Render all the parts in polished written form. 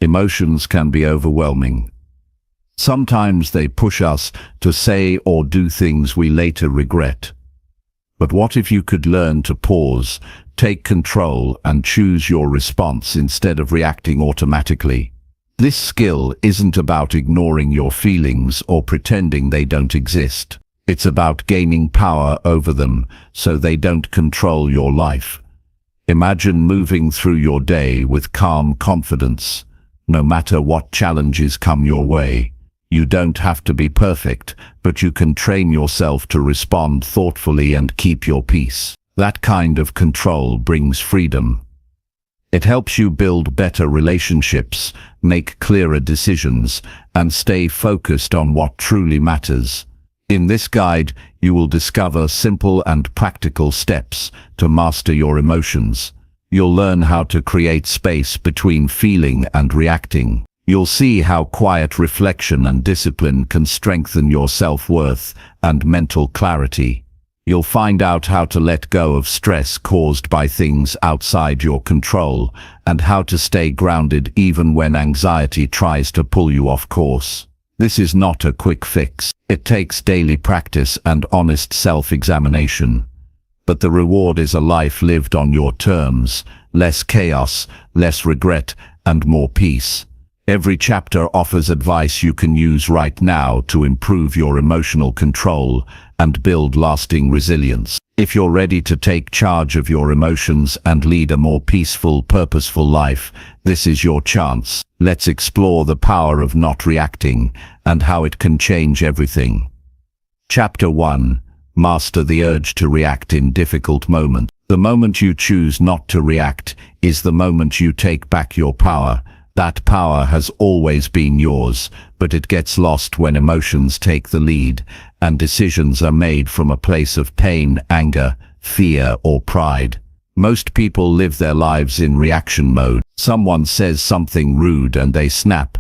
Emotions can be overwhelming. Sometimes they push us to say or do things we later regret. But what if you could learn to pause, take control, and choose your response instead of reacting automatically? This skill isn't about ignoring your feelings or pretending they don't exist. It's about gaining power over them so they don't control your life. Imagine moving through your day with calm confidence, no matter what challenges come your way. You don't have to be perfect, but you can train yourself to respond thoughtfully and keep your peace. That kind of control brings freedom. It helps you build better relationships, make clearer decisions, and stay focused on what truly matters. In this guide, you will discover simple and practical steps to master your emotions. You'll learn how to create space between feeling and reacting. You'll see how quiet reflection and discipline can strengthen your self-worth and mental clarity. You'll find out how to let go of stress caused by things outside your control and how to stay grounded even when anxiety tries to pull you off course. This is not a quick fix. It takes daily practice and honest self-examination. But the reward is a life lived on your terms, less chaos, less regret, and more peace. Every chapter offers advice you can use right now to improve your emotional control and build lasting resilience. If you're ready to take charge of your emotions and lead a more peaceful, purposeful life, this is your chance. Let's explore the power of not reacting and how it can change everything. Chapter 1. Master the urge to react in difficult moments. The moment you choose not to react is the moment you take back your power. That power has always been yours, but it gets lost when emotions take the lead and decisions are made from a place of pain, anger, fear, or pride. Most people live their lives in reaction mode. Someone says something rude and they snap.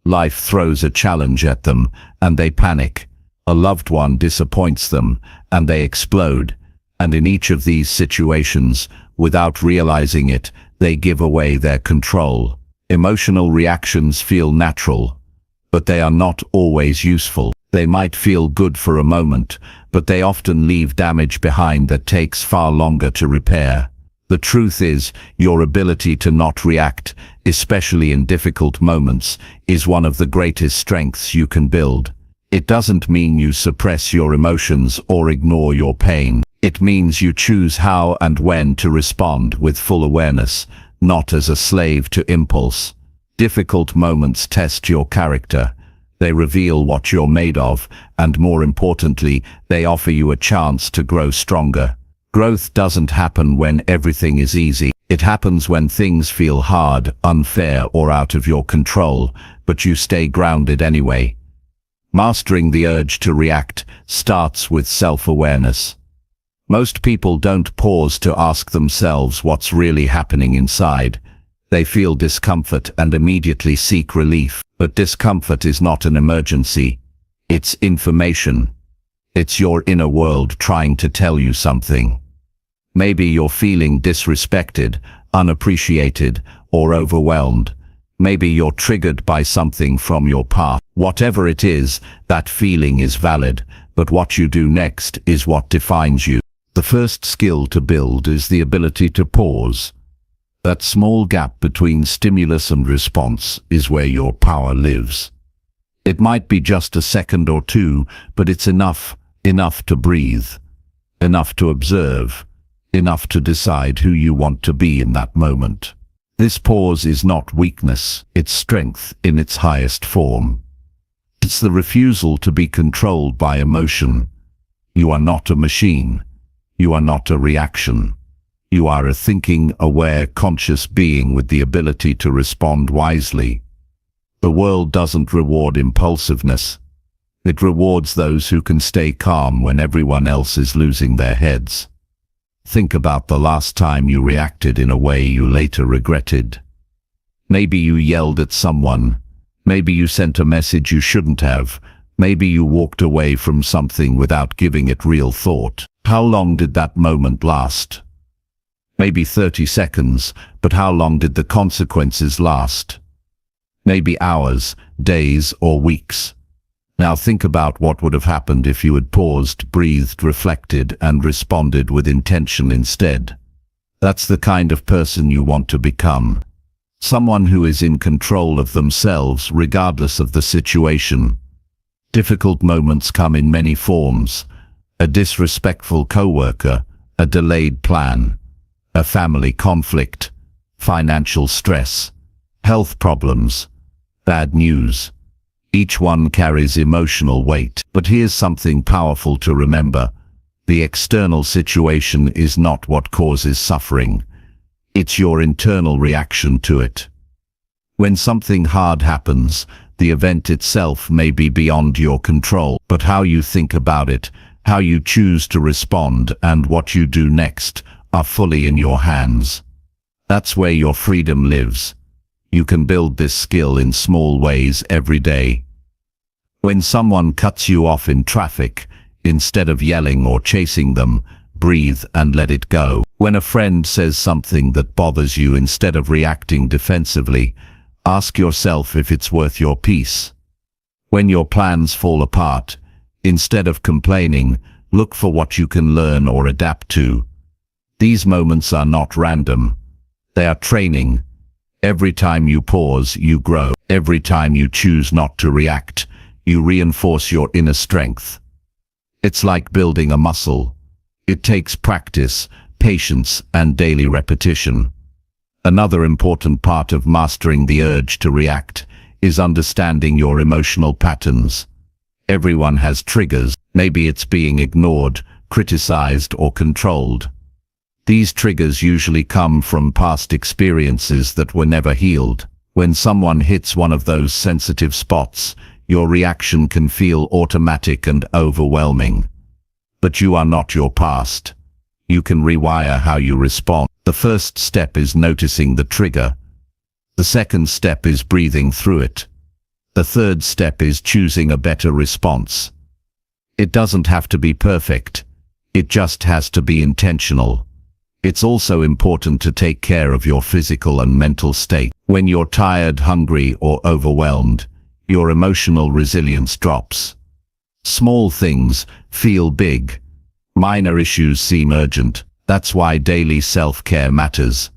Life throws a challenge at them and they panic. A loved one disappoints them and they explode. And in each of these situations, without realizing it, they give away their control. Emotional reactions feel natural, but they are not always useful. They might feel good for a moment, but they often leave damage behind that takes far longer to repair. The truth is, your ability to not react, especially in difficult moments, is one of the greatest strengths you can build. It doesn't mean you suppress your emotions or ignore your pain. It means you choose how and when to respond with full awareness, not as a slave to impulse. Difficult moments test your character. They reveal what you're made of, and more importantly, they offer you a chance to grow stronger. Growth doesn't happen when everything is easy. It happens when things feel hard, unfair, or out of your control, but you stay grounded anyway. Mastering the urge to react starts with self-awareness. Most people don't pause to ask themselves what's really happening inside. They feel discomfort and immediately seek relief. But discomfort is not an emergency. It's information. It's your inner world trying to tell you something. Maybe you're feeling disrespected, unappreciated, or overwhelmed. Maybe you're triggered by something from your past. Whatever it is, that feeling is valid, but what you do next is what defines you. The first skill to build is the ability to pause. That small gap between stimulus and response is where your power lives. It might be just a second or two, but it's enough to breathe, enough to observe, enough to decide who you want to be in that moment. This pause is not weakness, it's strength in its highest form. It's the refusal to be controlled by emotion. You are not a machine. You are not a reaction. You are a thinking, aware, conscious being with the ability to respond wisely. The world doesn't reward impulsiveness. It rewards those who can stay calm when everyone else is losing their heads. Think about the last time you reacted in a way you later regretted. Maybe you yelled at someone. Maybe you sent a message you shouldn't have. Maybe you walked away from something without giving it real thought. How long did that moment last? Maybe 30 seconds, but how long did the consequences last? maybe hours, days, or weeks. Now think about what would have happened if you had paused, breathed, reflected, and responded with intention instead. That's the kind of person you want to become. Someone who is in control of themselves regardless of the situation. Difficult moments come in many forms. A disrespectful coworker, a delayed plan, a family conflict, financial stress, health problems, bad news. Each one carries emotional weight. But here's something powerful to remember. The external situation is not what causes suffering. It's your internal reaction to it. When something hard happens, the event itself may be beyond your control, but how you think about it, how you choose to respond, and what you do next are fully in your hands. That's where your freedom lives. You can build this skill in small ways every day. When someone cuts you off in traffic, instead of yelling or chasing them, breathe and let it go. When a friend says something that bothers you, instead of reacting defensively, ask yourself if it's worth your peace. When your plans fall apart, instead of complaining, look for what you can learn or adapt to. These moments are not random. They are training. Every time you pause, you grow. Every time you choose not to react, you reinforce your inner strength. It's like building a muscle. It takes practice, patience, and daily repetition. Another important part of mastering the urge to react is understanding your emotional patterns. Everyone has triggers. Maybe it's being ignored, criticized, or controlled. These triggers usually come from past experiences that were never healed. When someone hits one of those sensitive spots, your reaction can feel automatic and overwhelming. But you are not your past. You can rewire how you respond. The first step is noticing the trigger. The second step is breathing through it. The third step is choosing a better response. It doesn't have to be perfect. It just has to be intentional. It's also important to take care of your physical and mental state. When you're tired, hungry, or overwhelmed, your emotional resilience drops. Small things feel big. Minor issues seem urgent. That's why daily self-care matters.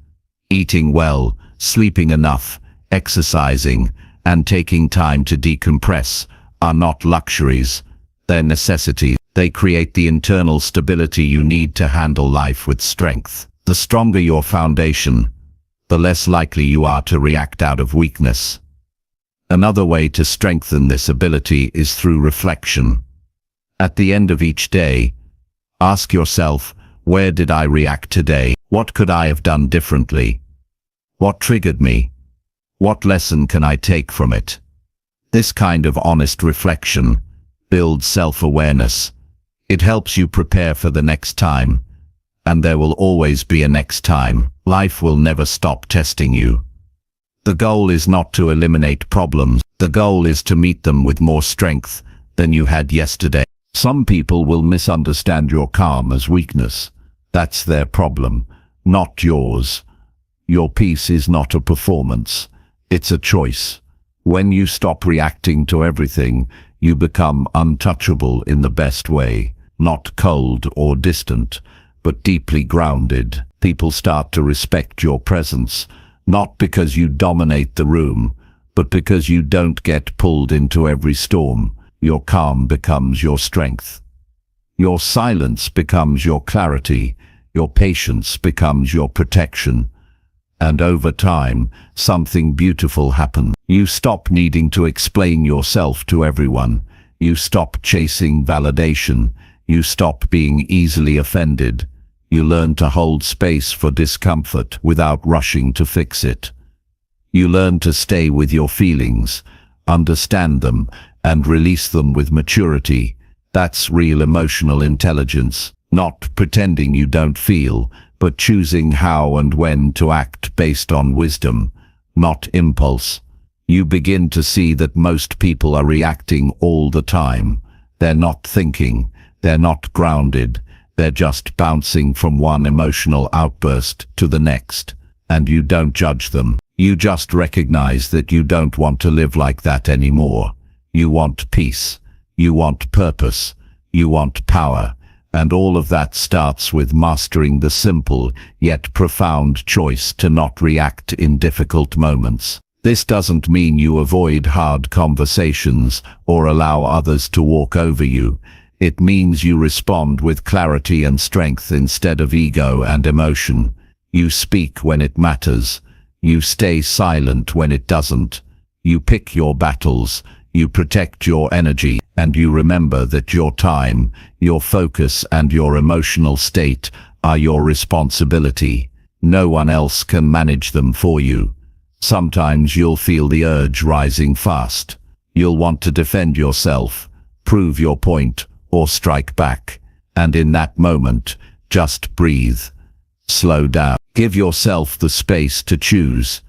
Eating well, sleeping enough, exercising, and taking time to decompress are not luxuries. They're necessities. They create the internal stability you need to handle life with strength. The stronger your foundation, the less likely you are to react out of weakness. Another way to strengthen this ability is through reflection. At the end of each day, ask yourself, where did I react today? What could I have done differently? What triggered me? What lesson can I take from it? This kind of honest reflection builds self-awareness. It helps you prepare for the next time, and there will always be a next time. Life will never stop testing you. The goal is not to eliminate problems. The goal is to meet them with more strength than you had yesterday. Some people will misunderstand your calm as weakness. That's their problem, not yours. Your peace is not a performance. It's a choice. When you stop reacting to everything, you become untouchable in the best way. Not cold or distant, but deeply grounded. People start to respect your presence, not because you dominate the room, but because you don't get pulled into every storm. Your calm becomes your strength. Your silence becomes your clarity. Your patience becomes your protection. And over time, something beautiful happens. You stop needing to explain yourself to everyone. You stop chasing validation. You stop being easily offended. You learn to hold space for discomfort without rushing to fix it. You learn to stay with your feelings, understand them, and release them with maturity. That's real emotional intelligence. Not pretending you don't feel, but choosing how and when to act based on wisdom, not impulse. You begin to see that most people are reacting all the time. They're not thinking. They're not grounded. They're just bouncing from one emotional outburst to the next. And you don't judge them. You just recognize that you don't want to live like that anymore. You want peace. You want purpose. You want power. And all of that starts with mastering the simple yet profound choice to not react in difficult moments. This doesn't mean you avoid hard conversations or allow others to walk over you. It means you respond with clarity and strength instead of ego and emotion. You speak when it matters. You stay silent when it doesn't. You pick your battles. You protect your energy, and you remember that your time, your focus, and your emotional state are your responsibility. No one else can manage them for you. Sometimes you'll feel the urge rising fast. You'll want to defend yourself, prove your point, or strike back. And in that moment, just breathe. Slow down. Give yourself the space to choose.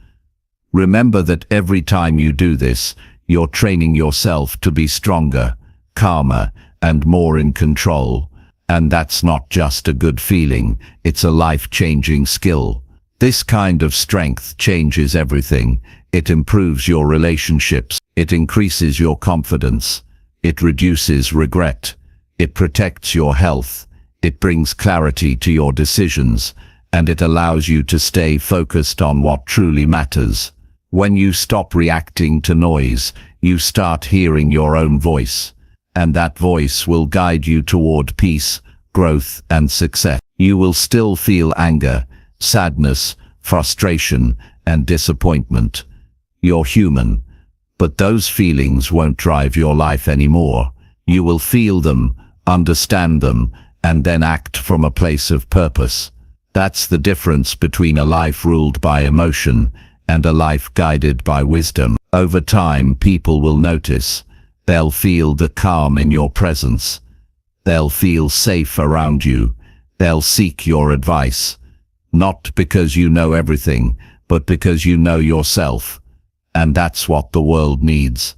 Remember that every time you do this, you're training yourself to be stronger, calmer, and more in control. And that's not just a good feeling, it's a life-changing skill. This kind of strength changes everything. It improves your relationships. It increases your confidence. It reduces regret. It protects your health. It brings clarity to your decisions. And it allows you to stay focused on what truly matters. When you stop reacting to noise, you start hearing your own voice. And that voice will guide you toward peace, growth, and success. You will still feel anger, sadness, frustration, and disappointment. You're human. But those feelings won't drive your life anymore. You will feel them, understand them, and then act from a place of purpose. That's the difference between a life ruled by emotion and a life guided by wisdom. Over time, people will notice. They'll feel the calm in your presence. They'll feel safe around you. They'll seek your advice. Not because you know everything, but because you know yourself. And that's what the world needs.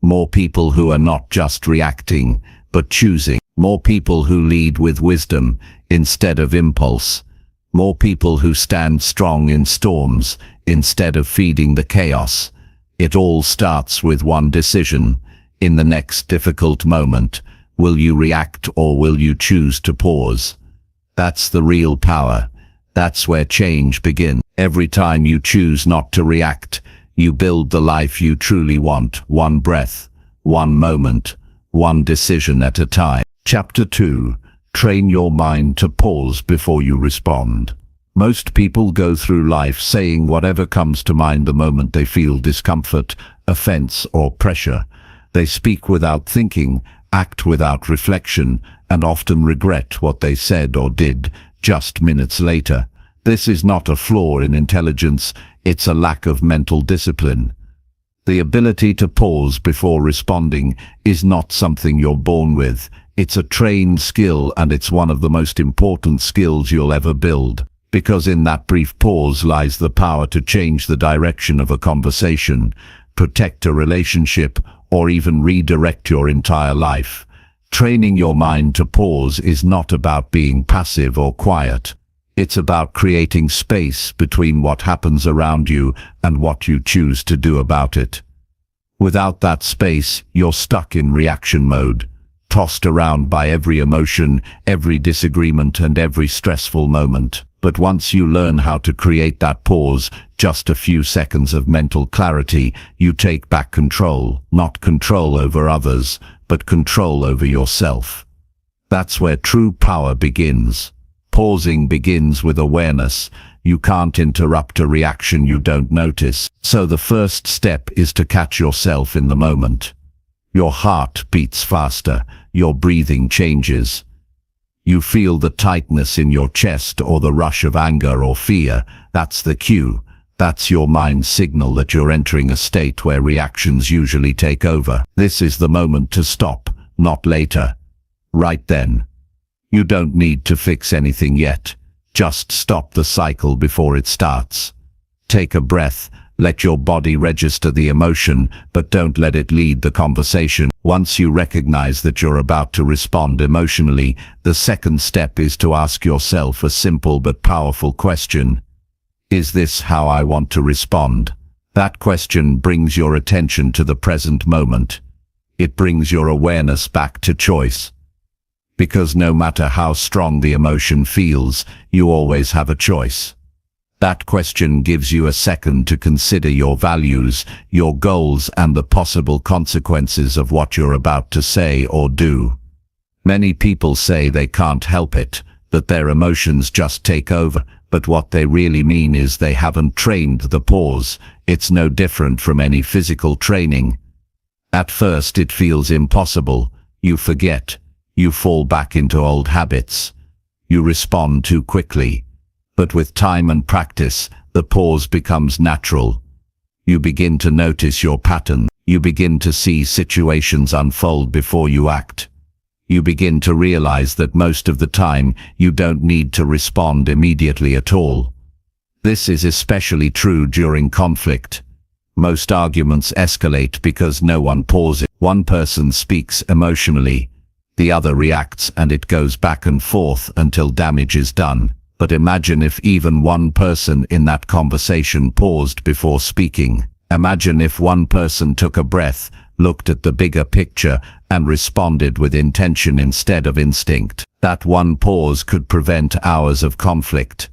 More people who are not just reacting, but choosing. More people who lead with wisdom instead of impulse. More people who stand strong in storms instead of feeding the chaos. It all starts with one decision. In the next difficult moment, will you react or will you choose to pause? That's the real power. That's where change begins. Every time you choose not to react, you build the life you truly want, one breath, one moment, one decision at a time. Chapter 2. Train your mind to pause before you respond. Most people go through life saying whatever comes to mind the moment they feel discomfort, offense, or pressure. They speak without thinking, act without reflection, and often regret what they said or did just minutes later. This is not a flaw in intelligence, it's a lack of mental discipline. The ability to pause before responding is not something you're born with. It's a trained skill, and it's one of the most important skills you'll ever build. Because in that brief pause lies the power to change the direction of a conversation, protect a relationship, or even redirect your entire life. Training your mind to pause is not about being passive or quiet. It's about creating space between what happens around you and what you choose to do about it. Without that space, you're stuck in reaction mode, tossed around by every emotion, every disagreement, and every stressful moment. But once you learn how to create that pause, just a few seconds of mental clarity, you take back control, not control over others, but control over yourself. That's where true power begins. Pausing begins with awareness. You can't interrupt a reaction you don't notice. So the first step is to catch yourself in the moment. Your heart beats faster. Your breathing changes. You feel the tightness in your chest or the rush of anger or fear. That's the cue. That's your mind's signal that you're entering a state where reactions usually take over. This is the moment to stop, not later. Right then. You don't need to fix anything yet. Just stop the cycle before it starts. Take a breath. Let your body register the emotion, but don't let it lead the conversation. Once you recognize that you're about to respond emotionally, the second step is to ask yourself a simple but powerful question. Is this how I want to respond? That question brings your attention to the present moment. It brings your awareness back to choice. Because no matter how strong the emotion feels, you always have a choice. That question gives you a second to consider your values, your goals, and the possible consequences of what you're about to say or do. Many people say they can't help it, that their emotions just take over, but what they really mean is they haven't trained the pause. It's no different from any physical training. At first it feels impossible. You forget. You fall back into old habits. You respond too quickly. But with time and practice, the pause becomes natural. You begin to notice your pattern. You begin to see situations unfold before you act. You begin to realize that most of the time, you don't need to respond immediately at all. This is especially true during conflict. Most arguments escalate because no one pauses. One person speaks emotionally, the other reacts, and it goes back and forth until damage is done. But imagine if even one person in that conversation paused before speaking. Imagine if one person took a breath, looked at the bigger picture, and responded with intention instead of instinct. That one pause could prevent hours of conflict.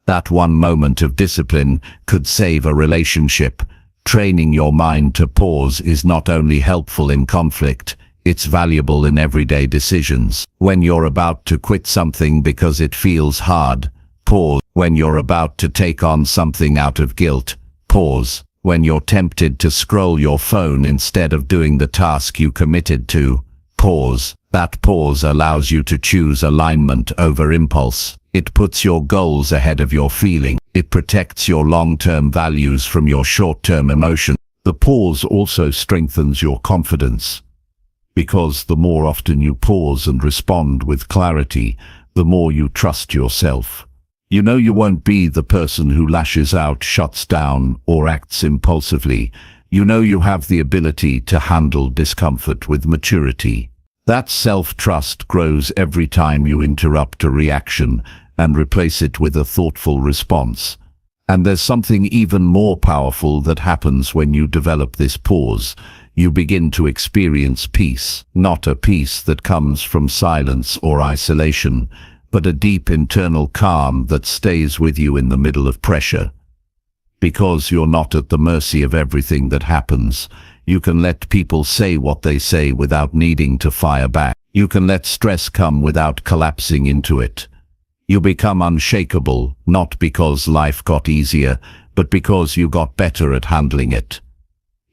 That one moment of discipline could save a relationship. Training your mind to pause is not only helpful in conflict, it's valuable in everyday decisions. When you're about to quit something because it feels hard, pause. When you're about to take on something out of guilt, pause. When you're tempted to scroll your phone instead of doing the task you committed to, pause. That pause allows you to choose alignment over impulse. It puts your goals ahead of your feeling. It protects your long-term values from your short-term emotion. The pause also strengthens your confidence. Because the more often you pause and respond with clarity, the more you trust yourself. You know you won't be the person who lashes out, shuts down, or acts impulsively. You know you have the ability to handle discomfort with maturity. That self-trust grows every time you interrupt a reaction and replace it with a thoughtful response. And there's something even more powerful that happens when you develop this pause. You begin to experience peace, not a peace that comes from silence or isolation, but a deep internal calm that stays with you in the middle of pressure. Because you're not at the mercy of everything that happens, you can let people say what they say without needing to fire back. You can let stress come without collapsing into it. You become unshakable, not because life got easier, but because you got better at handling it.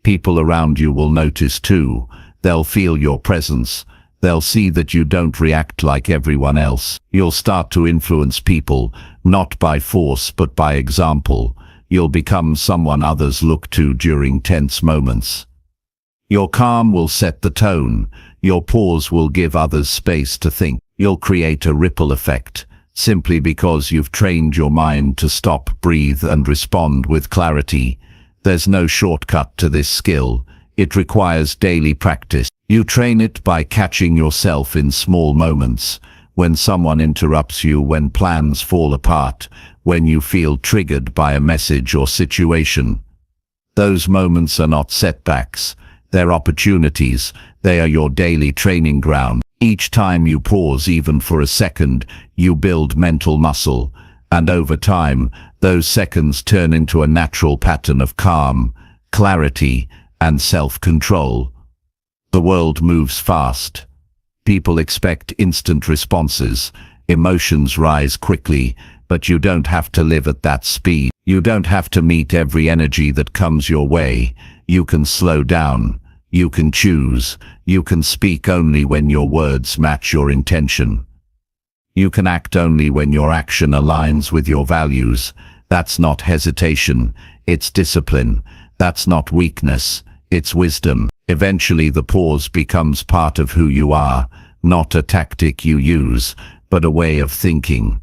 People around you will notice too. They'll feel your presence. They'll see that you don't react like everyone else. You'll start to influence people, not by force but by example. You'll become someone others look to during tense moments. Your calm will set the tone. Your pause will give others space to think. You'll create a ripple effect, simply because you've trained your mind to stop, breathe, and respond with clarity. There's no shortcut to this skill. It requires daily practice. You train it by catching yourself in small moments. When someone interrupts you, when plans fall apart, when you feel triggered by a message or situation. Those moments are not setbacks. They're opportunities. They are your daily training ground. Each time you pause, even for a second, you build mental muscle. And over time, those seconds turn into a natural pattern of calm, clarity, and self-control. The world moves fast. People expect instant responses. Emotions rise quickly, but you don't have to live at that speed. You don't have to meet every energy that comes your way. You can slow down. You can choose. You can speak only when your words match your intention. You can act only when your action aligns with your values. That's not hesitation, it's discipline. That's not weakness, it's wisdom. Eventually the pause becomes part of who you are, not a tactic you use, but a way of thinking.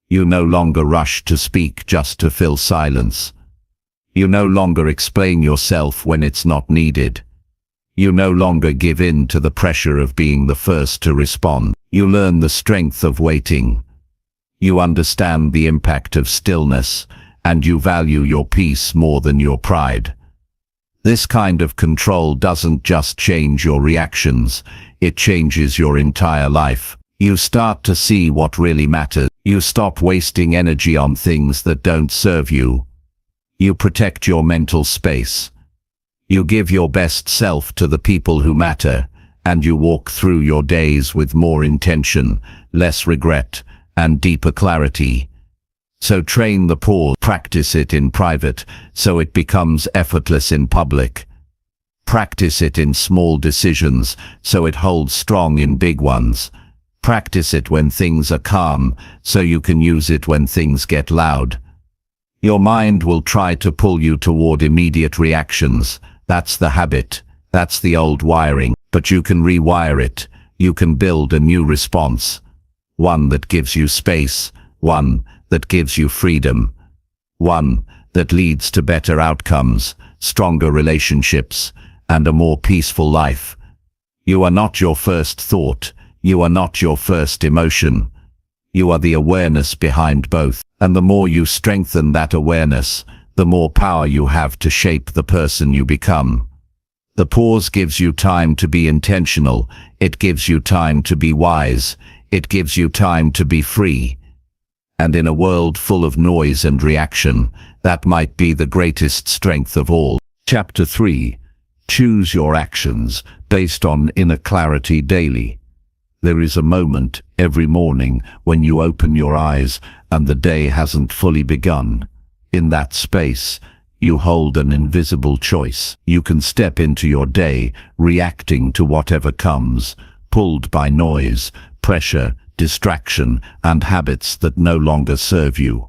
You no longer rush to speak just to fill silence. You no longer explain yourself when it's not needed. You no longer give in to the pressure of being the first to respond. You learn the strength of waiting. You understand the impact of stillness, and you value your peace more than your pride. This kind of control doesn't just change your reactions, it changes your entire life. You start to see what really matters. You stop wasting energy on things that don't serve you. You protect your mental space. You give your best self to the people who matter, and you walk through your days with more intention, less regret, and deeper clarity. So train the pause. Practice it in private, so it becomes effortless in public. Practice it in small decisions, so it holds strong in big ones. Practice it when things are calm, so you can use it when things get loud. Your mind will try to pull you toward immediate reactions. That's the habit. That's the old wiring. But you can rewire it. You can build a new response. One that gives you space. One that gives you freedom. One that leads to better outcomes, stronger relationships, and a more peaceful life. You are not your first thought. You are not your first emotion. You are the awareness behind both. And the more you strengthen that awareness, the more power you have to shape the person you become. The pause gives you time to be intentional. It gives you time to be wise. It gives you time to be free. And in a world full of noise and reaction, that might be the greatest strength of all. Chapter 3. Choose your actions based on inner clarity daily. There is a moment every morning when you open your eyes and the day hasn't fully begun. In that space, you hold an invisible choice. You can step into your day reacting to whatever comes, pulled by noise, pressure, distraction, and habits that no longer serve you.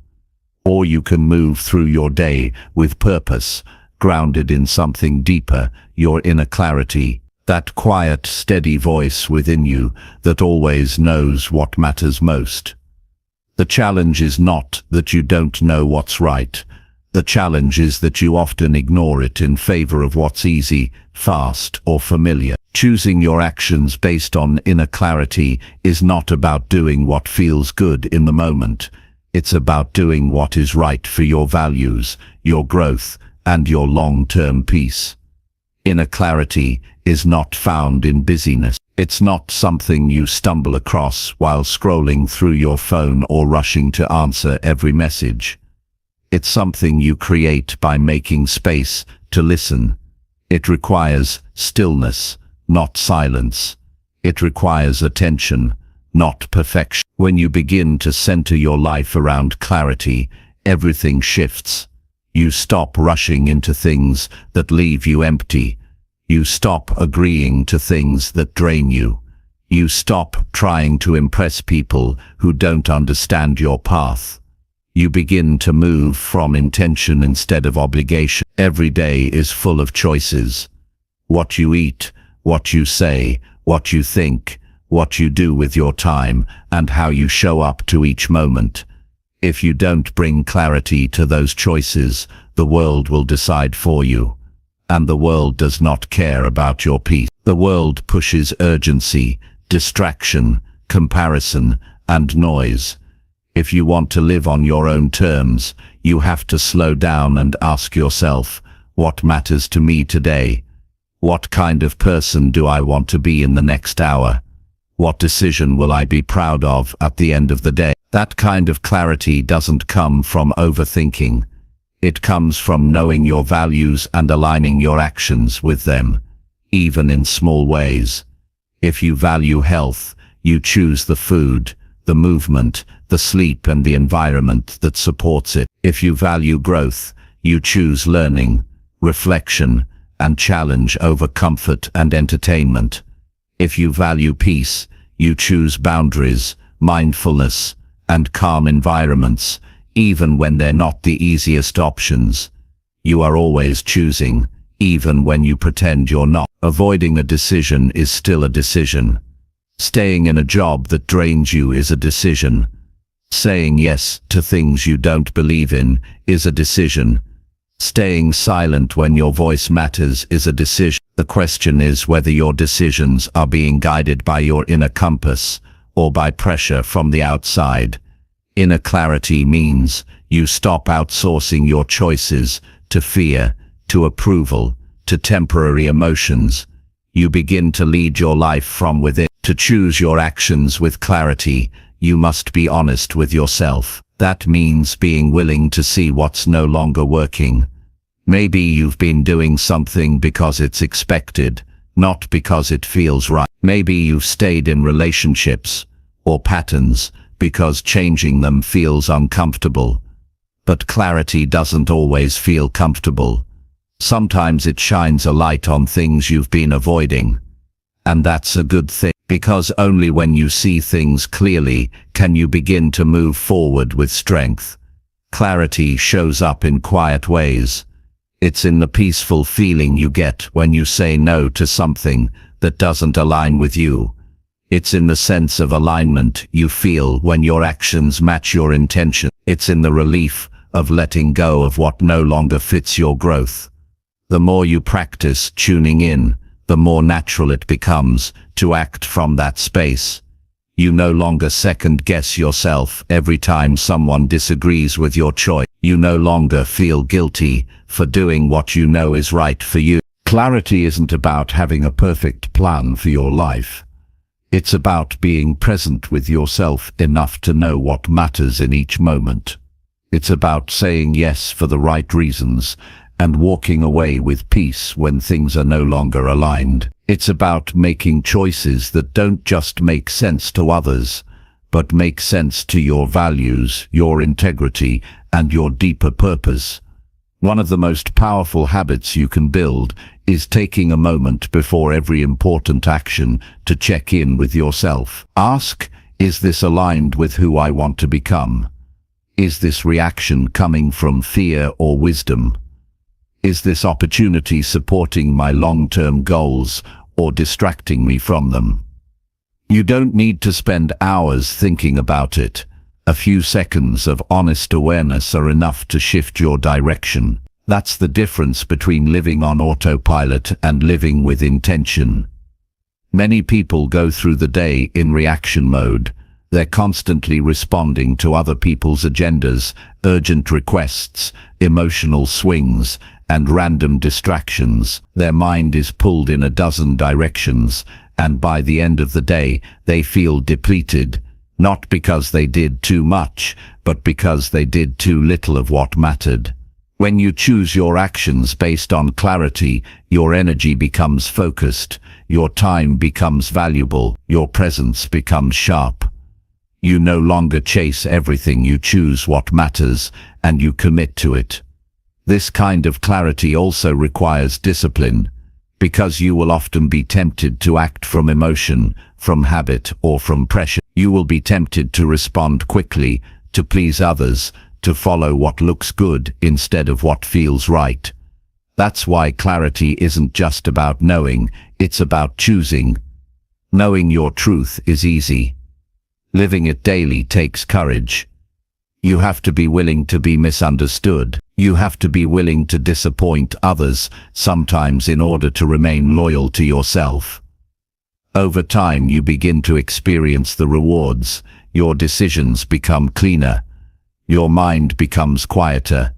Or you can move through your day with purpose, grounded in something deeper, your inner clarity. That quiet, steady voice within you that always knows what matters most. The challenge is not that you don't know what's right. The challenge is that you often ignore it in favor of what's easy, fast, or familiar. Choosing your actions based on inner clarity is not about doing what feels good in the moment. It's about doing what is right for your values, your growth, and your long-term peace. Inner clarity is not found in busyness. It's not something you stumble across while scrolling through your phone or rushing to answer every message. It's something you create by making space to listen. It requires stillness, not silence. It requires attention, not perfection. When you begin to center your life around clarity, everything shifts. You stop rushing into things that leave you empty. You stop agreeing to things that drain you. You stop trying to impress people who don't understand your path. You begin to move from intention instead of obligation. Every day is full of choices. What you eat, what you say, what you think, what you do with your time, and how you show up to each moment. If you don't bring clarity to those choices, the world will decide for you. And the world does not care about your peace. The world pushes urgency, distraction, comparison, and noise. If you want to live on your own terms, you have to slow down and ask yourself, what matters to me today? What kind of person do I want to be in the next hour? What decision will I be proud of at the end of the day? That kind of clarity doesn't come from overthinking. It comes from knowing your values and aligning your actions with them, even in small ways. If you value health, you choose the food, the movement, the sleep, and the environment that supports it. If you value growth, you choose learning, reflection, and challenge over comfort and entertainment. If you value peace, you choose boundaries, mindfulness, and calm environments, even when they're not the easiest options. You are always choosing, even when you pretend you're not. Avoiding a decision is still a decision. Staying in a job that drains you is a decision. Saying yes to things you don't believe in is a decision. Staying silent when your voice matters is a decision. The question is whether your decisions are being guided by your inner compass or by pressure from the outside. Inner clarity means You stop outsourcing your choices to fear, to approval, to temporary emotions. You begin to lead your life from within. To choose your actions with clarity, you must be honest with yourself. That means being willing to see what's no longer working. Maybe you've been doing something because it's expected, not because it feels right. Maybe you've stayed in relationships or patterns because changing them feels uncomfortable. But clarity doesn't always feel comfortable. Sometimes it shines a light on things you've been avoiding. And that's a good thing, because only when you see things clearly can you begin to move forward with strength. Clarity shows up in quiet ways. It's in the peaceful feeling you get when you say no to something that doesn't align with you. It's in the sense of alignment you feel when your actions match your intention. It's in the relief of letting go of what no longer fits your growth. The more you practice tuning in, the more natural it becomes to act from that space. You no longer second-guess yourself every time someone disagrees with your choice. You no longer feel guilty for doing what you know is right for you. Clarity isn't about having a perfect plan for your life. It's about being present with yourself enough to know what matters in each moment. It's about saying yes for the right reasons and walking away with peace when things are no longer aligned. It's about making choices that don't just make sense to others, but make sense to your values, your integrity, and your deeper purpose. One of the most powerful habits you can build is taking a moment before every important action to check in with yourself. Ask, is this aligned with who I want to become? Is this reaction coming from fear or wisdom? Is this opportunity supporting my long-term goals or distracting me from them? You don't need to spend hours thinking about it. A few seconds of honest awareness are enough to shift your direction. That's the difference between living on autopilot and living with intention. Many people go through the day in reaction mode. They're constantly responding to other people's agendas, urgent requests, emotional swings, and random distractions. Their mind is pulled in a dozen directions, and by the end of the day, they feel depleted, not because they did too much, but because they did too little of what mattered. When you choose your actions based on clarity, your energy becomes focused, your time becomes valuable, your presence becomes sharp. You no longer chase everything, you choose what matters, and you commit to it. This kind of clarity also requires discipline, because you will often be tempted to act from emotion, from habit, or from pressure. You will be tempted to respond quickly, to please others, to follow what looks good instead of what feels right. That's why clarity isn't just about knowing, it's about choosing. Knowing your truth is easy. Living it daily takes courage. You have to be willing to be misunderstood. You have to be willing to disappoint others, sometimes in order to remain loyal to yourself. Over time you begin to experience the rewards. Your decisions become cleaner. Your mind becomes quieter.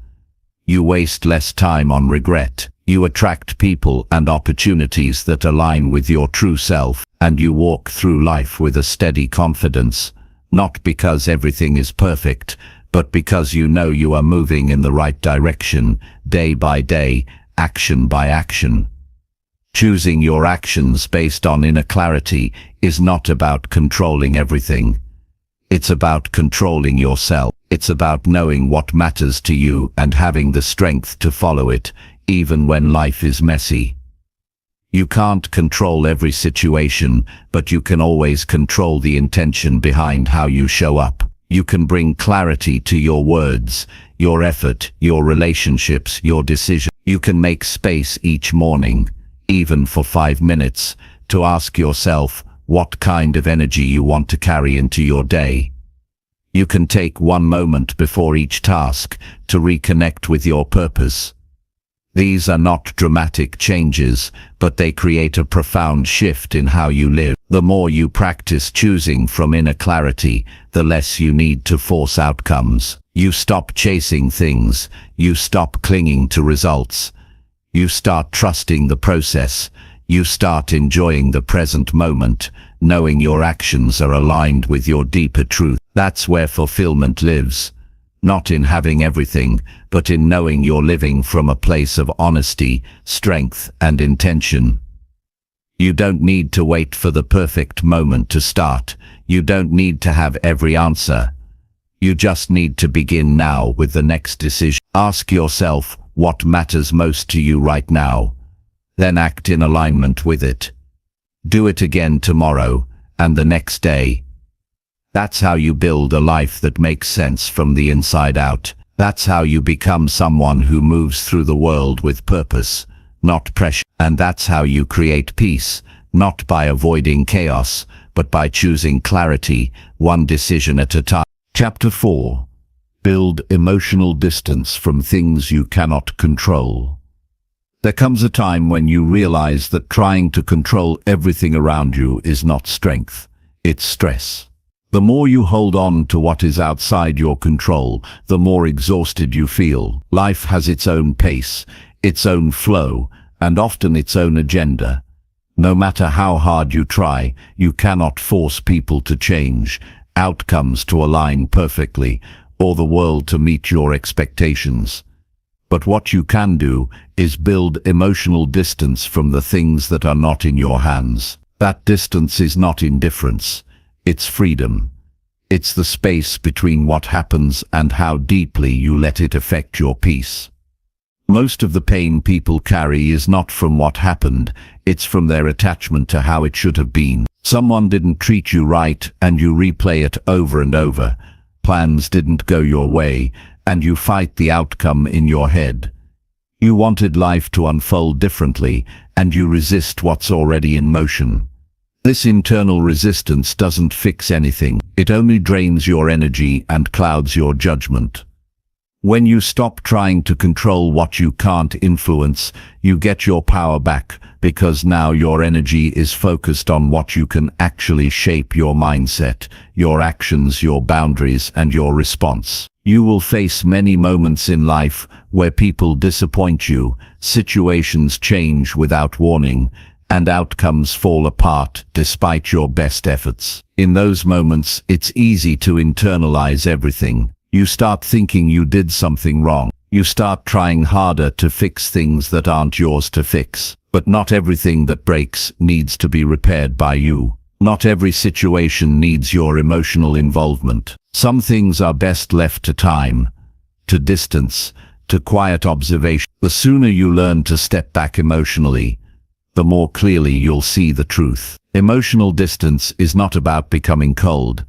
You waste less time on regret. You attract people and opportunities that align with your true self, and you walk through life with a steady confidence, not because everything is perfect, but because you know you are moving in the right direction, day by day, action by action. Choosing your actions based on inner clarity is not about controlling everything. It's about controlling yourself. It's about knowing what matters to you and having the strength to follow it, even when life is messy. You can't control every situation, but you can always control the intention behind how you show up. You can bring clarity to your words, your effort, your relationships, your decisions. You can make space each morning, even for 5 minutes, to ask yourself what kind of energy you want to carry into your day. You can take one moment before each task to reconnect with your purpose. These are not dramatic changes, but they create a profound shift in how you live. The more you practice choosing from inner clarity, the less you need to force outcomes. You stop chasing things, you stop clinging to results. You start trusting the process, you start enjoying the present moment, knowing your actions are aligned with your deeper truth. That's where fulfillment lives. Not in having everything, but in knowing you're living from a place of honesty, strength, and intention. You don't need to wait for the perfect moment to start. You don't need to have every answer. You just need to begin now with the next decision. Ask yourself what matters most to you right now. Then act in alignment with it. Do it again tomorrow, and the next day. That's how you build a life that makes sense from the inside out. That's how you become someone who moves through the world with purpose, not pressure. And that's how you create peace, not by avoiding chaos, but by choosing clarity, one decision at a time. Chapter 4. Build emotional distance from things you cannot control. There comes a time when you realize that trying to control everything around you is not strength, it's stress. The more you hold on to what is outside your control, the more exhausted you feel. Life has its own pace, its own flow, and often its own agenda. No matter how hard you try, you cannot force people to change, outcomes to align perfectly, or the world to meet your expectations. But what you can do is build emotional distance from the things that are not in your hands. That distance is not indifference. It's freedom. It's the space between what happens and how deeply you let it affect your peace. Most of the pain people carry is not from what happened, it's from their attachment to how it should have been. Someone didn't treat you right and you replay it over and over. Plans didn't go your way and you fight the outcome in your head. You wanted life to unfold differently and you resist what's already in motion. This internal resistance doesn't fix anything. It only drains your energy and clouds your judgment. When you stop trying to control what you can't influence, you get your power back, because now your energy is focused on what you can actually shape: your mindset, your actions, your boundaries, and your response. You will face many moments in life where people disappoint you, situations change without warning, and outcomes fall apart despite your best efforts. In those moments, it's easy to internalize everything. You start thinking you did something wrong. You start trying harder to fix things that aren't yours to fix. But not everything that breaks needs to be repaired by you. Not every situation needs your emotional involvement. Some things are best left to time, to distance, to quiet observation. The sooner you learn to step back emotionally, the more clearly you'll see the truth. Emotional distance is not about becoming cold.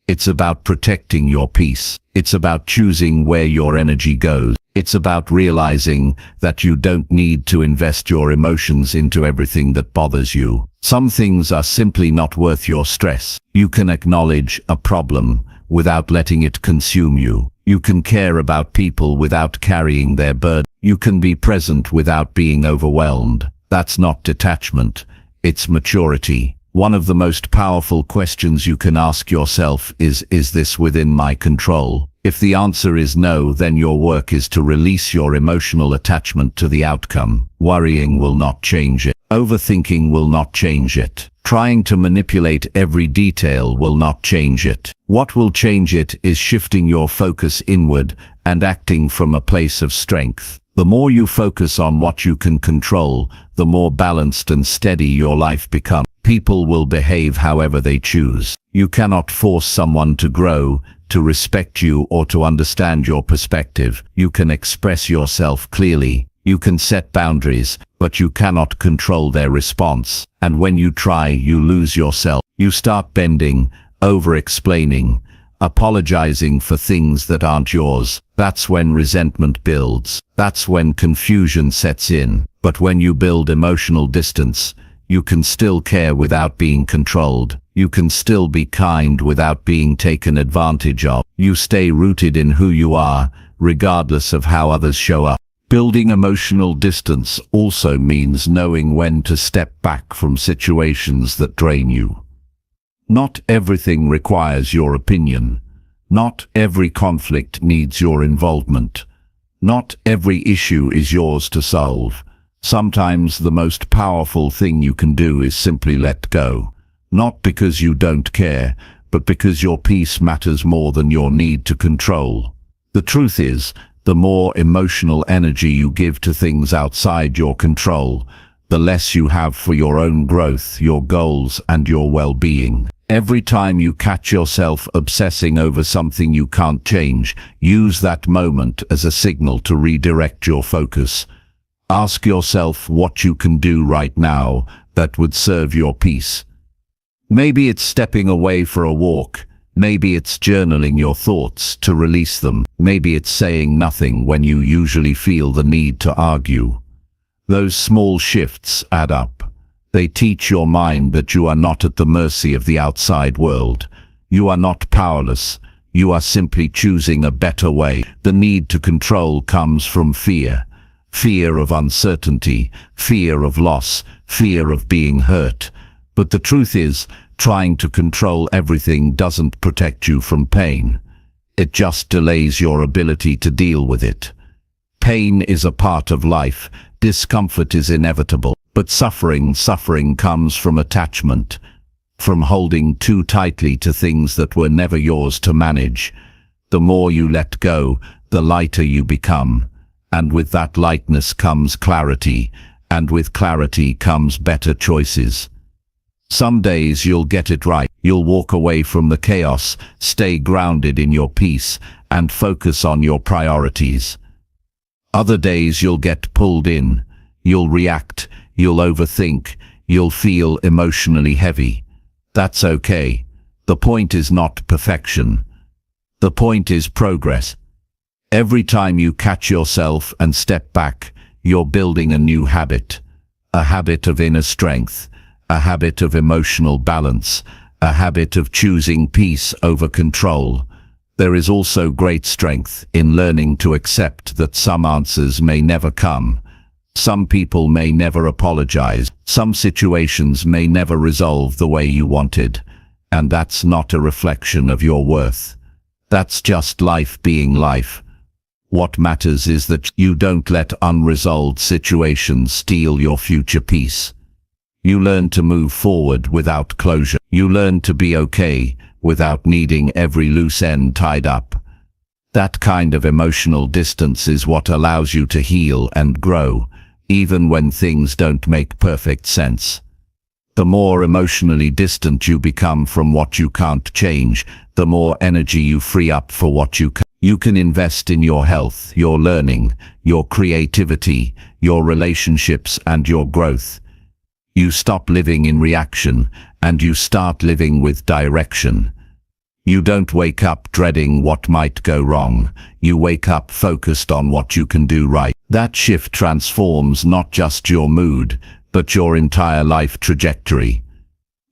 It's about protecting your peace. It's about choosing where your energy goes. It's about realizing that you don't need to invest your emotions into everything that bothers you. Some things are simply not worth your stress. You can acknowledge a problem without letting it consume you. You can care about people without carrying their burden. You can be present without being overwhelmed. That's not detachment, it's maturity. One of the most powerful questions you can ask yourself is this within my control? If the answer is no, then your work is to release your emotional attachment to the outcome. Worrying will not change it. Overthinking will not change it. Trying to manipulate every detail will not change it. What will change it is shifting your focus inward and acting from a place of strength. The more you focus on what you can control, the more balanced and steady your life becomes. People will behave however they choose. You cannot force someone to grow, to respect you, or to understand your perspective. You can express yourself clearly. You can set boundaries, but you cannot control their response. And when you try, you lose yourself. You start bending, over-explaining, apologizing for things that aren't yours. That's when resentment builds. That's when confusion sets in. But when you build emotional distance, you can still care without being controlled. You can still be kind without being taken advantage of. You stay rooted in who you are, regardless of how others show up. Building emotional distance also means knowing when to step back from situations that drain you. Not everything requires your opinion. Not every conflict needs your involvement. Not every issue is yours to solve. Sometimes the most powerful thing you can do is simply let go. Not because you don't care, but because your peace matters more than your need to control. The truth is, the more emotional energy you give to things outside your control, the less you have for your own growth, your goals, and your well-being. Every time you catch yourself obsessing over something you can't change, use that moment as a signal to redirect your focus. Ask yourself what you can do right now that would serve your peace. Maybe it's stepping away for a walk. Maybe it's journaling your thoughts to release them. Maybe it's saying nothing when you usually feel the need to argue. Those small shifts add up. They teach your mind that you are not at the mercy of the outside world. You are not powerless. You are simply choosing a better way. The need to control comes from fear. Fear of uncertainty, fear of loss, fear of being hurt. But the truth is, trying to control everything doesn't protect you from pain. It just delays your ability to deal with it. Pain is a part of life. Discomfort is inevitable. But suffering comes from attachment, from holding too tightly to things that were never yours to manage. The more you let go, the lighter you become. And with that lightness comes clarity, and with clarity comes better choices. Some days you'll get it right. You'll walk away from the chaos, stay grounded in your peace, and focus on your priorities. Other days you'll get pulled in. You'll react, you'll overthink, you'll feel emotionally heavy. That's okay. The point is not perfection. The point is progress. Every time you catch yourself and step back, you're building a new habit. A habit of inner strength. A habit of emotional balance, a habit of choosing peace over control. There is also great strength in learning to accept that some answers may never come. Some people may never apologize. Some situations may never resolve the way you wanted. And that's not a reflection of your worth. That's just life being life. What matters is that you don't let unresolved situations steal your future peace. You learn to move forward without closure. You learn to be okay without needing every loose end tied up. That kind of emotional distance is what allows you to heal and grow, even when things don't make perfect sense. The more emotionally distant you become from what you can't change, the more energy you free up for what you can. You can invest in your health, your learning, your creativity, your relationships, and your growth. You stop living in reaction, and you start living with direction. You don't wake up dreading what might go wrong. You wake up focused on what you can do right. That shift transforms not just your mood, but your entire life trajectory.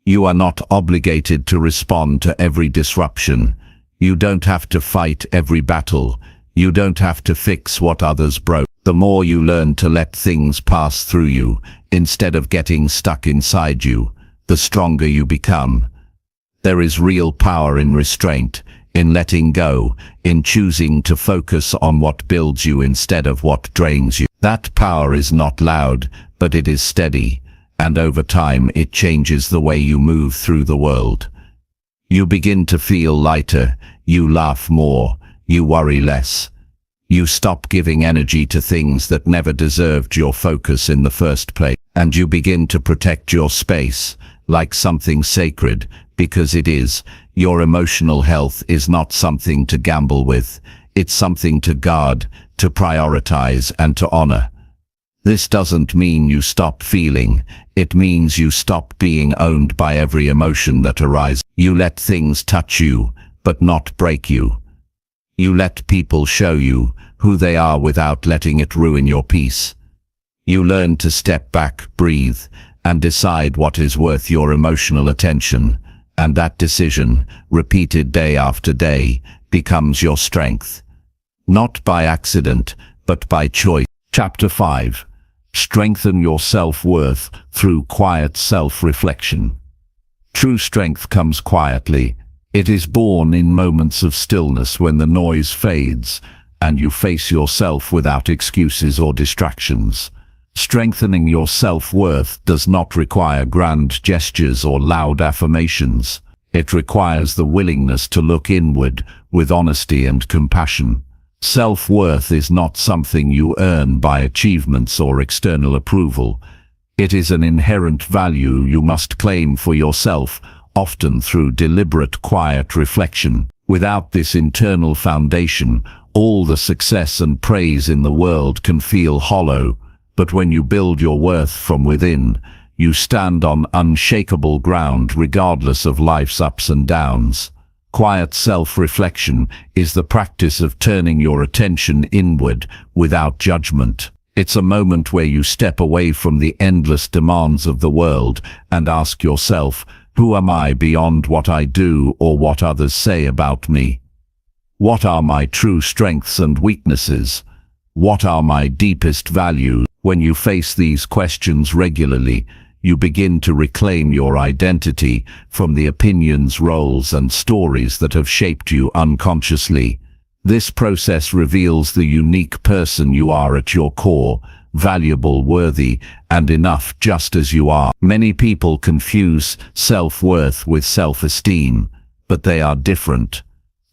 You are not obligated to respond to every disruption. You don't have to fight every battle. You don't have to fix what others broke. The more you learn to let things pass through you, instead of getting stuck inside you, the stronger you become. There is real power in restraint, in letting go, in choosing to focus on what builds you instead of what drains you. That power is not loud, but it is steady, and over time it changes the way you move through the world. You begin to feel lighter, you laugh more, you worry less. You stop giving energy to things that never deserved your focus in the first place, and you begin to protect your space, like something sacred, because it is. Your emotional health is not something to gamble with. It's something to guard, to prioritize, and to honor. This doesn't mean you stop feeling. It means you stop being owned by every emotion that arises. You let things touch you, but not break you. You let people show you who they are without letting it ruin your peace. You learn to step back, breathe, and decide what is worth your emotional attention. And that decision, repeated day after day, becomes your strength. Not by accident, but by choice. Chapter 5. Strengthen your self-worth through quiet self-reflection. True strength comes quietly. It is born in moments of stillness when the noise fades and you face yourself without excuses or distractions. Strengthening your self-worth does not require grand gestures or loud affirmations. It requires the willingness to look inward with honesty and compassion. Self-worth is not something you earn by achievements or external approval. It is an inherent value you must claim for yourself, often through deliberate, quiet reflection. Without this internal foundation, all the success and praise in the world can feel hollow, but when you build your worth from within, you stand on unshakable ground regardless of life's ups and downs. Quiet self-reflection is the practice of turning your attention inward without judgment. It's a moment where you step away from the endless demands of the world and ask yourself, who am I beyond what I do or what others say about me? What are my true strengths and weaknesses? What are my deepest values? When you face these questions regularly, you begin to reclaim your identity from the opinions, roles, and stories that have shaped you unconsciously. This process reveals the unique person you are at your core, valuable, worthy, and enough just as you are. Many people confuse self-worth with self-esteem, but they are different.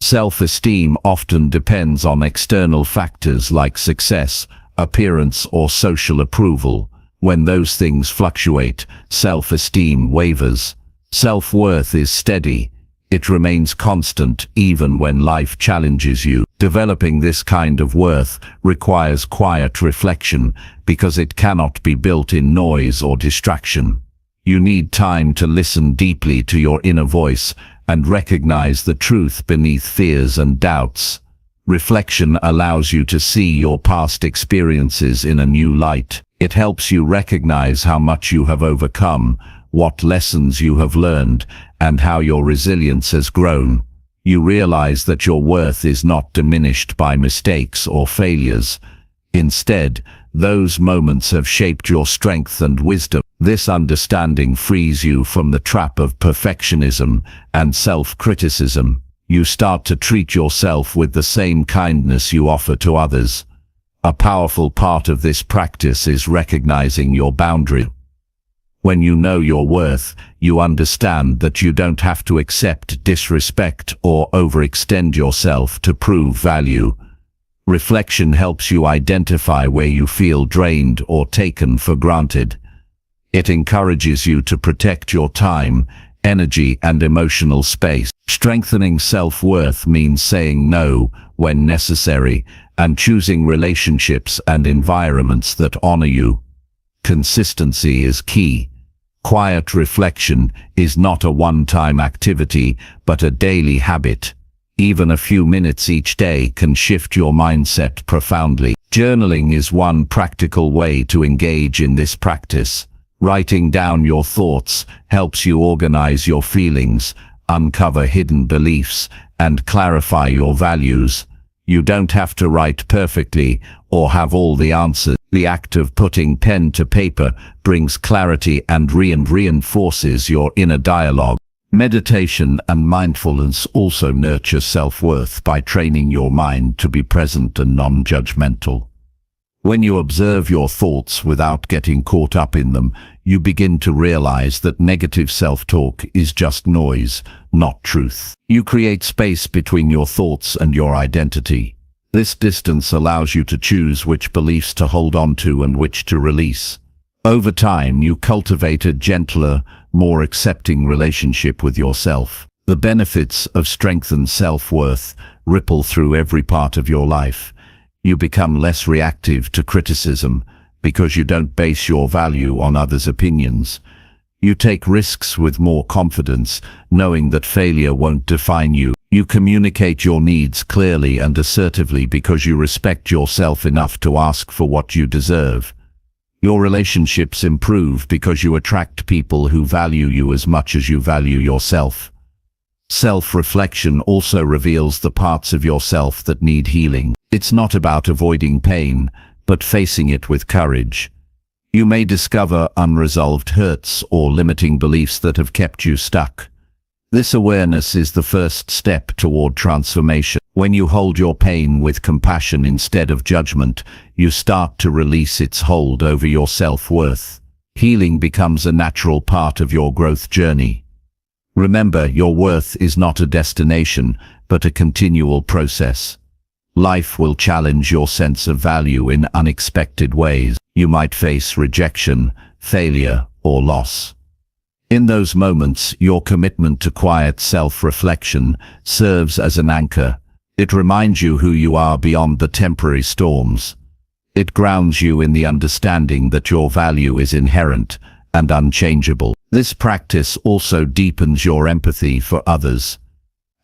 Self-esteem often depends on external factors like success, appearance, or social approval. When those things fluctuate, self-esteem wavers. Self-worth is steady. It remains constant even when life challenges you. Developing this kind of worth requires quiet reflection because it cannot be built in noise or distraction. You need time to listen deeply to your inner voice and recognize the truth beneath fears and doubts. Reflection allows you to see your past experiences in a new light. It helps you recognize how much you have overcome, what lessons you have learned, and how your resilience has grown. You realize that your worth is not diminished by mistakes or failures. Instead, those moments have shaped your strength and wisdom. This understanding frees you from the trap of perfectionism and self-criticism. You start to treat yourself with the same kindness you offer to others. A powerful part of this practice is recognizing your boundary. When you know your worth, you understand that you don't have to accept disrespect or overextend yourself to prove value. Reflection helps you identify where you feel drained or taken for granted. It encourages you to protect your time, energy, and emotional space. Strengthening self-worth means saying no when necessary and choosing relationships and environments that honor you. Consistency is key. Quiet reflection is not a one-time activity, but a daily habit. Even a few minutes each day can shift your mindset profoundly. Journaling is one practical way to engage in this practice. Writing down your thoughts helps you organize your feelings, uncover hidden beliefs, and clarify your values. You don't have to write perfectly or have all the answers. The act of putting pen to paper brings clarity and reinforces your inner dialogue. Meditation and mindfulness also nurture self-worth by training your mind to be present and non-judgmental. When you observe your thoughts without getting caught up in them, you begin to realize that negative self-talk is just noise, not truth. You create space between your thoughts and your identity. This distance allows you to choose which beliefs to hold on to and which to release. Over time, you cultivate a gentler, more accepting relationship with yourself. The benefits of strengthened self-worth ripple through every part of your life. You become less reactive to criticism because you don't base your value on others' opinions. You take risks with more confidence, knowing that failure won't define you. You communicate your needs clearly and assertively because you respect yourself enough to ask for what you deserve. Your relationships improve because you attract people who value you as much as you value yourself. Self-reflection also reveals the parts of yourself that need healing. It's not about avoiding pain, but but facing it with courage. You may discover unresolved hurts or limiting beliefs that have kept you stuck. This awareness is the first step toward transformation. When you hold your pain with compassion instead of judgment, you start to release its hold over your self-worth. Healing becomes a natural part of your growth journey. Remember, your worth is not a destination, but a continual process. Life will challenge your sense of value in unexpected ways. You might face rejection, failure, or loss. In those moments, your commitment to quiet self-reflection serves as an anchor. It reminds you who you are beyond the temporary storms. It grounds you in the understanding that your value is inherent and unchangeable. This practice also deepens your empathy for others.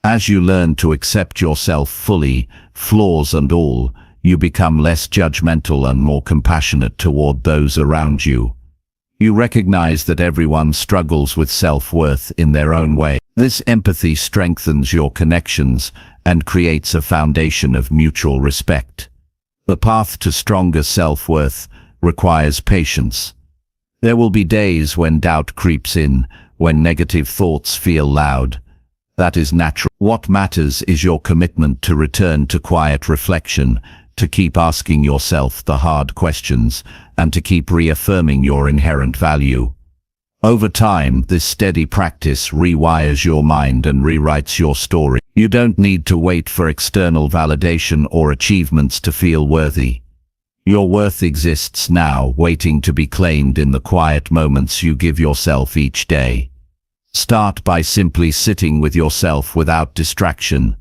As you learn to accept yourself fully, flaws and all, you become less judgmental and more compassionate toward those around you. You recognize that everyone struggles with self-worth in their own way. This empathy strengthens your connections and creates a foundation of mutual respect. The path to stronger self-worth requires patience. There will be days when doubt creeps in, when negative thoughts feel loud. That is natural. What matters is your commitment to return to quiet reflection, to keep asking yourself the hard questions, and to keep reaffirming your inherent value. Over time, this steady practice rewires your mind and rewrites your story. You don't need to wait for external validation or achievements to feel worthy. Your worth exists now, waiting to be claimed in the quiet moments you give yourself each day. Start by simply sitting with yourself without distraction.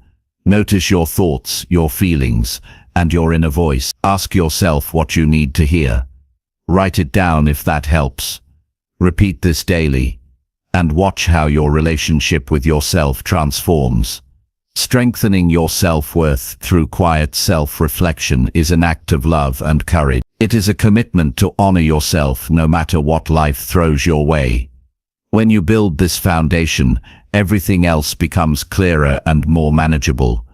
Notice your thoughts, your feelings, and your inner voice. Ask yourself what you need to hear. Write it down if that helps. Repeat this daily, and watch how your relationship with yourself transforms. Strengthening your self-worth through quiet self-reflection is an act of love and courage. It is a commitment to honor yourself no matter what life throws your way. When you build this foundation, everything else becomes clearer and more manageable.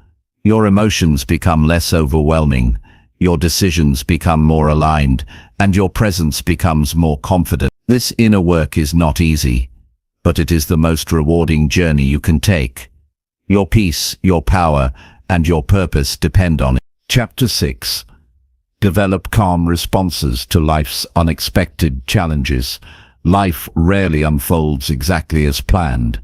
Your emotions become less overwhelming, your decisions become more aligned, and your presence becomes more confident. This inner work is not easy, but it is the most rewarding journey you can take. Your peace, your power, and your purpose depend on it. Chapter 6. Develop calm responses to life's unexpected challenges. Life rarely unfolds exactly as planned.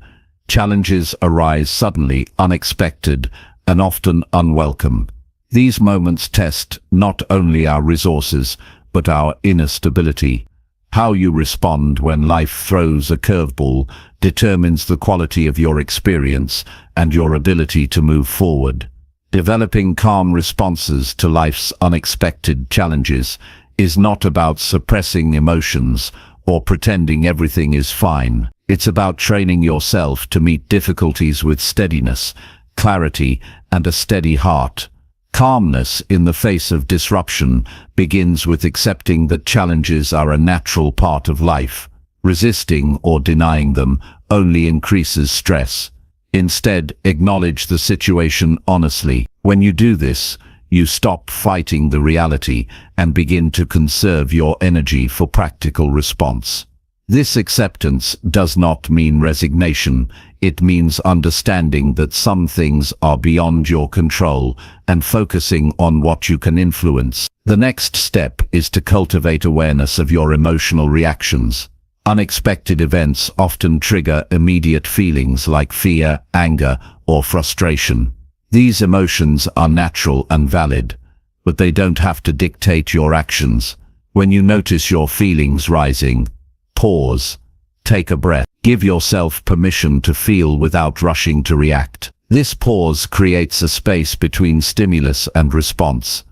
Challenges arise suddenly, unexpected, and often unwelcome. These moments test not only our resources, but our inner stability. How you respond when life throws a curveball determines the quality of your experience and your ability to move forward. Developing calm responses to life's unexpected challenges is not about suppressing emotions or pretending everything is fine. It's about training yourself to meet difficulties with steadiness, clarity, and a steady heart. Calmness in the face of disruption begins with accepting that challenges are a natural part of life. Resisting or denying them only increases stress. Instead, acknowledge the situation honestly. When you do this, you stop fighting the reality and begin to conserve your energy for practical response. This acceptance does not mean resignation. It means understanding that some things are beyond your control and focusing on what you can influence. The next step is to cultivate awareness of your emotional reactions. Unexpected events often trigger immediate feelings like fear, anger, or frustration. These emotions are natural and valid, but they don't have to dictate your actions. When you notice your feelings rising, pause, take a breath. Give yourself permission to feel without rushing to react. This pause creates a space between stimulus and response,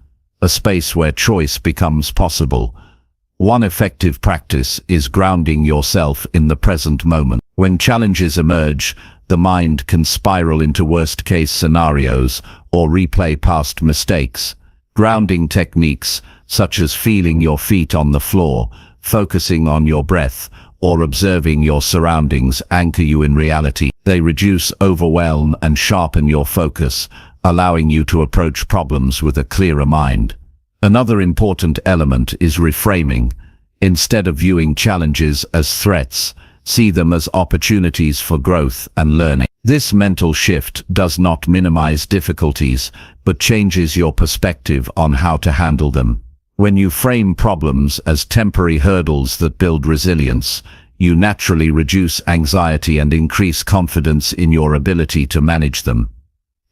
a space where choice becomes possible. One effective practice is grounding yourself in the present moment. When challenges emerge, the mind can spiral into worst-case scenarios or replay past mistakes. Grounding techniques, such as feeling your feet on the floor, focusing on your breath, or observing your surroundings, anchor you in reality. They reduce overwhelm and sharpen your focus, allowing you to approach problems with a clearer mind. Another important element is reframing. Instead of viewing challenges as threats, see them as opportunities for growth and learning. This mental shift does not minimize difficulties, but changes your perspective on how to handle them. When you frame problems as temporary hurdles that build resilience, you naturally reduce anxiety and increase confidence in your ability to manage them.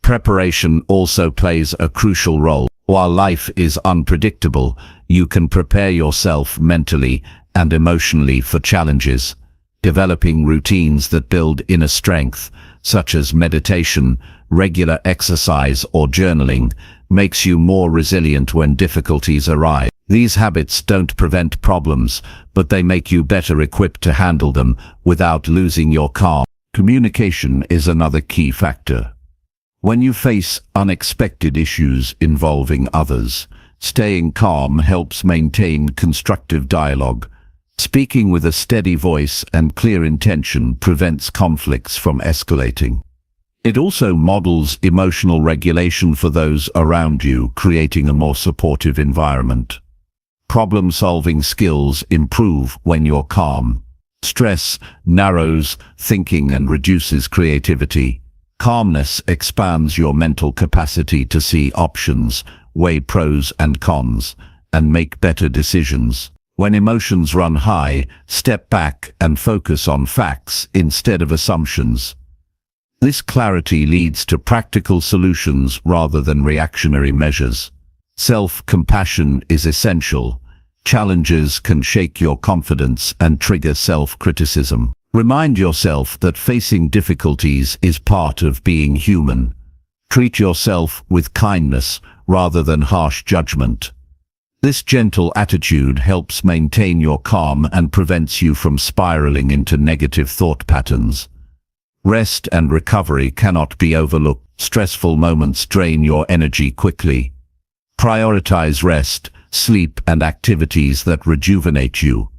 Preparation also plays a crucial role. While life is unpredictable, you can prepare yourself mentally and emotionally for challenges. Developing routines that build inner strength, such as meditation, regular exercise, or journaling, makes you more resilient when difficulties arise. These habits don't prevent problems, but they make you better equipped to handle them without losing your calm. Communication is another key factor. When you face unexpected issues involving others, staying calm helps maintain constructive dialogue. Speaking with a steady voice and clear intention prevents conflicts from escalating. It also models emotional regulation for those around you, creating a more supportive environment. Problem-solving skills improve when you're calm. Stress narrows thinking and reduces creativity. Calmness expands your mental capacity to see options, weigh pros and cons, and make better decisions. When emotions run high, step back and focus on facts instead of assumptions. This clarity leads to practical solutions rather than reactionary measures. Self-compassion is essential. Challenges can shake your confidence and trigger self-criticism. Remind yourself that facing difficulties is part of being human. Treat yourself with kindness rather than harsh judgment. This gentle attitude helps maintain your calm and prevents you from spiraling into negative thought patterns. Rest and recovery cannot be overlooked. Stressful moments drain your energy quickly. Prioritize rest, sleep, and activities that rejuvenate you.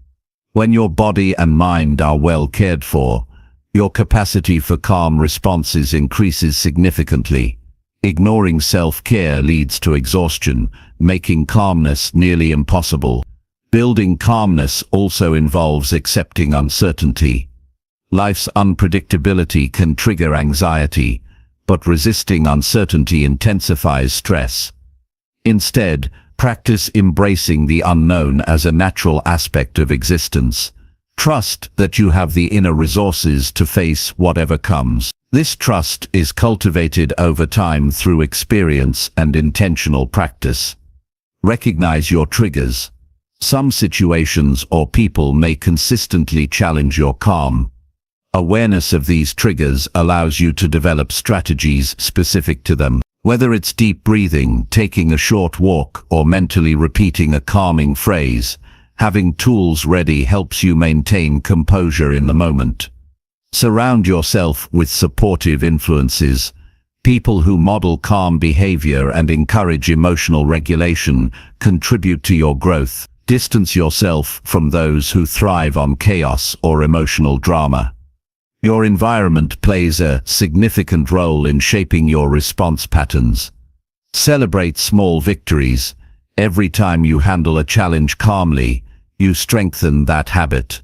When your body and mind are well cared for, your capacity for calm responses increases significantly. Ignoring self-care leads to exhaustion, making calmness nearly impossible. Building calmness also involves accepting uncertainty. Life's unpredictability can trigger anxiety, but resisting uncertainty intensifies stress. Instead, practice embracing the unknown as a natural aspect of existence. Trust that you have the inner resources to face whatever comes. This trust is cultivated over time through experience and intentional practice. Recognize your triggers. Some situations or people may consistently challenge your calm. Awareness of these triggers allows you to develop strategies specific to them. Whether it's deep breathing, taking a short walk, or mentally repeating a calming phrase, having tools ready helps you maintain composure in the moment. Surround yourself with supportive influences. People who model calm behavior and encourage emotional regulation contribute to your growth. Distance yourself from those who thrive on chaos or emotional drama. Your environment plays a significant role in shaping your response patterns. Celebrate small victories. Every time you handle a challenge calmly, you strengthen that habit.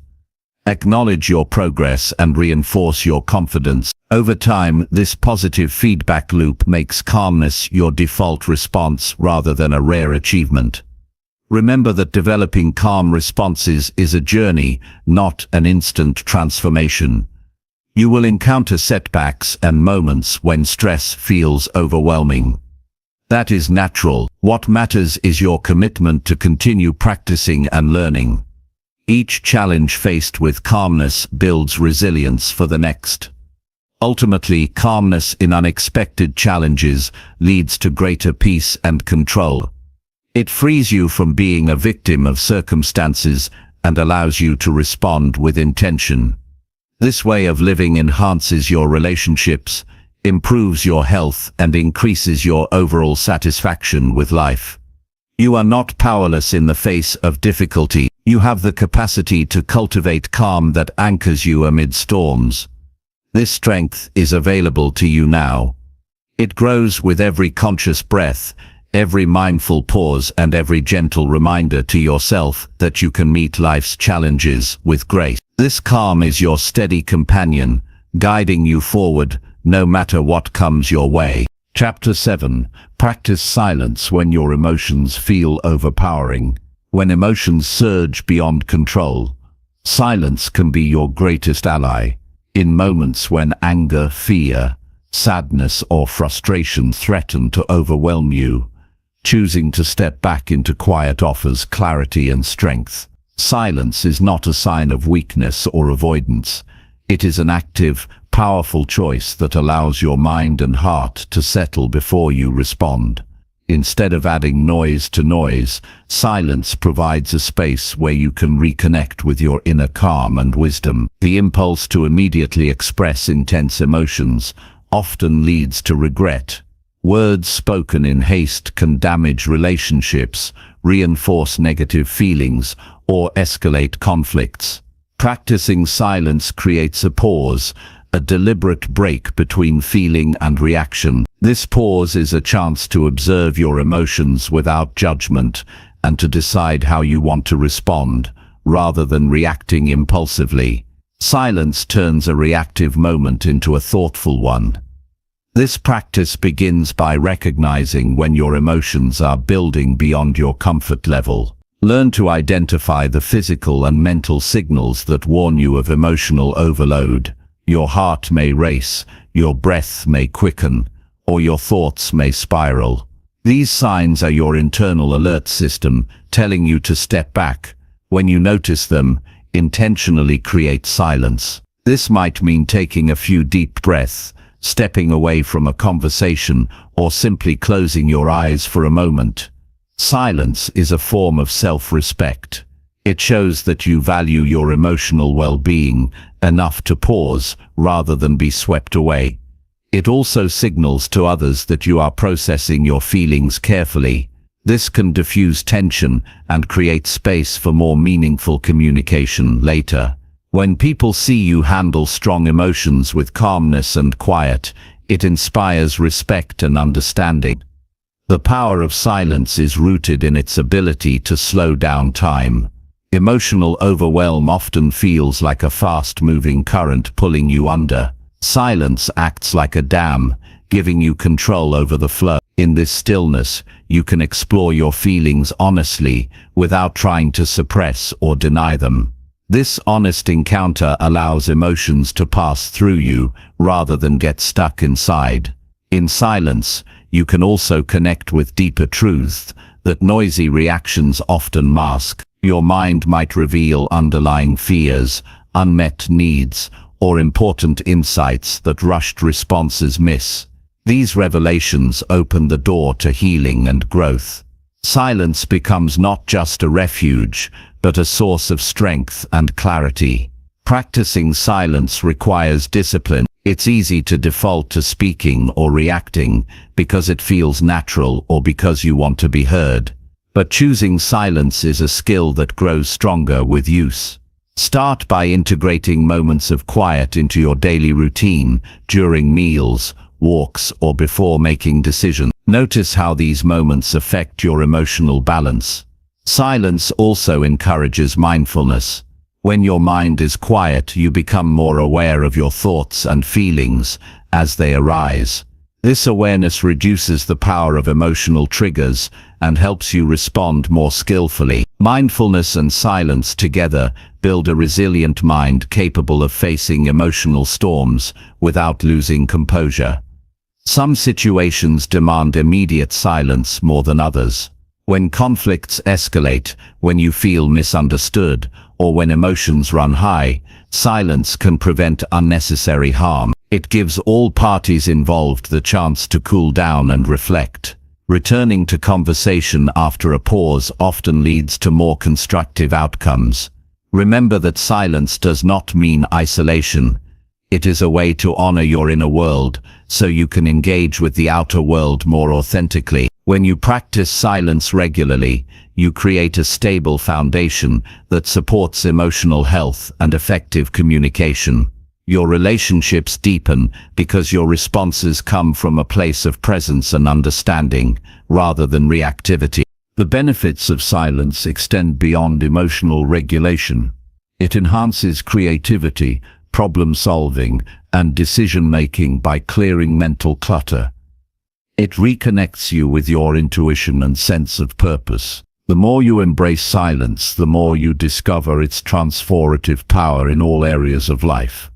Acknowledge your progress and reinforce your confidence. Over time, this positive feedback loop makes calmness your default response rather than a rare achievement. Remember that developing calm responses is a journey, not an instant transformation. You will encounter setbacks and moments when stress feels overwhelming. That is natural. What matters is your commitment to continue practicing and learning. Each challenge faced with calmness builds resilience for the next. Ultimately, calmness in unexpected challenges leads to greater peace and control. It frees you from being a victim of circumstances and allows you to respond with intention. This way of living enhances your relationships, improves your health, and increases your overall satisfaction with life. You are not powerless in the face of difficulty. You have the capacity to cultivate calm that anchors you amid storms. This strength is available to you now. It grows with every conscious breath, Every mindful pause and every gentle reminder to yourself that you can meet life's challenges with grace. This calm is your steady companion, guiding you forward no matter what comes your way. Chapter 7. Practice silence when your emotions feel overpowering. When emotions surge beyond control, silence can be your greatest ally. In moments when anger, fear, sadness, or frustration threaten to overwhelm you, choosing to step back into quiet offers clarity and strength. Silence is not a sign of weakness or avoidance. It is an active, powerful choice that allows your mind and heart to settle before you respond. Instead of adding noise to noise, silence provides a space where you can reconnect with your inner calm and wisdom. The impulse to immediately express intense emotions often leads to regret. Words spoken in haste can damage relationships, reinforce negative feelings, or escalate conflicts. Practicing silence creates a pause, a deliberate break between feeling and reaction. This pause is a chance to observe your emotions without judgment and to decide how you want to respond, rather than reacting impulsively. Silence turns a reactive moment into a thoughtful one. This practice begins by recognizing when your emotions are building beyond your comfort level. Learn to identify the physical and mental signals that warn you of emotional overload. Your heart may race, your breath may quicken, or your thoughts may spiral. These signs are your internal alert system telling you to step back. When you notice them, intentionally create silence. This might mean taking a few deep breaths, stepping away from a conversation, or simply closing your eyes for a moment. Silence is a form of self-respect. It shows that you value your emotional well-being enough to pause rather than be swept away. It also signals to others that you are processing your feelings carefully. This can diffuse tension and create space for more meaningful communication later. When people see you handle strong emotions with calmness and quiet, it inspires respect and understanding. The power of silence is rooted in its ability to slow down time. Emotional overwhelm often feels like a fast-moving current pulling you under. Silence acts like a dam, giving you control over the flow. In this stillness, you can explore your feelings honestly, without trying to suppress or deny them. This honest encounter allows emotions to pass through you, rather than get stuck inside. In silence, you can also connect with deeper truths that noisy reactions often mask. Your mind might reveal underlying fears, unmet needs, or important insights that rushed responses miss. These revelations open the door to healing and growth. Silence becomes not just a refuge, but a source of strength and clarity. Practicing silence requires discipline. It's easy to default to speaking or reacting because it feels natural or because you want to be heard. But choosing silence is a skill that grows stronger with use. Start by integrating moments of quiet into your daily routine, during meals, walks, or before making decisions. Notice how these moments affect your emotional balance. Silence also encourages mindfulness. When your mind is quiet, you become more aware of your thoughts and feelings as they arise. This awareness reduces the power of emotional triggers and helps you respond more skillfully. Mindfulness and silence together build a resilient mind capable of facing emotional storms without losing composure. Some situations demand immediate silence more than others. When conflicts escalate, when you feel misunderstood, or when emotions run high, silence can prevent unnecessary harm. It gives all parties involved the chance to cool down and reflect. Returning to conversation after a pause often leads to more constructive outcomes. Remember that silence does not mean isolation. It is a way to honor your inner world, so you can engage with the outer world more authentically. When you practice silence regularly, you create a stable foundation that supports emotional health and effective communication. Your relationships deepen because your responses come from a place of presence and understanding, rather than reactivity. The benefits of silence extend beyond emotional regulation. It enhances creativity, problem-solving, and decision-making by clearing mental clutter. It reconnects you with your intuition and sense of purpose. The more you embrace silence, the more you discover its transformative power in all areas of life.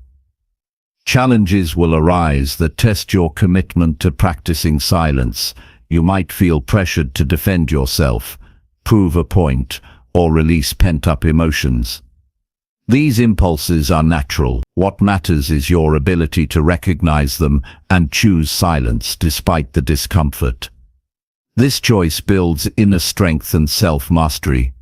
Challenges will arise that test your commitment to practicing silence. You might feel pressured to defend yourself, prove a point, or release pent-up emotions. These impulses are natural. What matters is your ability to recognize them and choose silence despite the discomfort. This choice builds inner strength and self-mastery.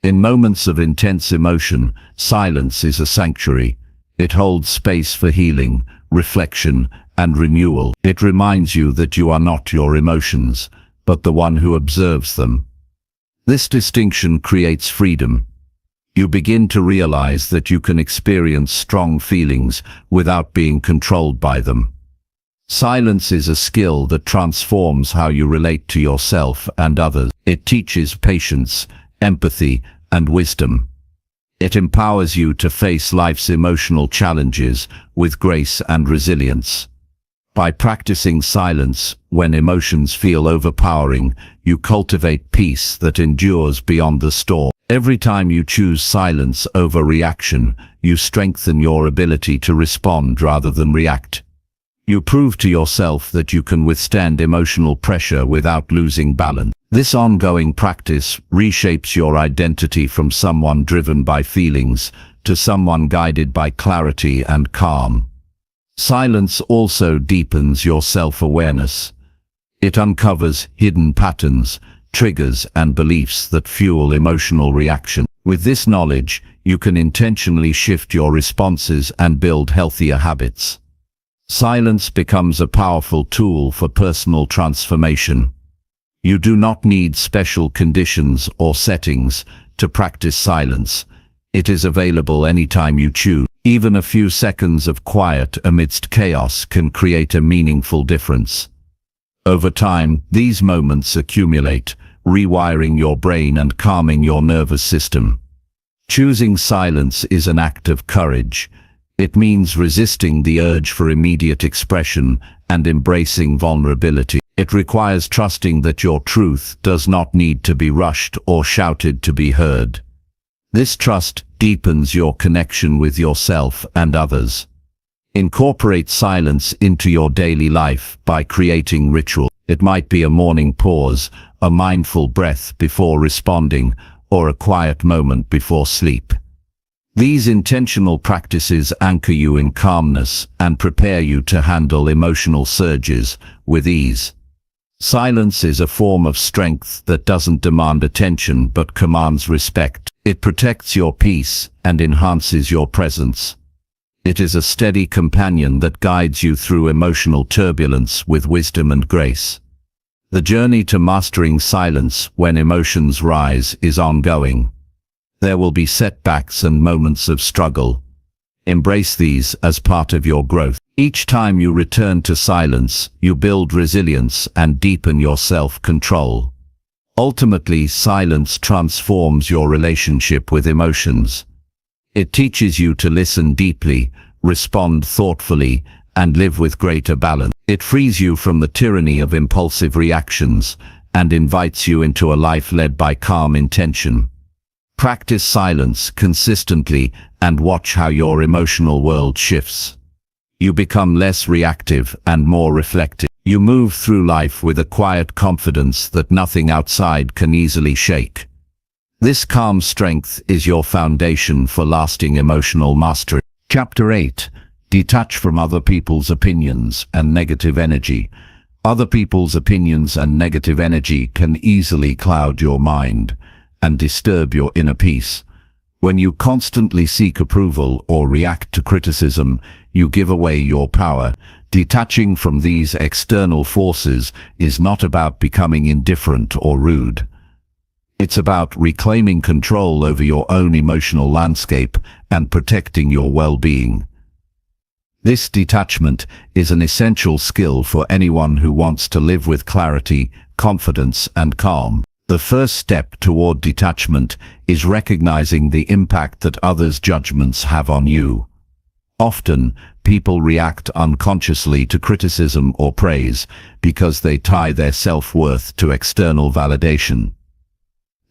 In moments of intense emotion, silence is a sanctuary. It holds space for healing, reflection, and renewal. It reminds you that you are not your emotions, but the one who observes them. This distinction creates freedom. You begin to realize that you can experience strong feelings without being controlled by them. Silence is a skill that transforms how you relate to yourself and others. It teaches patience, empathy, and wisdom. It empowers you to face life's emotional challenges with grace and resilience. By practicing silence when emotions feel overpowering, you cultivate peace that endures beyond the storm. Every time you choose silence over reaction, you strengthen your ability to respond rather than react. You prove to yourself that you can withstand emotional pressure without losing balance. This ongoing practice reshapes your identity from someone driven by feelings to someone guided by clarity and calm. Silence also deepens your self-awareness. It uncovers hidden patterns, triggers, and beliefs that fuel emotional reaction. With this knowledge, you can intentionally shift your responses and build healthier habits. Silence becomes a powerful tool for personal transformation. You do not need special conditions or settings to practice silence. It is available anytime you choose. Even a few seconds of quiet amidst chaos can create a meaningful difference. Over time, these moments accumulate, rewiring your brain and calming your nervous system. Choosing silence is an act of courage. It means resisting the urge for immediate expression and embracing vulnerability. It requires trusting that your truth does not need to be rushed or shouted to be heard. This trust deepens your connection with yourself and others. Incorporate silence into your daily life by creating ritual. It might be a morning pause, a mindful breath before responding, or a quiet moment before sleep. These intentional practices anchor you in calmness and prepare you to handle emotional surges with ease. Silence is a form of strength that doesn't demand attention but commands respect. It protects your peace and enhances your presence. It is a steady companion that guides you through emotional turbulence with wisdom and grace. The journey to mastering silence when emotions rise is ongoing. There will be setbacks and moments of struggle. Embrace these as part of your growth. Each time you return to silence, you build resilience and deepen your self-control. Ultimately, silence transforms your relationship with emotions. It teaches you to listen deeply, respond thoughtfully, and live with greater balance. It frees you from the tyranny of impulsive reactions and invites you into a life led by calm intention. Practice silence consistently and watch how your emotional world shifts. You become less reactive and more reflective. You move through life with a quiet confidence that nothing outside can easily shake. This calm strength is your foundation for lasting emotional mastery. Chapter 8. Detach from other people's opinions and negative energy. Other people's opinions and negative energy can easily cloud your mind and disturb your inner peace. When you constantly seek approval or react to criticism, you give away your power. Detaching from these external forces is not about becoming indifferent or rude. It's about reclaiming control over your own emotional landscape and protecting your well-being. This detachment is an essential skill for anyone who wants to live with clarity, confidence, and calm. The first step toward detachment is recognizing the impact that others' judgments have on you. Often, people react unconsciously to criticism or praise because they tie their self-worth to external validation.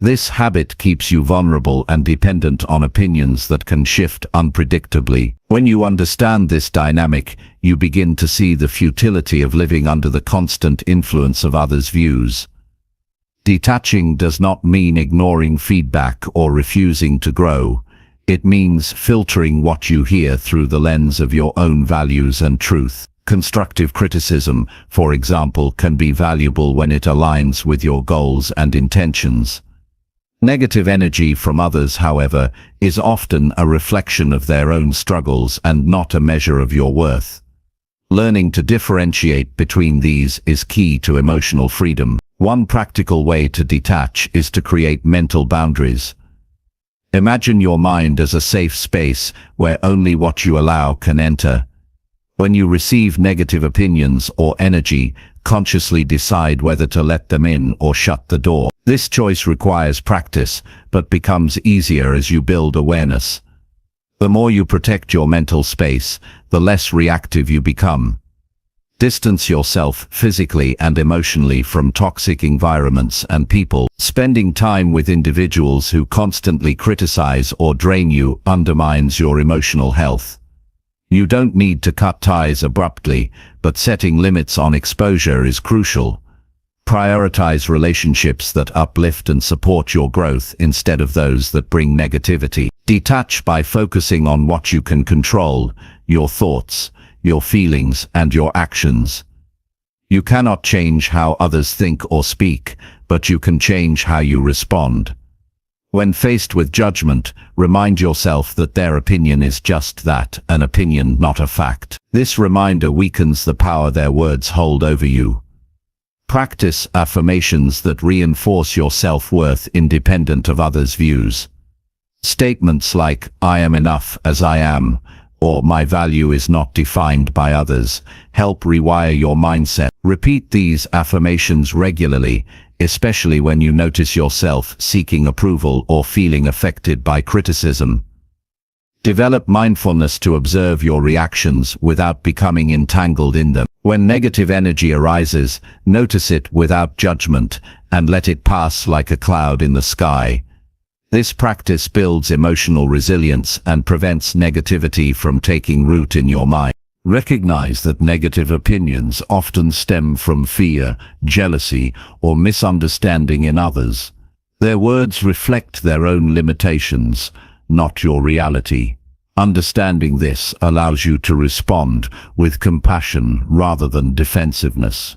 This habit keeps you vulnerable and dependent on opinions that can shift unpredictably. When you understand this dynamic, you begin to see the futility of living under the constant influence of others' views. Detaching does not mean ignoring feedback or refusing to grow. It means filtering what you hear through the lens of your own values and truth. Constructive criticism, for example, can be valuable when it aligns with your goals and intentions. Negative energy from others, however, is often a reflection of their own struggles and not a measure of your worth. Learning to differentiate between these is key to emotional freedom. One practical way to detach is to create mental boundaries. Imagine your mind as a safe space where only what you allow can enter. When you receive negative opinions or energy, consciously decide whether to let them in or shut the door. This choice requires practice, but becomes easier as you build awareness. The more you protect your mental space, the less reactive you become. Distance yourself physically and emotionally from toxic environments and people. Spending time with individuals who constantly criticize or drain you undermines your emotional health. You don't need to cut ties abruptly, but setting limits on exposure is crucial. Prioritize relationships that uplift and support your growth instead of those that bring negativity. Detach by focusing on what you can control: your thoughts, your feelings, and your actions. You cannot change how others think or speak, but you can change how you respond. When faced with judgment, remind yourself that their opinion is just that, an opinion, not a fact. This reminder weakens the power their words hold over you. Practice affirmations that reinforce your self-worth independent of others' views. Statements like, "I am enough as I am," or "my value is not defined by others," help rewire your mindset. Repeat these affirmations regularly, especially when you notice yourself seeking approval or feeling affected by criticism. Develop mindfulness to observe your reactions without becoming entangled in them. When negative energy arises, notice it without judgment and let it pass like a cloud in the sky. This practice builds emotional resilience and prevents negativity from taking root in your mind. Recognize that negative opinions often stem from fear, jealousy, or misunderstanding in others. Their words reflect their own limitations, not your reality. Understanding this allows you to respond with compassion rather than defensiveness,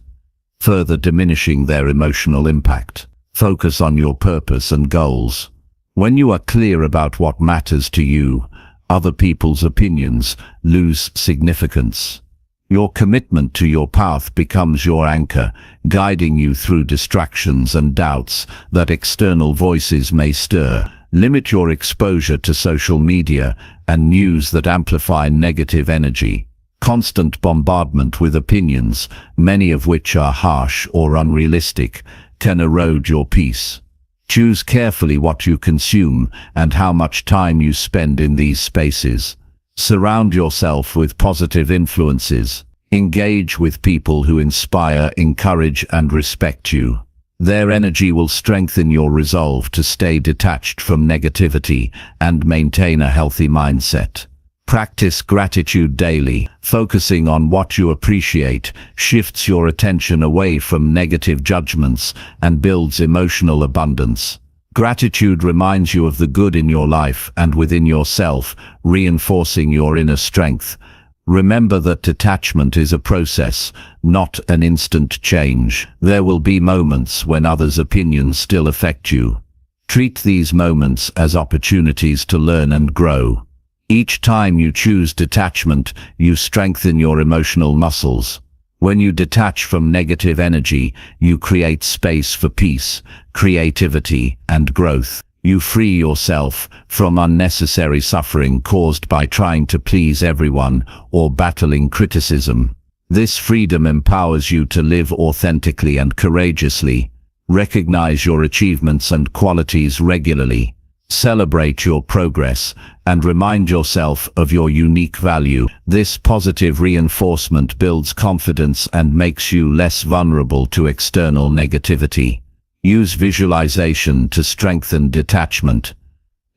further diminishing their emotional impact. Focus on your purpose and goals. When you are clear about what matters to you, other people's opinions lose significance. Your commitment to your path becomes your anchor, guiding you through distractions and doubts that external voices may stir. Limit your exposure to social media and news that amplify negative energy. Constant bombardment with opinions, many of which are harsh or unrealistic, can erode your peace. Choose carefully what you consume and how much time you spend in these spaces. Surround yourself with positive influences. Engage with people who inspire, encourage, and respect you. Their energy will strengthen your resolve to stay detached from negativity and maintain a healthy mindset. Practice gratitude daily. Focusing on what you appreciate shifts your attention away from negative judgments and builds emotional abundance. Gratitude reminds you of the good in your life and within yourself, reinforcing your inner strength. Remember that detachment is a process, not an instant change. There will be moments when others' opinions still affect you. Treat these moments as opportunities to learn and grow. Each time you choose detachment, you strengthen your emotional muscles. When you detach from negative energy, you create space for peace, creativity, and growth. You free yourself from unnecessary suffering caused by trying to please everyone or battling criticism. This freedom empowers you to live authentically and courageously. Recognize your achievements and qualities regularly. Celebrate your progress and remind yourself of your unique value. This positive reinforcement builds confidence and makes you less vulnerable to external negativity. Use visualization to strengthen detachment.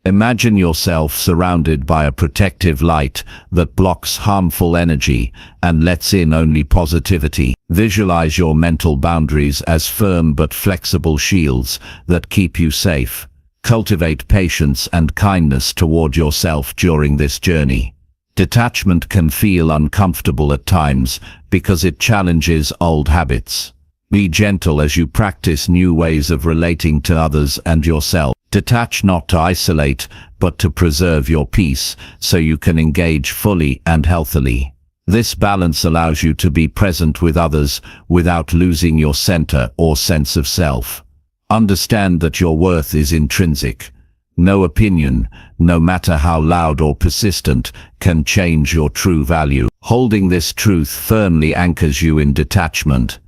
Imagine yourself surrounded by a protective light that blocks harmful energy and lets in only positivity. Visualize your mental boundaries as firm but flexible shields that keep you safe. Cultivate patience and kindness toward yourself during this journey. Detachment can feel uncomfortable at times because it challenges old habits. Be gentle as you practice new ways of relating to others and yourself. Detach not to isolate, but to preserve your peace so you can engage fully and healthily. This balance allows you to be present with others without losing your center or sense of self. Understand that your worth is intrinsic. No opinion, no matter how loud or persistent, can change your true value. Holding this truth firmly anchors you in detachment.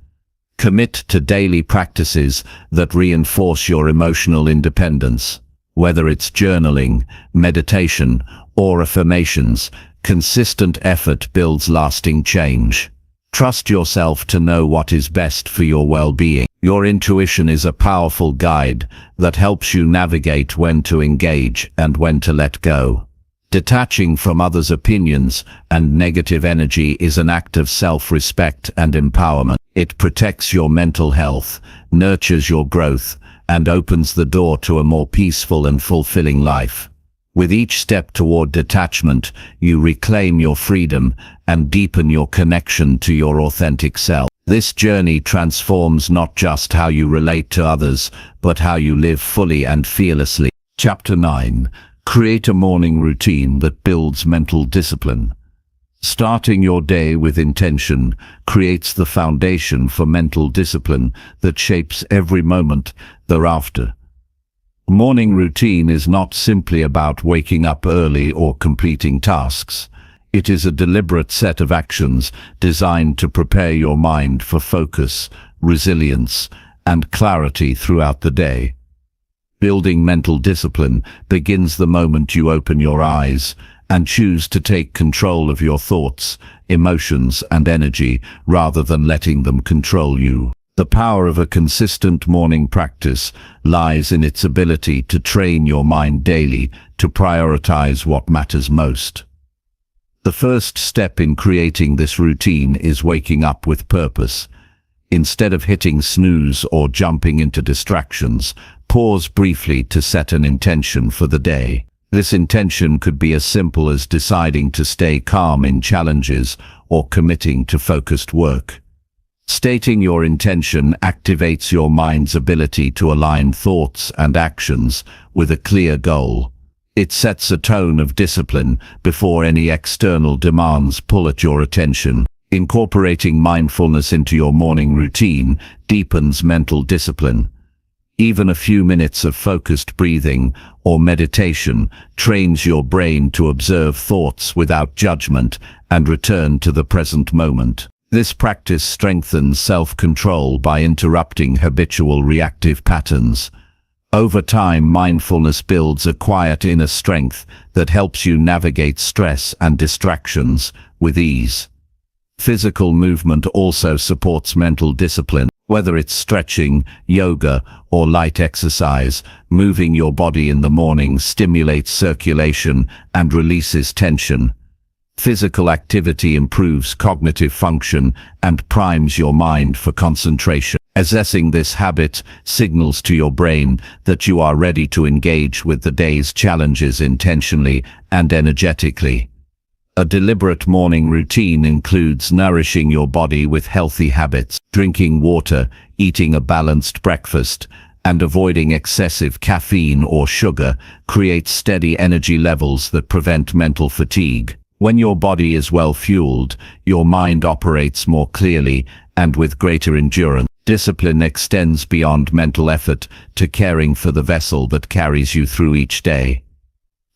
Commit to daily practices that reinforce your emotional independence. Whether it's journaling, meditation, or affirmations, consistent effort builds lasting change. Trust yourself to know what is best for your well-being. Your intuition is a powerful guide that helps you navigate when to engage and when to let go. Detaching from others' opinions and negative energy is an act of self-respect and empowerment. It protects your mental health, nurtures your growth, and opens the door to a more peaceful and fulfilling life. With each step toward detachment, you reclaim your freedom and deepen your connection to your authentic self. This journey transforms not just how you relate to others, but how you live fully and fearlessly. Chapter 9. Create a morning routine that builds mental discipline. Starting your day with intention creates the foundation for mental discipline that shapes every moment thereafter. Morning routine is not simply about waking up early or completing tasks. It is a deliberate set of actions designed to prepare your mind for focus, resilience, and clarity throughout the day. Building mental discipline begins the moment you open your eyes and choose to take control of your thoughts, emotions, and energy rather than letting them control you. The power of a consistent morning practice lies in its ability to train your mind daily to prioritize what matters most. The first step in creating this routine is waking up with purpose. Instead of hitting snooze or jumping into distractions, pause briefly to set an intention for the day. This intention could be as simple as deciding to stay calm in challenges or committing to focused work. Stating your intention activates your mind's ability to align thoughts and actions with a clear goal. It sets a tone of discipline before any external demands pull at your attention. Incorporating mindfulness into your morning routine deepens mental discipline. Even a few minutes of focused breathing or meditation trains your brain to observe thoughts without judgment and return to the present moment. This practice strengthens self-control by interrupting habitual reactive patterns. Over time, mindfulness builds a quiet inner strength that helps you navigate stress and distractions with ease. Physical movement also supports mental discipline. Whether it's stretching, yoga, or light exercise, moving your body in the morning stimulates circulation and releases tension. Physical activity improves cognitive function and primes your mind for concentration. Assessing this habit signals to your brain that you are ready to engage with the day's challenges intentionally and energetically. A deliberate morning routine includes nourishing your body with healthy habits, drinking water, eating a balanced breakfast, and avoiding excessive caffeine or sugar creates steady energy levels that prevent mental fatigue. When your body is well fueled, your mind operates more clearly and with greater endurance. Discipline extends beyond mental effort to caring for the vessel that carries you through each day.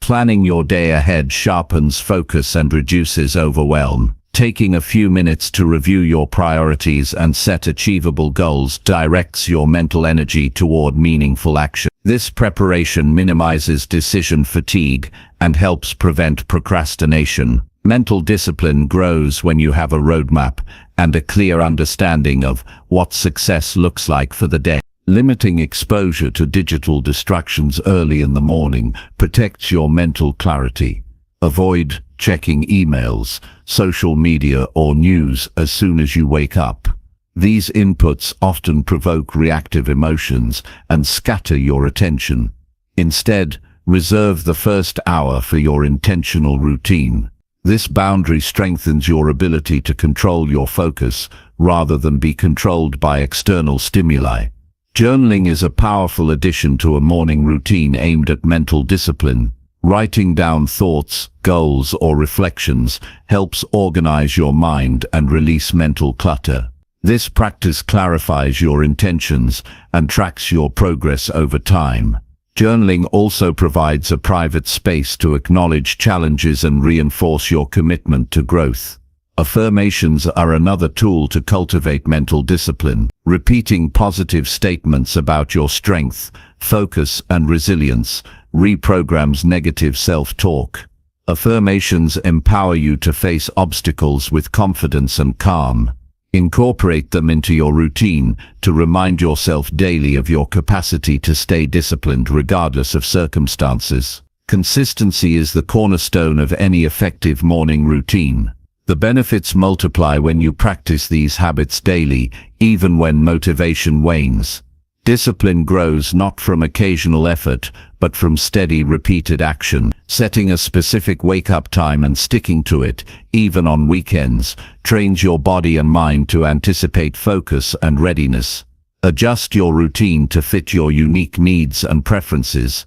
Planning your day ahead sharpens focus and reduces overwhelm. Taking a few minutes to review your priorities and set achievable goals directs your mental energy toward meaningful action. This preparation minimizes decision fatigue and helps prevent procrastination. Mental discipline grows when you have a roadmap and a clear understanding of what success looks like for the day. Limiting exposure to digital distractions early in the morning protects your mental clarity. Avoid checking emails, social media, or news as soon as you wake up. These inputs often provoke reactive emotions and scatter your attention. Instead, reserve the first hour for your intentional routine. This boundary strengthens your ability to control your focus rather than be controlled by external stimuli. Journaling is a powerful addition to a morning routine aimed at mental discipline. Writing down thoughts, goals, or reflections helps organize your mind and release mental clutter. This practice clarifies your intentions and tracks your progress over time. Journaling also provides a private space to acknowledge challenges and reinforce your commitment to growth. Affirmations are another tool to cultivate mental discipline. Repeating positive statements about your strength, focus, and resilience reprograms negative self-talk. Affirmations empower you to face obstacles with confidence and calm. Incorporate them into your routine to remind yourself daily of your capacity to stay disciplined regardless of circumstances. Consistency is the cornerstone of any effective morning routine. The benefits multiply when you practice these habits daily, even when motivation wanes. Discipline grows not from occasional effort, but from steady, repeated action. Setting a specific wake-up time and sticking to it, even on weekends, trains your body and mind to anticipate focus and readiness. Adjust your routine to fit your unique needs and preferences.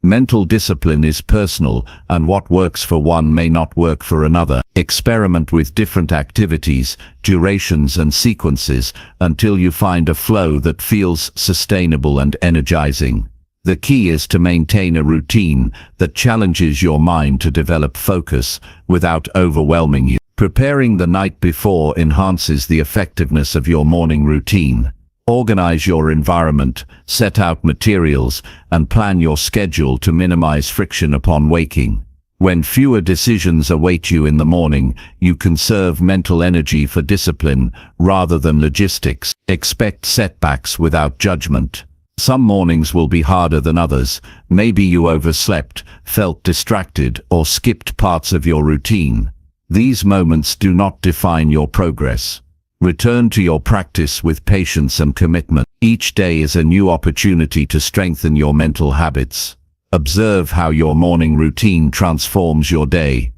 Mental discipline is personal, and what works for one may not work for another. Experiment with different activities, durations, and sequences until you find a flow that feels sustainable and energizing. The key is to maintain a routine that challenges your mind to develop focus without overwhelming you. Preparing the night before enhances the effectiveness of your morning routine. Organize your environment, set out materials, and plan your schedule to minimize friction upon waking. When fewer decisions await you in the morning, you conserve mental energy for discipline rather than logistics. Expect setbacks without judgment. Some mornings will be harder than others. Maybe you overslept, felt distracted, or skipped parts of your routine. These moments do not define your progress. Return to your practice with patience and commitment. Each day is a new opportunity to strengthen your mental habits. Observe how your morning routine transforms your day.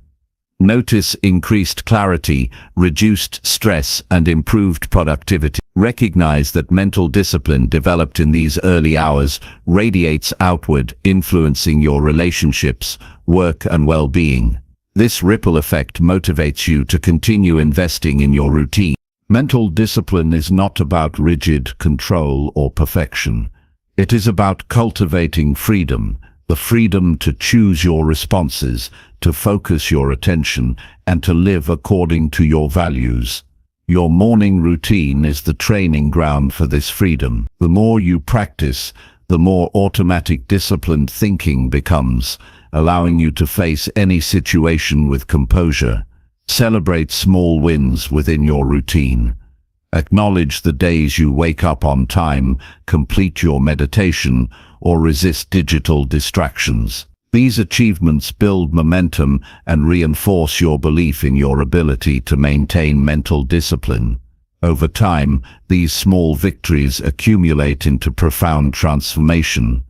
Notice increased clarity, reduced stress, and improved productivity. Recognize that mental discipline developed in these early hours radiates outward, influencing your relationships, work, and well-being. This ripple effect motivates you to continue investing in your routine. Mental discipline is not about rigid control or perfection. It is about cultivating freedom, the freedom to choose your responses, to focus your attention, and to live according to your values. Your morning routine is the training ground for this freedom. The more you practice, the more automatic disciplined thinking becomes, allowing you to face any situation with composure. Celebrate small wins within your routine. Acknowledge the days you wake up on time, complete your meditation, or resist digital distractions. These achievements build momentum and reinforce your belief in your ability to maintain mental discipline. Over time, these small victories accumulate into profound transformation.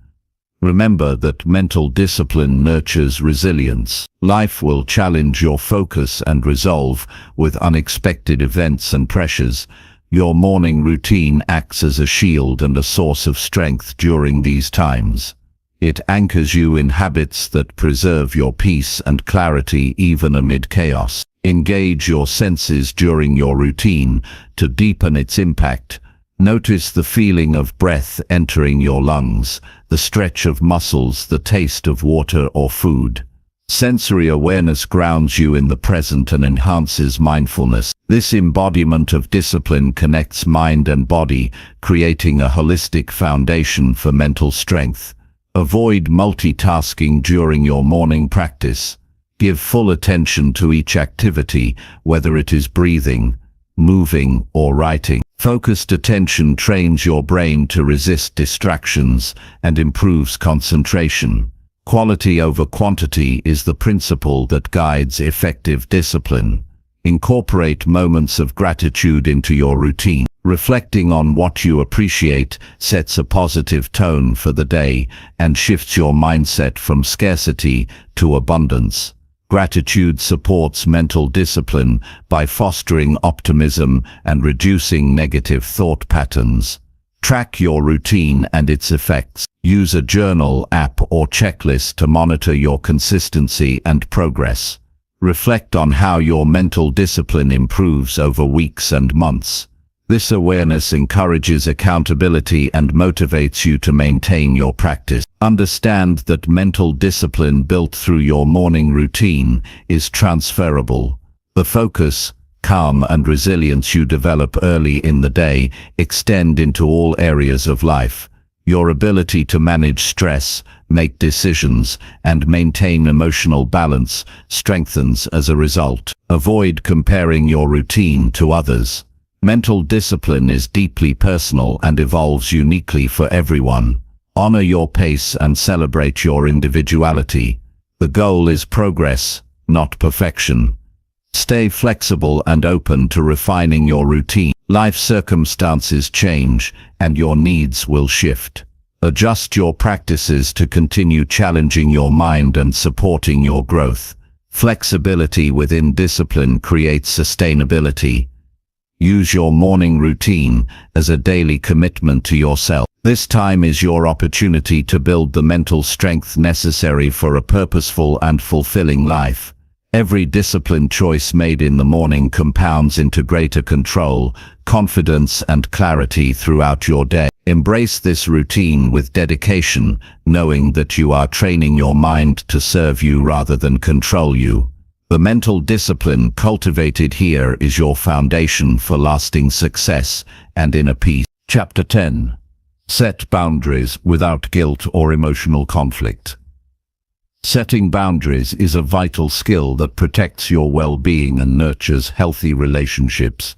Remember that mental discipline nurtures resilience. Life will challenge your focus and resolve with unexpected events and pressures. Your morning routine acts as a shield and a source of strength during these times. It anchors you in habits that preserve your peace and clarity even amid chaos. Engage your senses during your routine to deepen its impact. Notice the feeling of breath entering your lungs, the stretch of muscles, the taste of water or food. Sensory awareness grounds you in the present and enhances mindfulness. This embodiment of discipline connects mind and body, creating a holistic foundation for mental strength. Avoid multitasking during your morning practice. Give full attention to each activity, whether it is breathing, moving, or writing. Focused attention trains your brain to resist distractions and improves concentration. Quality over quantity is the principle that guides effective discipline. Incorporate moments of gratitude into your routine. Reflecting on what you appreciate sets a positive tone for the day and shifts your mindset from scarcity to abundance. Gratitude supports mental discipline by fostering optimism and reducing negative thought patterns. Track your routine and its effects. Use a journal, app, or checklist to monitor your consistency and progress. Reflect on how your mental discipline improves over weeks and months. This awareness encourages accountability and motivates you to maintain your practice. Understand that mental discipline built through your morning routine is transferable. The focus, calm, and resilience you develop early in the day extend into all areas of life. Your ability to manage stress, make decisions, and maintain emotional balance strengthens as a result. Avoid comparing your routine to others. Mental discipline is deeply personal and evolves uniquely for everyone. Honor your pace and celebrate your individuality. The goal is progress, not perfection. Stay flexible and open to refining your routine. Life circumstances change, and your needs will shift. Adjust your practices to continue challenging your mind and supporting your growth. Flexibility within discipline creates sustainability. Use your morning routine as a daily commitment to yourself. This time is your opportunity to build the mental strength necessary for a purposeful and fulfilling life. Every disciplined choice made in the morning compounds into greater control, confidence, and clarity throughout your day. Embrace this routine with dedication, knowing that you are training your mind to serve you rather than control you. The mental discipline cultivated here is your foundation for lasting success and inner peace. Chapter 10. Set boundaries without guilt or emotional conflict. Setting boundaries is a vital skill that protects your well-being and nurtures healthy relationships.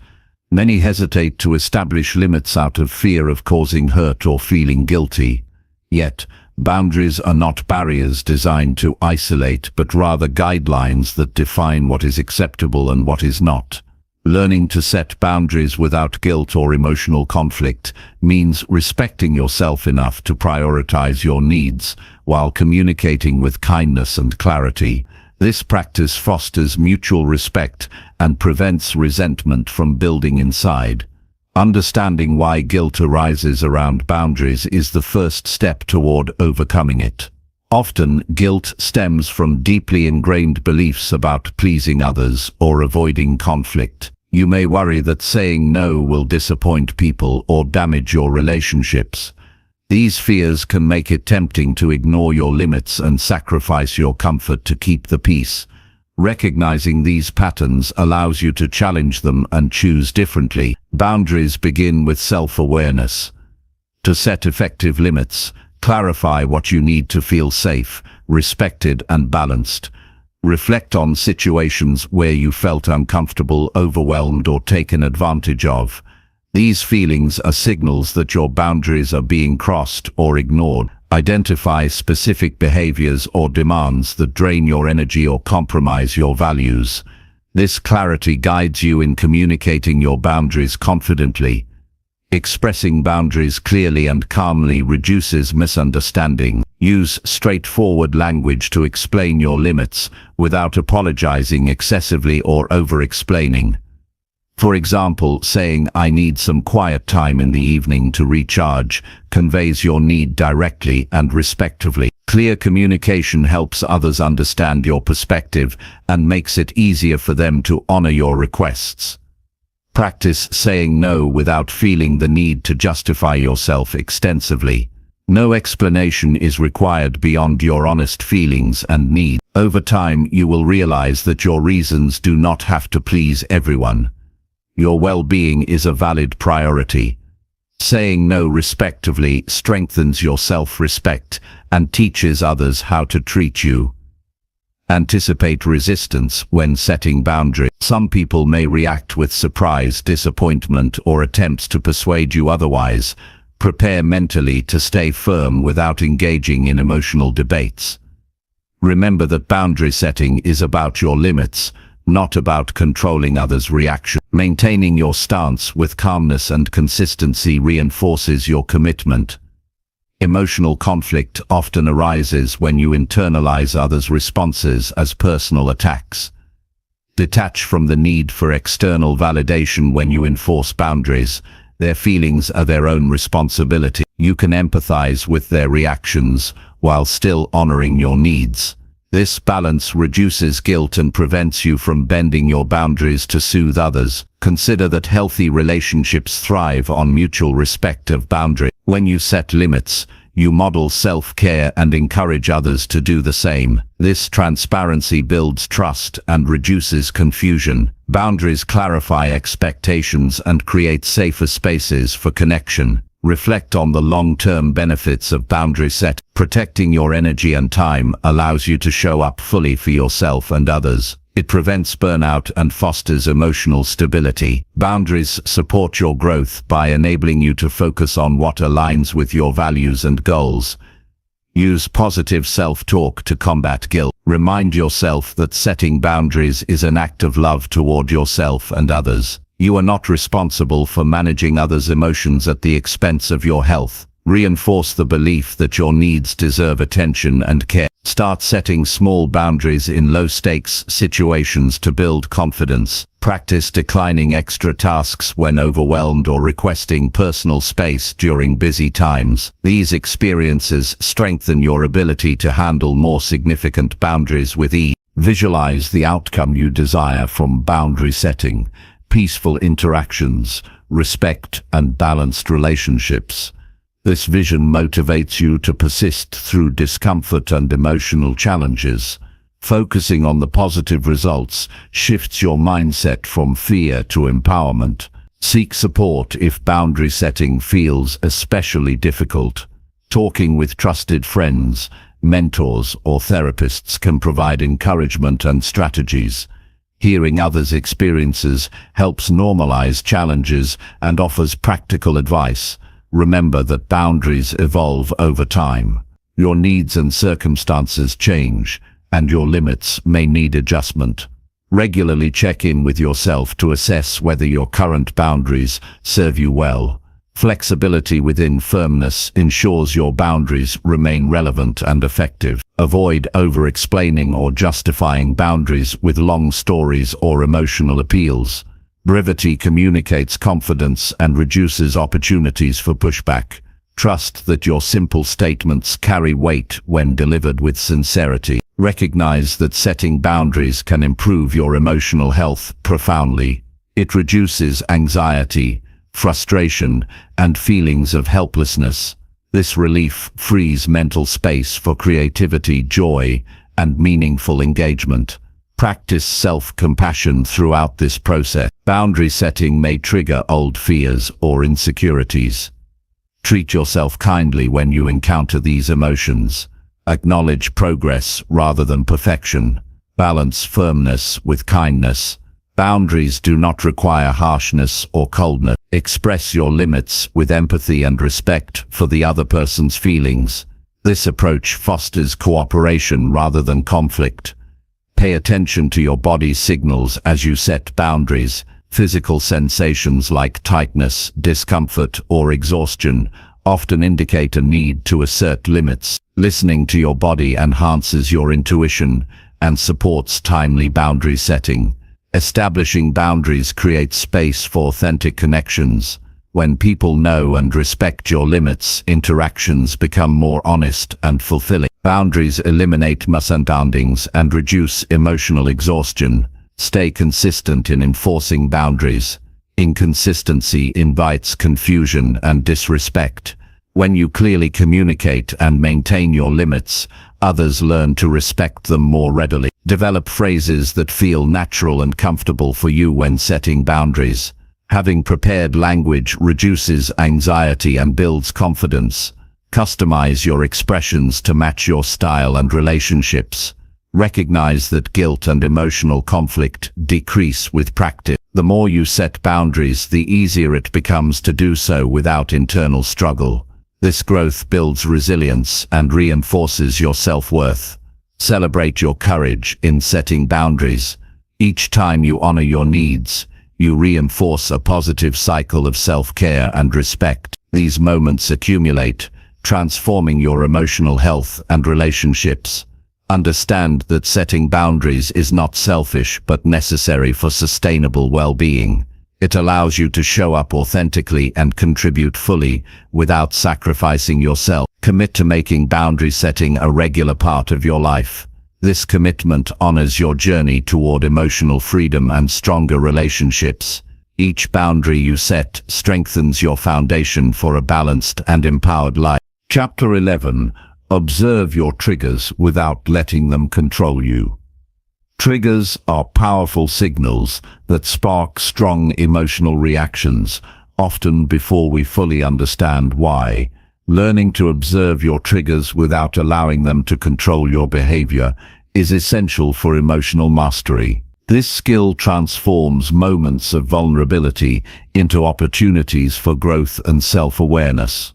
Many hesitate to establish limits out of fear of causing hurt or feeling guilty. Yet, boundaries are not barriers designed to isolate, but rather guidelines that define what is acceptable and what is not. Learning to set boundaries without guilt or emotional conflict means respecting yourself enough to prioritize your needs while communicating with kindness and clarity. This practice fosters mutual respect and prevents resentment from building inside. Understanding why guilt arises around boundaries is the first step toward overcoming it. Often, guilt stems from deeply ingrained beliefs about pleasing others or avoiding conflict. You may worry that saying no will disappoint people or damage your relationships. These fears can make it tempting to ignore your limits and sacrifice your comfort to keep the peace. Recognizing these patterns allows you to challenge them and choose differently. Boundaries begin with self-awareness. To set effective limits, clarify what you need to feel safe, respected, and balanced. Reflect on situations where you felt uncomfortable, overwhelmed, or taken advantage of. These feelings are signals that your boundaries are being crossed or ignored. Identify specific behaviors or demands that drain your energy or compromise your values. This clarity guides you in communicating your boundaries confidently. Expressing boundaries clearly and calmly reduces misunderstanding. Use straightforward language to explain your limits without apologizing excessively or over-explaining. For example, saying, "I need some quiet time in the evening to recharge," conveys your need directly and respectfully. Clear communication helps others understand your perspective and makes it easier for them to honor your requests. Practice saying no without feeling the need to justify yourself extensively. No explanation is required beyond your honest feelings and needs. Over time, you will realize that your reasons do not have to please everyone. Your well-being is a valid priority. Saying no respectively strengthens your self-respect and teaches others how to treat you. Anticipate resistance when setting boundaries. Some people may react with surprise, disappointment, or attempts to persuade you otherwise. Prepare mentally to stay firm without engaging in emotional debates. Remember that boundary setting is about your limits, not about controlling others' reaction. Maintaining your stance with calmness and consistency reinforces your commitment. Emotional conflict often arises when you internalize others' responses as personal attacks. Detach from the need for external validation when you enforce boundaries. Their feelings are their own responsibility. You can empathize with their reactions while still honoring your needs. This balance reduces guilt and prevents you from bending your boundaries to soothe others. Consider that healthy relationships thrive on mutual respect of boundaries. When you set limits, you model self-care and encourage others to do the same. This transparency builds trust and reduces confusion. Boundaries clarify expectations and create safer spaces for connection. Reflect on the long-term benefits of boundary set. Protecting your energy and time allows you to show up fully for yourself and others. It prevents burnout and fosters emotional stability. Boundaries support your growth by enabling you to focus on what aligns with your values and goals. Use positive self-talk to combat guilt. Remind yourself that setting boundaries is an act of love toward yourself and others. You are not responsible for managing others' emotions at the expense of your health. Reinforce the belief that your needs deserve attention and care. Start setting small boundaries in low-stakes situations to build confidence. Practice declining extra tasks when overwhelmed or requesting personal space during busy times. These experiences strengthen your ability to handle more significant boundaries with ease. Visualize the outcome you desire from boundary setting: peaceful interactions, respect, and balanced relationships. This vision motivates you to persist through discomfort and emotional challenges. Focusing on the positive results shifts your mindset from fear to empowerment. Seek support if boundary setting feels especially difficult. Talking with trusted friends, mentors, or therapists can provide encouragement and strategies. Hearing others' experiences helps normalize challenges and offers practical advice. Remember that boundaries evolve over time. Your needs and circumstances change, and your limits may need adjustment. Regularly check in with yourself to assess whether your current boundaries serve you well. Flexibility within firmness ensures your boundaries remain relevant and effective. Avoid over-explaining or justifying boundaries with long stories or emotional appeals. Brevity communicates confidence and reduces opportunities for pushback. Trust that your simple statements carry weight when delivered with sincerity. Recognize that setting boundaries can improve your emotional health profoundly. It reduces anxiety, frustration, and feelings of helplessness. This relief frees mental space for creativity, joy, and meaningful engagement. Practice self-compassion throughout this process. Boundary setting may trigger old fears or insecurities. Treat yourself kindly when you encounter these emotions. Acknowledge progress rather than perfection. Balance firmness with kindness. Boundaries do not require harshness or coldness. Express your limits with empathy and respect for the other person's feelings. This approach fosters cooperation rather than conflict. Pay attention to your body's signals as you set boundaries. Physical sensations like tightness, discomfort, or exhaustion often indicate a need to assert limits. Listening to your body enhances your intuition and supports timely boundary setting. Establishing boundaries creates space for authentic connections. When people know and respect your limits, interactions become more honest and fulfilling. Boundaries eliminate misunderstandings and reduce emotional exhaustion. Stay consistent in enforcing boundaries. Inconsistency invites confusion and disrespect. When you clearly communicate and maintain your limits, others learn to respect them more readily. Develop phrases that feel natural and comfortable for you when setting boundaries. Having prepared language reduces anxiety and builds confidence. Customize your expressions to match your style and relationships. Recognize that guilt and emotional conflict decrease with practice. The more you set boundaries, the easier it becomes to do so without internal struggle. This growth builds resilience and reinforces your self-worth. Celebrate your courage in setting boundaries. Each time you honor your needs, you reinforce a positive cycle of self-care and respect. These moments accumulate, transforming your emotional health and relationships. Understand that setting boundaries is not selfish but necessary for sustainable well-being. It allows you to show up authentically and contribute fully without sacrificing yourself. Commit to making boundary setting a regular part of your life. This commitment honors your journey toward emotional freedom and stronger relationships. Each boundary you set strengthens your foundation for a balanced and empowered life. Chapter 11. Observe your triggers without letting them control you. Triggers are powerful signals that spark strong emotional reactions, often before we fully understand why. Learning to observe your triggers without allowing them to control your behavior is essential for emotional mastery. This skill transforms moments of vulnerability into opportunities for growth and self-awareness.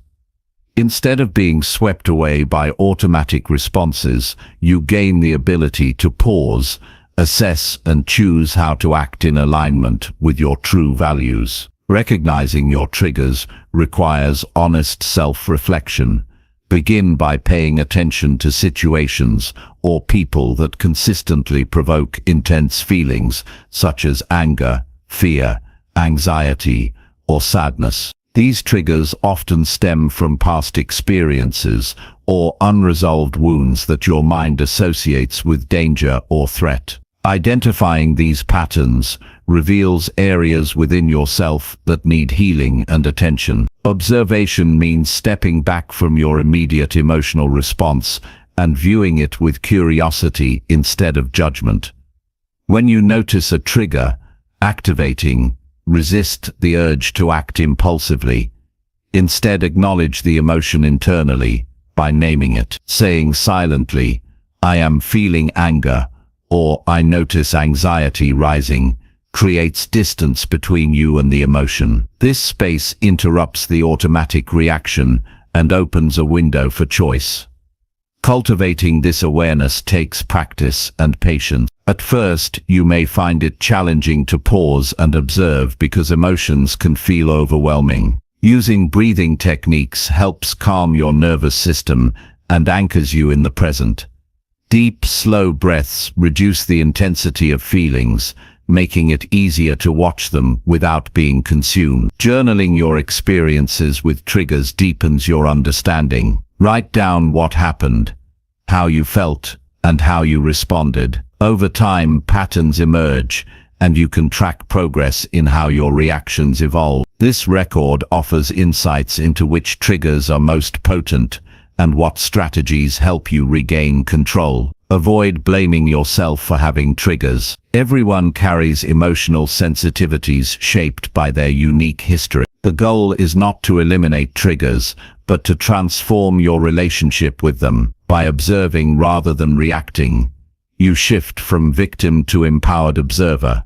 Instead of being swept away by automatic responses, you gain the ability to pause, assess, and choose how to act in alignment with your true values. Recognizing your triggers requires honest self-reflection. Begin by paying attention to situations or people that consistently provoke intense feelings, such as anger, fear, anxiety, or sadness. These triggers often stem from past experiences or unresolved wounds that your mind associates with danger or threat. Identifying these patterns reveals areas within yourself that need healing and attention. Observation means stepping back from your immediate emotional response and viewing it with curiosity instead of judgment. When you notice a trigger activating, resist the urge to act impulsively. Instead, acknowledge the emotion internally by naming it. Saying silently, "I am feeling anger," or "I notice anxiety rising," creates distance between you and the emotion. This space interrupts the automatic reaction and opens a window for choice. Cultivating this awareness takes practice and patience. At first, you may find it challenging to pause and observe because emotions can feel overwhelming. Using breathing techniques helps calm your nervous system and anchors you in the present. Deep, slow breaths reduce the intensity of feelings, making it easier to watch them without being consumed. Journaling your experiences with triggers deepens your understanding. Write down what happened, how you felt, and how you responded. Over time, patterns emerge, and you can track progress in how your reactions evolve. This record offers insights into which triggers are most potent and what strategies help you regain control. Avoid blaming yourself for having triggers. Everyone carries emotional sensitivities shaped by their unique history. The goal is not to eliminate triggers, but to transform your relationship with them. By observing rather than reacting, you shift from victim to empowered observer.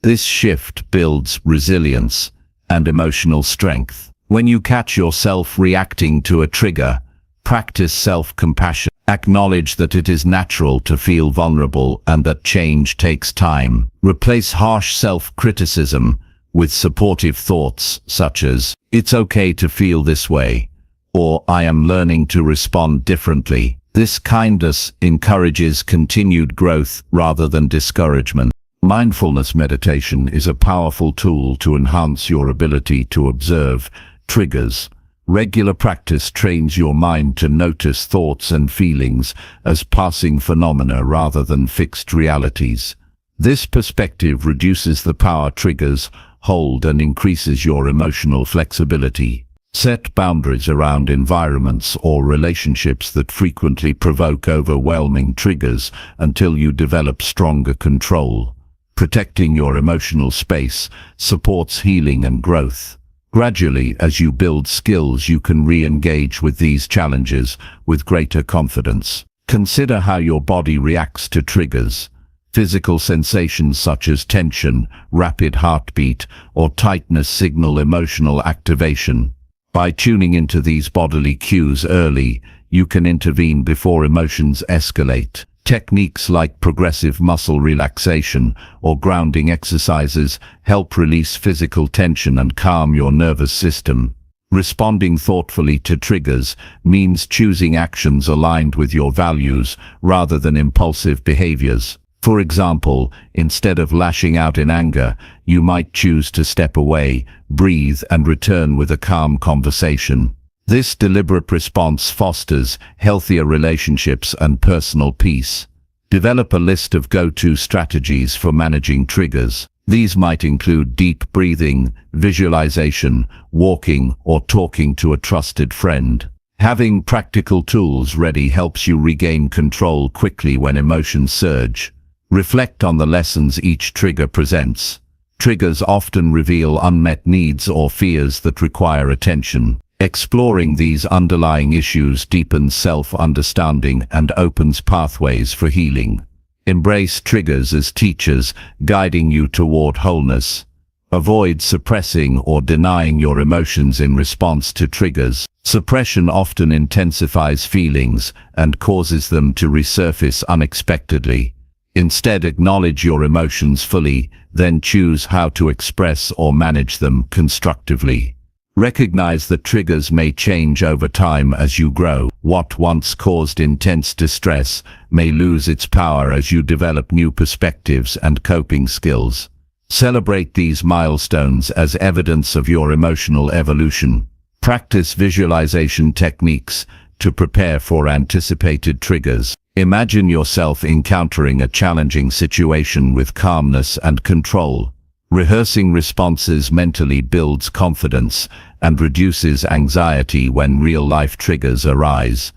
This shift builds resilience and emotional strength. When you catch yourself reacting to a trigger, practice self-compassion. Acknowledge that it is natural to feel vulnerable and that change takes time. Replace harsh self-criticism with supportive thoughts such as, "It's okay to feel this way," or "I am learning to respond differently." This kindness encourages continued growth rather than discouragement. Mindfulness meditation is a powerful tool to enhance your ability to observe triggers. Regular practice trains your mind to notice thoughts and feelings as passing phenomena rather than fixed realities. This perspective reduces the power triggers hold, and increases your emotional flexibility. Set boundaries around environments or relationships that frequently provoke overwhelming triggers until you develop stronger control. Protecting your emotional space supports healing and growth. Gradually, as you build skills, you can re-engage with these challenges with greater confidence. Consider how your body reacts to triggers. Physical sensations such as tension, rapid heartbeat, or tightness signal emotional activation. By tuning into these bodily cues early, you can intervene before emotions escalate. Techniques like progressive muscle relaxation or grounding exercises help release physical tension and calm your nervous system. Responding thoughtfully to triggers means choosing actions aligned with your values rather than impulsive behaviors. For example, instead of lashing out in anger, you might choose to step away, breathe, and return with a calm conversation. This deliberate response fosters healthier relationships and personal peace. Develop a list of go-to strategies for managing triggers. These might include deep breathing, visualization, walking, or talking to a trusted friend. Having practical tools ready helps you regain control quickly when emotions surge. Reflect on the lessons each trigger presents. Triggers often reveal unmet needs or fears that require attention. Exploring these underlying issues deepens self-understanding and opens pathways for healing. Embrace triggers as teachers, guiding you toward wholeness. Avoid suppressing or denying your emotions in response to triggers. Suppression often intensifies feelings and causes them to resurface unexpectedly. Instead, acknowledge your emotions fully, then choose how to express or manage them constructively. Recognize that triggers may change over time as you grow. What once caused intense distress may lose its power as you develop new perspectives and coping skills. Celebrate these milestones as evidence of your emotional evolution. Practice visualization techniques to prepare for anticipated triggers. Imagine yourself encountering a challenging situation with calmness and control. Rehearsing responses mentally builds confidence and reduces anxiety when real-life triggers arise.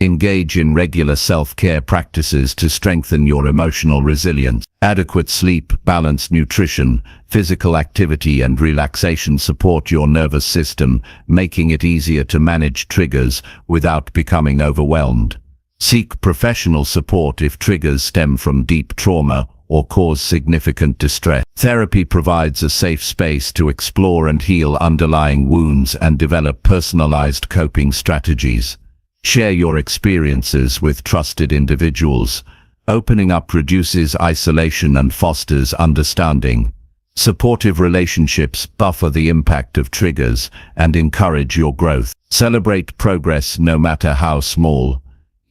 Engage in regular self-care practices to strengthen your emotional resilience. Adequate sleep, balanced nutrition, physical activity, and relaxation support your nervous system, making it easier to manage triggers without becoming overwhelmed. Seek professional support if triggers stem from deep trauma or cause significant distress. Therapy provides a safe space to explore and heal underlying wounds and develop personalized coping strategies. Share your experiences with trusted individuals. Opening up reduces isolation and fosters understanding. Supportive relationships buffer the impact of triggers and encourage your growth. Celebrate progress no matter how small.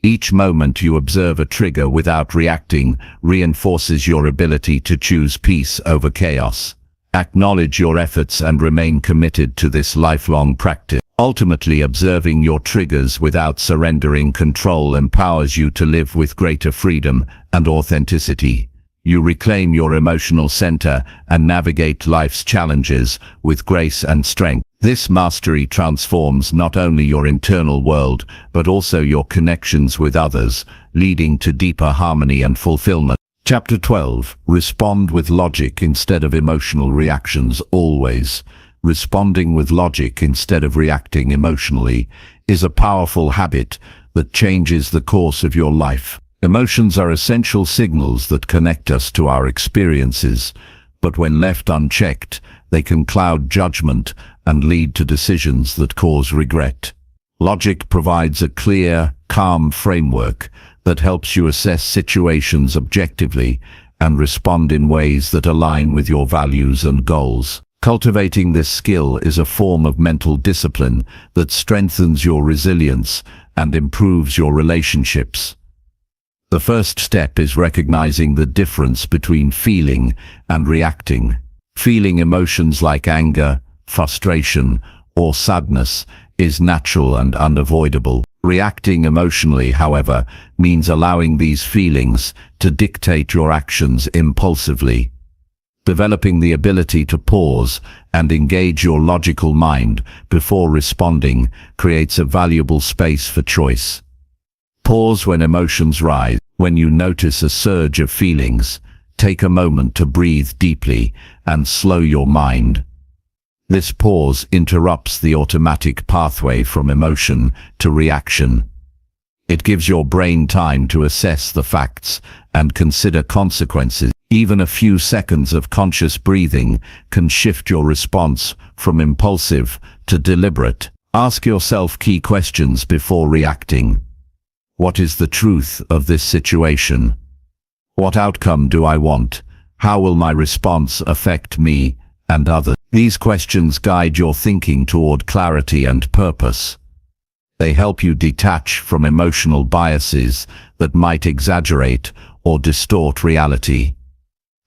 Each moment you observe a trigger without reacting reinforces your ability to choose peace over chaos. Acknowledge your efforts and remain committed to this lifelong practice. Ultimately, observing your triggers without surrendering control empowers you to live with greater freedom and authenticity. You reclaim your emotional center and navigate life's challenges with grace and strength. This mastery transforms not only your internal world, but also your connections with others, leading to deeper harmony and fulfillment. Chapter 12. Respond with logic instead of emotional reactions. Always. Responding with logic instead of reacting emotionally is a powerful habit that changes the course of your life. Emotions are essential signals that connect us to our experiences, but when left unchecked, they can cloud judgment and lead to decisions that cause regret. Logic provides a clear, calm framework that helps you assess situations objectively and respond in ways that align with your values and goals. Cultivating this skill is a form of mental discipline that strengthens your resilience and improves your relationships. The first step is recognizing the difference between feeling and reacting. Feeling emotions like anger, frustration, or sadness is natural and unavoidable. Reacting emotionally, however, means allowing these feelings to dictate your actions impulsively. Developing the ability to pause and engage your logical mind before responding creates a valuable space for choice. Pause when emotions rise. When you notice a surge of feelings, take a moment to breathe deeply and slow your mind. This pause interrupts the automatic pathway from emotion to reaction. It gives your brain time to assess the facts and consider consequences. Even a few seconds of conscious breathing can shift your response from impulsive to deliberate. Ask yourself key questions before reacting. What is the truth of this situation? What outcome do I want? How will my response affect me and others? These questions guide your thinking toward clarity and purpose. They help you detach from emotional biases that might exaggerate or distort reality.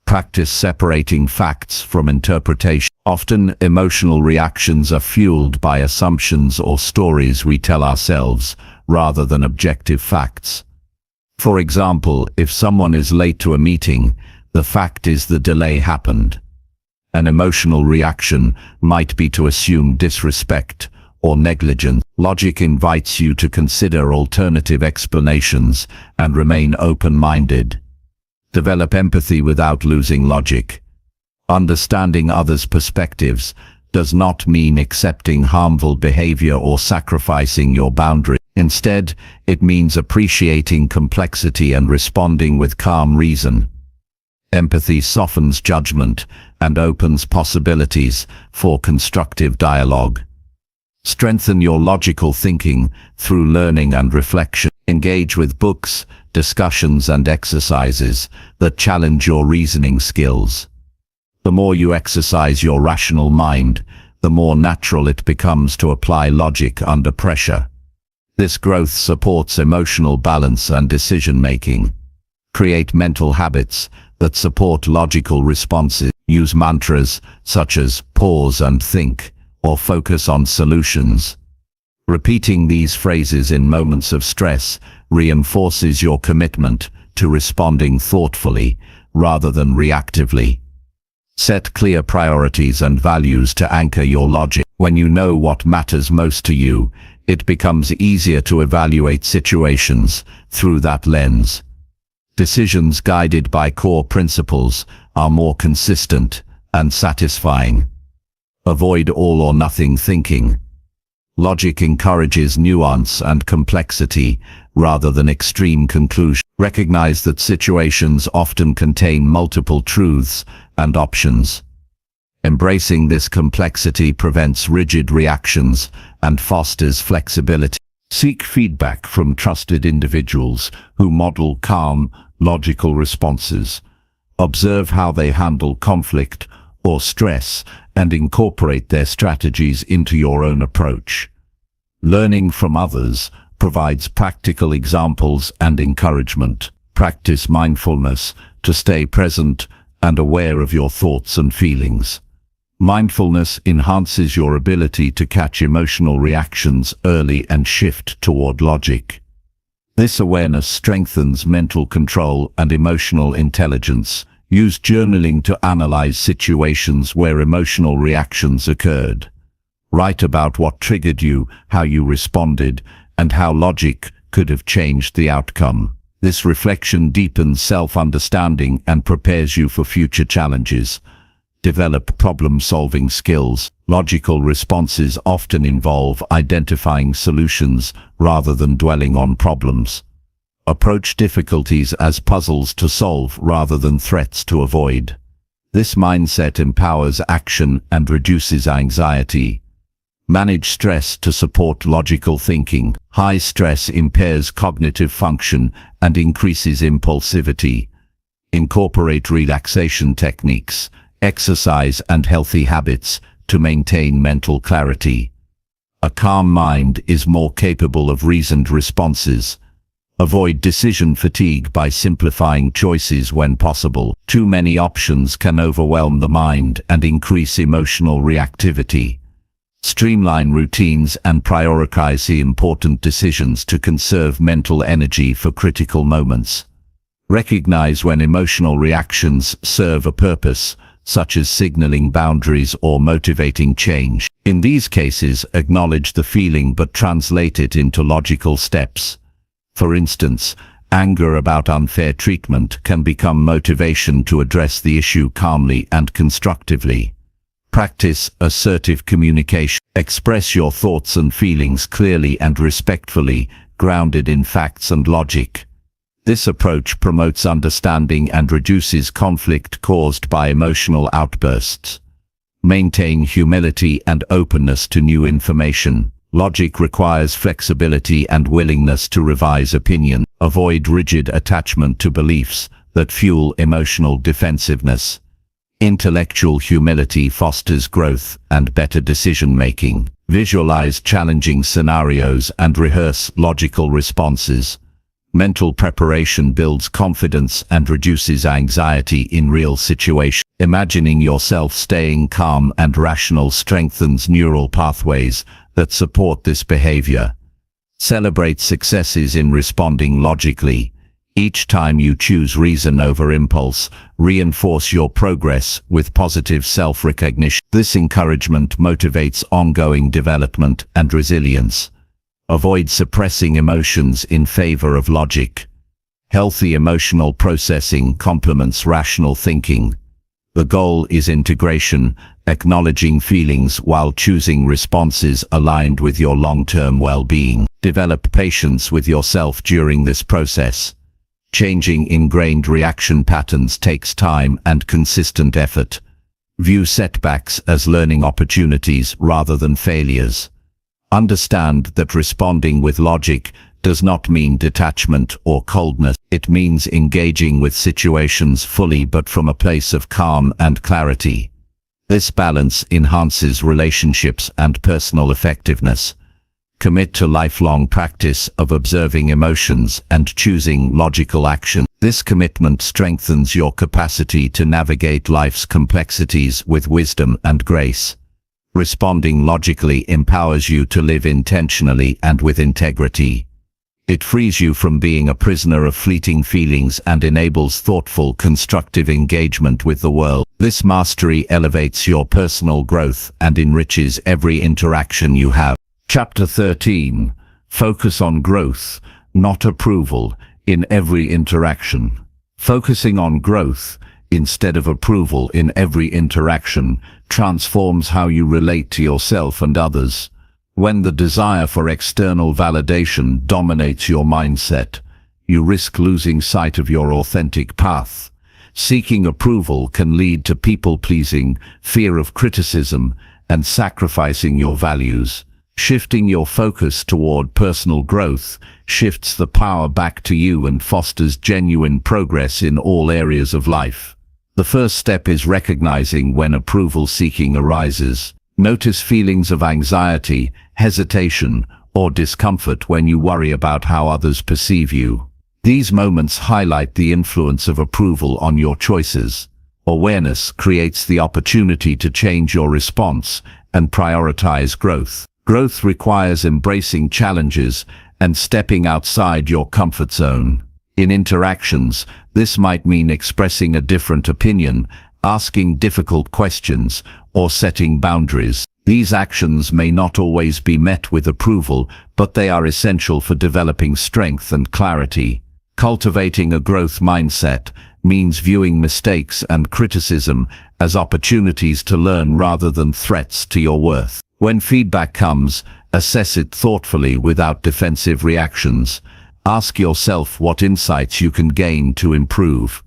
Practice separating facts from interpretation. Often, emotional reactions are fueled by assumptions or stories we tell ourselves, rather than objective facts. For example, if someone is late to a meeting, the fact is the delay happened. An emotional reaction might be to assume disrespect or negligence. Logic invites you to consider alternative explanations and remain open-minded. Develop empathy without losing logic. Understanding others' perspectives does not mean accepting harmful behavior or sacrificing your boundaries. Instead, it means appreciating complexity and responding with calm reason. Empathy softens judgment and opens possibilities for constructive dialogue. Strengthen your logical thinking through learning and reflection. Engage with books, discussions, and exercises that challenge your reasoning skills. The more you exercise your rational mind, the more natural it becomes to apply logic under pressure. This growth supports emotional balance and decision-making. Create mental habits that support logical responses. Use mantras such as pause and think, or focus on solutions. Repeating these phrases in moments of stress reinforces your commitment to responding thoughtfully rather than reactively. Set clear priorities and values to anchor your logic. When you know what matters most to you, it becomes easier to evaluate situations through that lens. Decisions guided by core principles are more consistent and satisfying. Avoid all or nothing thinking. Logic encourages nuance and complexity rather than extreme conclusion. Recognize that situations often contain multiple truths and options. Embracing this complexity prevents rigid reactions and fosters flexibility. Seek feedback from trusted individuals who model calm, logical responses. Observe how they handle conflict or stress and incorporate their strategies into your own approach. Learning from others provides practical examples and encouragement. Practice mindfulness to stay present and aware of your thoughts and feelings. Mindfulness enhances your ability to catch emotional reactions early and shift toward logic. This awareness strengthens mental control and emotional intelligence. Use journaling to analyze situations where emotional reactions occurred. Write about what triggered you, how you responded, and how logic could have changed the outcome. This reflection deepens self-understanding and prepares you for future challenges. Develop problem-solving skills. Logical responses often involve identifying solutions rather than dwelling on problems. Approach difficulties as puzzles to solve rather than threats to avoid. This mindset empowers action and reduces anxiety. Manage stress to support logical thinking. High stress impairs cognitive function and increases impulsivity. Incorporate relaxation techniques, exercise, and healthy habits to maintain mental clarity. A calm mind is more capable of reasoned responses. Avoid decision fatigue by simplifying choices when possible. Too many options can overwhelm the mind and increase emotional reactivity. Streamline routines and prioritize the important decisions to conserve mental energy for critical moments. Recognize when emotional reactions serve a purpose, such as signaling boundaries or motivating change. In these cases, acknowledge the feeling but translate it into logical steps. For instance, anger about unfair treatment can become motivation to address the issue calmly and constructively. Practice assertive communication. Express your thoughts and feelings clearly and respectfully, grounded in facts and logic. This approach promotes understanding and reduces conflict caused by emotional outbursts. Maintain humility and openness to new information. Logic requires flexibility and willingness to revise opinion. Avoid rigid attachment to beliefs that fuel emotional defensiveness. Intellectual humility fosters growth and better decision-making. Visualize challenging scenarios and rehearse logical responses. Mental preparation builds confidence and reduces anxiety in real situations. Imagining yourself staying calm and rational strengthens neural pathways that support this behavior. Celebrate successes in responding logically. Each time you choose reason over impulse, reinforce your progress with positive self-recognition. This encouragement motivates ongoing development and resilience. Avoid suppressing emotions in favor of logic. Healthy emotional processing complements rational thinking. The goal is integration, acknowledging feelings while choosing responses aligned with your long-term well-being. Develop patience with yourself during this process. Changing ingrained reaction patterns takes time and consistent effort. View setbacks as learning opportunities rather than failures. Understand that responding with logic does not mean detachment or coldness. It means engaging with situations fully but from a place of calm and clarity. This balance enhances relationships and personal effectiveness. Commit to lifelong practice of observing emotions and choosing logical action. This commitment strengthens your capacity to navigate life's complexities with wisdom and grace. Responding logically empowers you to live intentionally and with integrity. It frees you from being a prisoner of fleeting feelings and enables thoughtful, constructive engagement with the world. This mastery elevates your personal growth and enriches every interaction you have. Chapter 13. Focus on growth, not approval, in every interaction. Focusing on growth, instead of approval in every interaction, transforms how you relate to yourself and others. When the desire for external validation dominates your mindset, you risk losing sight of your authentic path. Seeking approval can lead to people-pleasing, fear of criticism, and sacrificing your values. Shifting your focus toward personal growth shifts the power back to you and fosters genuine progress in all areas of life. The first step is recognizing when approval seeking arises. Notice feelings of anxiety, hesitation, or discomfort when you worry about how others perceive you. These moments highlight the influence of approval on your choices. Awareness creates the opportunity to change your response and prioritize growth. Growth requires embracing challenges and stepping outside your comfort zone. In interactions, this might mean expressing a different opinion, asking difficult questions, or setting boundaries. These actions may not always be met with approval, but they are essential for developing strength and clarity. Cultivating a growth mindset means viewing mistakes and criticism as opportunities to learn rather than threats to your worth. When feedback comes, assess it thoughtfully without defensive reactions. Ask yourself what insights you can gain to improve.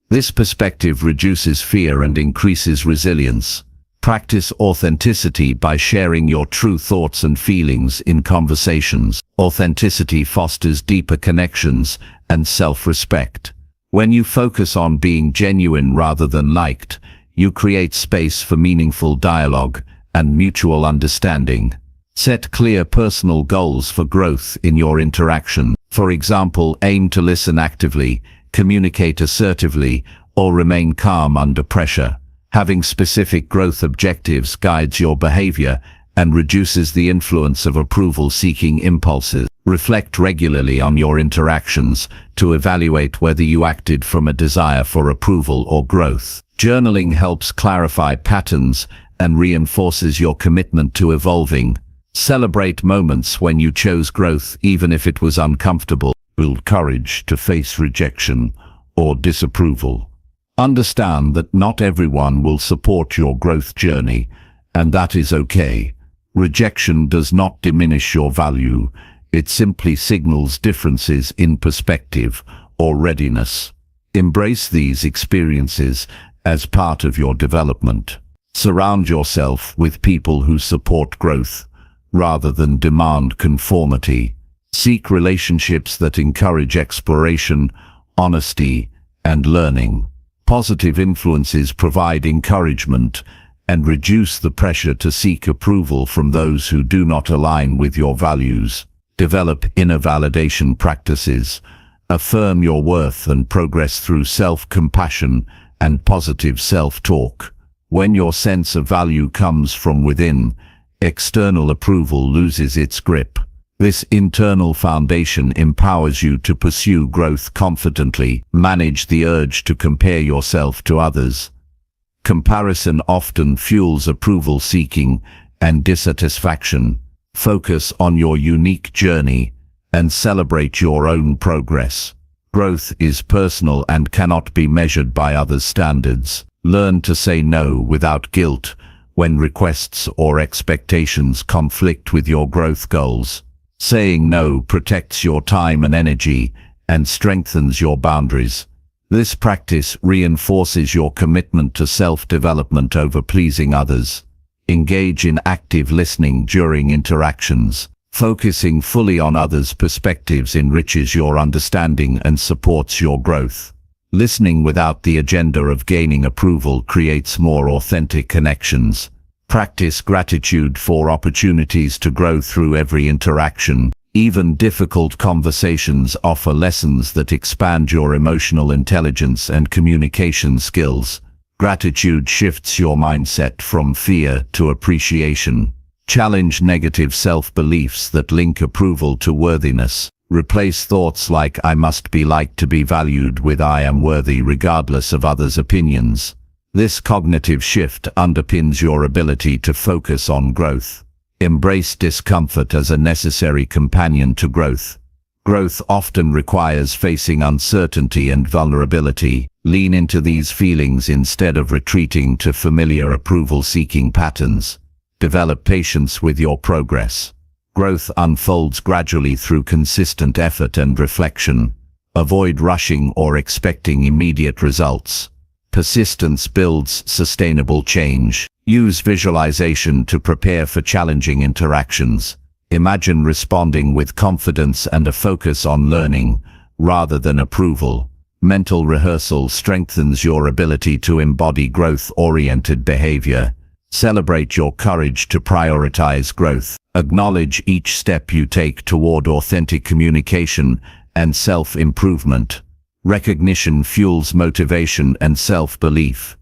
This perspective reduces fear and increases resilience. Practice authenticity by sharing your true thoughts and feelings in conversations. Authenticity fosters deeper connections and self-respect. When you focus on being genuine rather than liked, you create space for meaningful dialogue and mutual understanding. Set clear personal goals for growth in your interaction. For example, aim to listen actively, communicate assertively, or remain calm under pressure. Having specific growth objectives guides your behavior and reduces the influence of approval-seeking impulses. Reflect regularly on your interactions to evaluate whether you acted from a desire for approval or growth. Journaling helps clarify patterns and reinforces your commitment to evolving. Celebrate moments when you chose growth, even if it was uncomfortable. Build courage to face rejection or disapproval. Understand that not everyone will support your growth journey, and that is okay. Rejection does not diminish your value. It simply signals differences in perspective or readiness. Embrace these experiences as part of your development. Surround yourself with people who support growth rather than demand conformity. Seek relationships that encourage exploration, honesty, and learning. Positive influences provide encouragement and reduce the pressure to seek approval from those who do not align with your values. Develop inner validation practices. Affirm your worth and progress through self-compassion and positive self-talk. When your sense of value comes from within, external approval loses its grip. This internal foundation empowers you to pursue growth confidently. Manage the urge to compare yourself to others. Comparison often fuels approval seeking and dissatisfaction. Focus on your unique journey and celebrate your own progress. Growth is personal and cannot be measured by others' standards. Learn to say no without guilt when requests or expectations conflict with your growth goals. Saying no protects your time and energy and strengthens your boundaries. This practice reinforces your commitment to self-development over pleasing others. Engage in active listening during interactions. Focusing fully on others' perspectives enriches your understanding and supports your growth. Listening without the agenda of gaining approval creates more authentic connections. Practice gratitude for opportunities to grow through every interaction. Even difficult conversations offer lessons that expand your emotional intelligence and communication skills. Gratitude shifts your mindset from fear to appreciation. Challenge negative self-beliefs that link approval to worthiness. Replace thoughts like "I must be liked to be valued" with "I am worthy regardless of others' opinions." This cognitive shift underpins your ability to focus on growth. Embrace discomfort as a necessary companion to growth. Growth often requires facing uncertainty and vulnerability. Lean into these feelings instead of retreating to familiar approval-seeking patterns. Develop patience with your progress. Growth unfolds gradually through consistent effort and reflection. Avoid rushing or expecting immediate results. Persistence builds sustainable change. Use visualization to prepare for challenging interactions. Imagine responding with confidence and a focus on learning, rather than approval. Mental rehearsal strengthens your ability to embody growth-oriented behavior. Celebrate your courage to prioritize growth. Acknowledge each step you take toward authentic communication and self-improvement. Recognition fuels motivation and self-belief.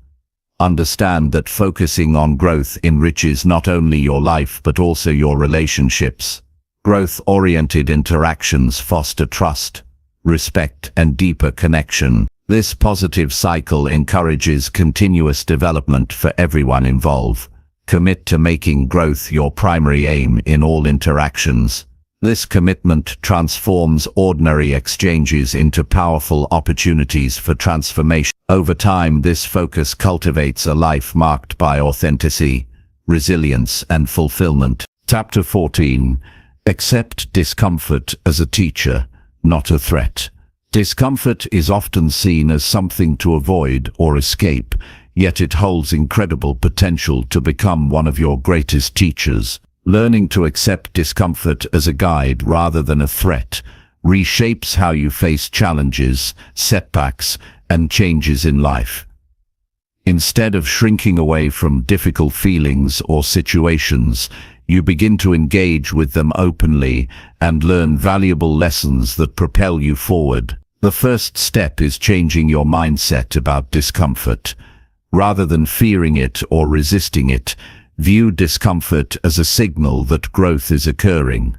Understand that focusing on growth enriches not only your life but also your relationships. Growth-oriented interactions foster trust, respect, and deeper connection. This positive cycle encourages continuous development for everyone involved. Commit to making growth your primary aim in all interactions. This commitment transforms ordinary exchanges into powerful opportunities for transformation. Over time, this focus cultivates a life marked by authenticity, resilience, and fulfillment. Chapter 14. Accept discomfort as a teacher, not a threat. Discomfort is often seen as something to avoid or escape, yet it holds incredible potential to become one of your greatest teachers. Learning to accept discomfort as a guide rather than a threat reshapes how you face challenges, setbacks, and changes in life. Instead of shrinking away from difficult feelings or situations, you begin to engage with them openly and learn valuable lessons that propel you forward. The first step is changing your mindset about discomfort. Rather than fearing it or resisting it, view discomfort as a signal that growth is occurring.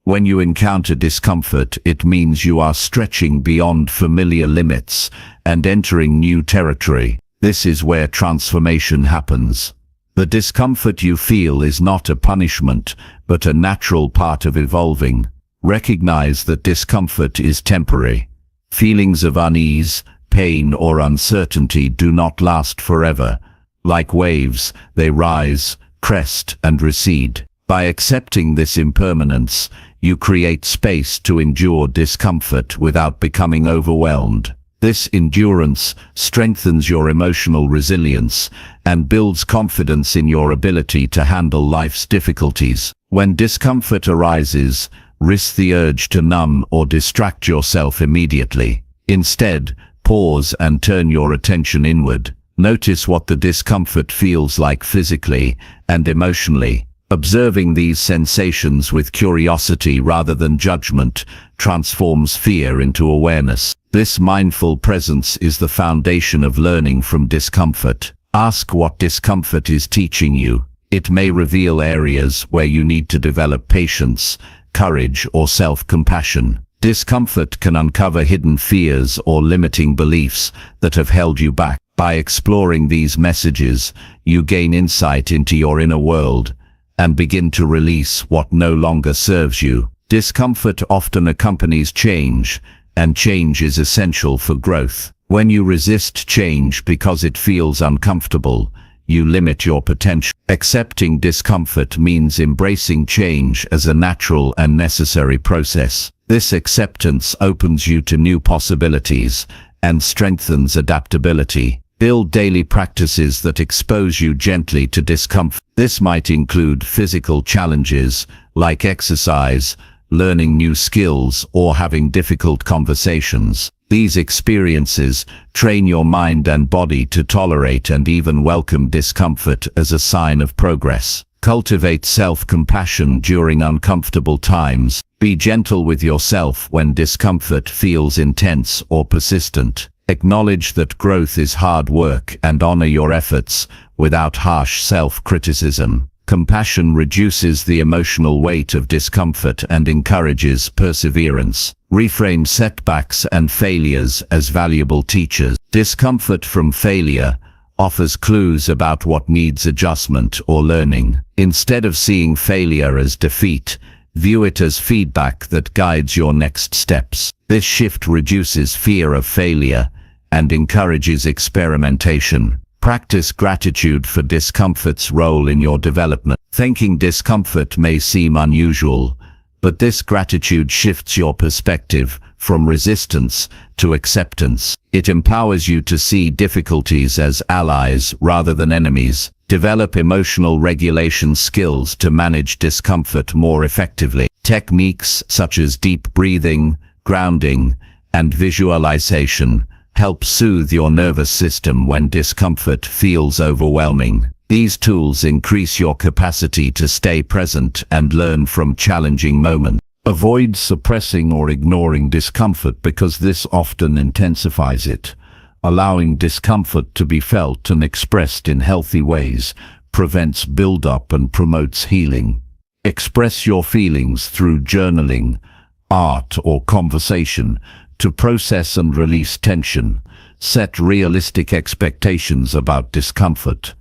When you encounter discomfort, it means you are stretching beyond familiar limits and entering new territory. This is where transformation happens. The discomfort you feel is not a punishment, but a natural part of evolving. Recognize that discomfort is temporary. Feelings of unease, pain, or uncertainty do not last forever. Like waves, they rise, crest, and recede. By accepting this impermanence, you create space to endure discomfort without becoming overwhelmed. This endurance strengthens your emotional resilience and builds confidence in your ability to handle life's difficulties. When discomfort arises, resist the urge to numb or distract yourself immediately. Instead, pause and turn your attention inward. Notice what the discomfort feels like physically and emotionally. Observing these sensations with curiosity rather than judgment transforms fear into awareness. This mindful presence is the foundation of learning from discomfort. Ask what discomfort is teaching you. It may reveal areas where you need to develop patience, courage, or self-compassion. Discomfort can uncover hidden fears or limiting beliefs that have held you back. By exploring these messages, you gain insight into your inner world and begin to release what no longer serves you. Discomfort often accompanies change, and change is essential for growth. When you resist change because it feels uncomfortable, you limit your potential. Accepting discomfort means embracing change as a natural and necessary process. This acceptance opens you to new possibilities and strengthens adaptability. Build daily practices that expose you gently to discomfort. This might include physical challenges like exercise, learning new skills, or having difficult conversations. These experiences train your mind and body to tolerate and even welcome discomfort as a sign of progress. Cultivate self-compassion during uncomfortable times. Be gentle with yourself when discomfort feels intense or persistent. Acknowledge that growth is hard work and honor your efforts without harsh self-criticism. Compassion reduces the emotional weight of discomfort and encourages perseverance. Reframe setbacks and failures as valuable teachers. Discomfort from failure offers clues about what needs adjustment or learning. Instead of seeing failure as defeat, view it as feedback that guides your next steps. This shift reduces fear of failure and encourages experimentation. Practice gratitude for discomfort's role in your development. Thinking discomfort may seem unusual, but this gratitude shifts your perspective from resistance to acceptance. It empowers you to see difficulties as allies rather than enemies. Develop emotional regulation skills to manage discomfort more effectively. Techniques such as deep breathing, grounding, and visualization help soothe your nervous system when discomfort feels overwhelming. These tools increase your capacity to stay present and learn from challenging moments. Avoid suppressing or ignoring discomfort because this often intensifies it. Allowing discomfort to be felt and expressed in healthy ways prevents build-up and promotes healing. Express your feelings through journaling, art, or conversation to process and release tension. Set realistic expectations about discomfort.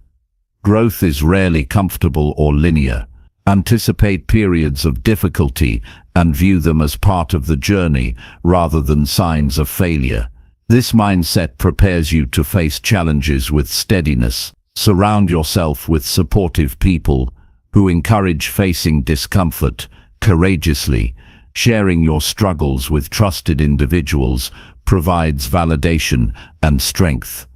Growth is rarely comfortable or linear. Anticipate periods of difficulty and view them as part of the journey rather than signs of failure. This mindset prepares you to face challenges with steadiness. Surround yourself with supportive people who encourage facing discomfort courageously. Sharing your struggles with trusted individuals provides validation and strength.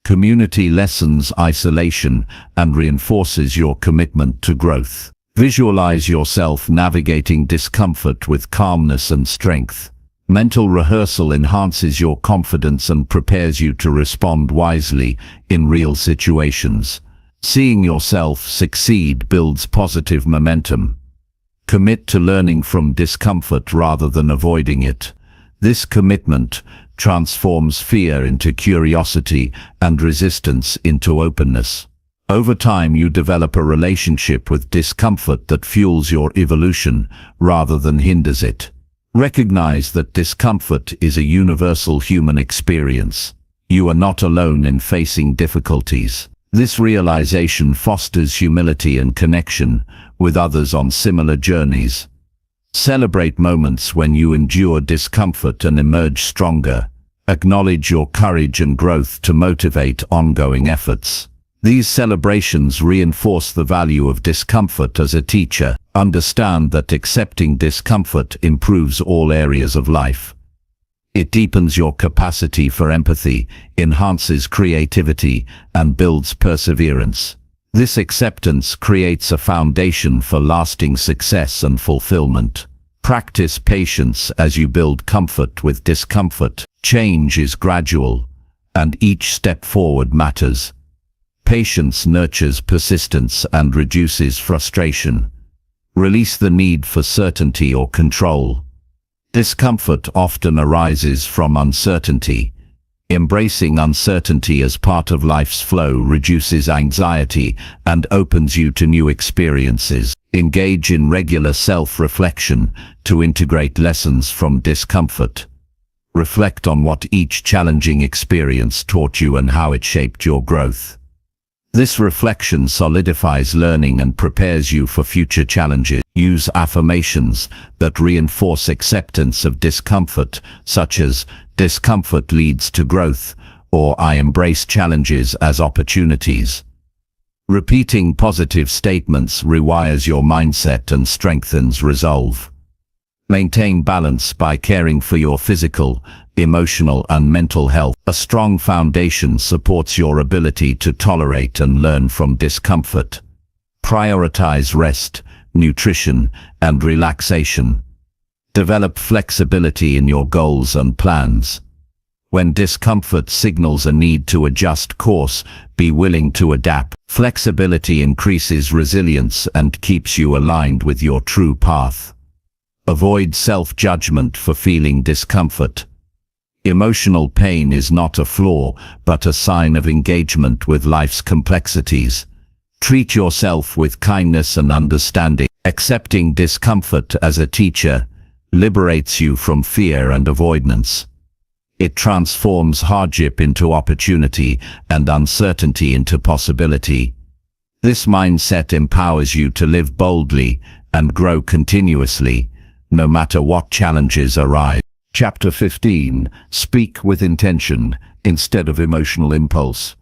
Community lessens isolation and reinforces your commitment to growth. Visualize yourself navigating discomfort with calmness and strength. Mental rehearsal enhances your confidence and prepares you to respond wisely in real situations. Seeing yourself succeed builds positive momentum. Commit to learning from discomfort rather than avoiding it. This commitment transforms fear into curiosity and resistance into openness. Over time, you develop a relationship with discomfort that fuels your evolution rather than hinders it. Recognize that discomfort is a universal human experience. You are not alone in facing difficulties. This realization fosters humility and connection with others on similar journeys. Celebrate moments when you endure discomfort and emerge stronger. Acknowledge your courage and growth to motivate ongoing efforts. These celebrations reinforce the value of discomfort as a teacher. Understand that accepting discomfort improves all areas of life. It deepens your capacity for empathy, enhances creativity, and builds perseverance. This acceptance creates a foundation for lasting success and fulfillment. Practice patience as you build comfort with discomfort. Change is gradual, and each step forward matters. Patience nurtures persistence and reduces frustration. Release the need for certainty or control. Discomfort often arises from uncertainty. Embracing uncertainty as part of life's flow reduces anxiety and opens you to new experiences. Engage in regular self-reflection to integrate lessons from discomfort. Reflect on what each challenging experience taught you and how it shaped your growth. This reflection solidifies learning and prepares you for future challenges. Use affirmations that reinforce acceptance of discomfort, such as "Discomfort leads to growth," or "I embrace challenges as opportunities." Repeating positive statements rewires your mindset and strengthens resolve. Maintain balance by caring for your physical, emotional, and mental health. A strong foundation supports your ability to tolerate and learn from discomfort. Prioritize rest, nutrition, and relaxation. Develop flexibility in your goals and plans. When discomfort signals a need to adjust course, be willing to adapt. Flexibility increases resilience and keeps you aligned with your true path. Avoid self-judgment for feeling discomfort. Emotional pain is not a flaw, but a sign of engagement with life's complexities. Treat yourself with kindness and understanding. Accepting discomfort as a teacher liberates you from fear and avoidance. It transforms hardship into opportunity and uncertainty into possibility. This mindset empowers you to live boldly and grow continuously, no matter what challenges arise. Chapter 15. Speak with intention instead of emotional impulse.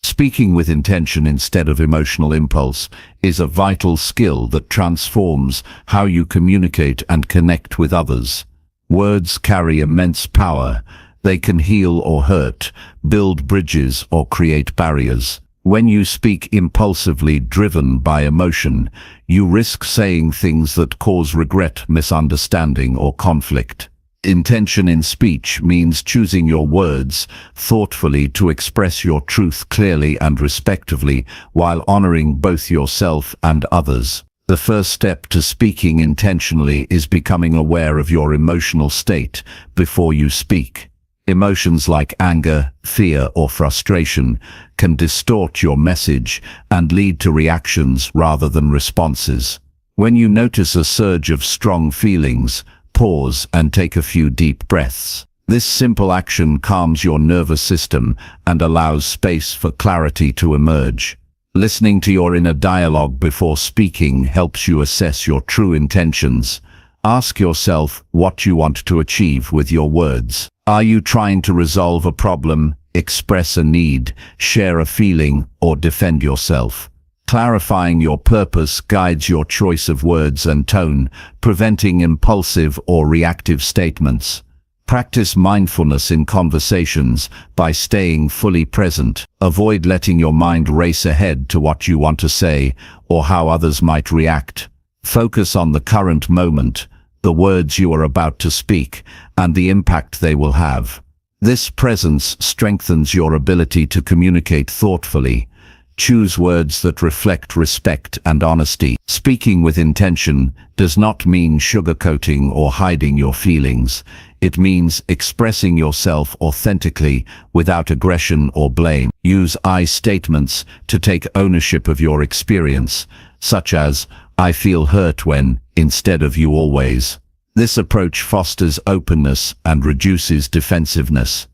Speaking with intention instead of emotional impulse is a vital skill that transforms how you communicate and connect with others. Words carry immense power. They can heal or hurt, build bridges or create barriers. When you speak impulsively, driven by emotion, you risk saying things that cause regret, misunderstanding, or conflict. Intention in speech means choosing your words thoughtfully to express your truth clearly and respectfully while honoring both yourself and others. The first step to speaking intentionally is becoming aware of your emotional state before you speak. Emotions like anger, fear, or frustration can distort your message and lead to reactions rather than responses. When you notice a surge of strong feelings, pause and take a few deep breaths. This simple action calms your nervous system and allows space for clarity to emerge. Listening to your inner dialogue before speaking helps you assess your true intentions. Ask yourself what you want to achieve with your words. Are you trying to resolve a problem, express a need, share a feeling, or defend yourself? Clarifying your purpose guides your choice of words and tone, preventing impulsive or reactive statements. Practice mindfulness in conversations by staying fully present. Avoid letting your mind race ahead to what you want to say or how others might react. Focus on the current moment, the words you are about to speak, and the impact they will have. This presence strengthens your ability to communicate thoughtfully. Choose words that reflect respect and honesty. Speaking with intention does not mean sugarcoating or hiding your feelings. It means expressing yourself authentically without aggression or blame. Use I statements to take ownership of your experience, such as, "I feel hurt when," instead of "you always." This approach fosters openness and reduces defensiveness.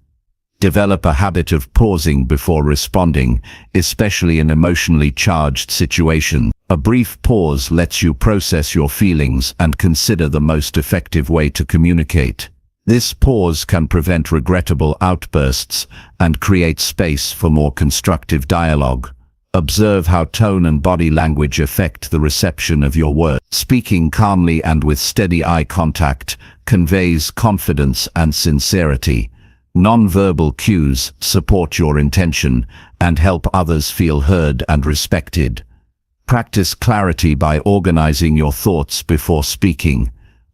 Develop a habit of pausing before responding, especially in emotionally charged situations. A brief pause lets you process your feelings and consider the most effective way to communicate. This pause can prevent regrettable outbursts and create space for more constructive dialogue. Observe how tone and body language affect the reception of your words. Speaking calmly and with steady eye contact conveys confidence and sincerity. Non-verbal cues support your intention and help others feel heard and respected. Practice clarity by organizing your thoughts before speaking.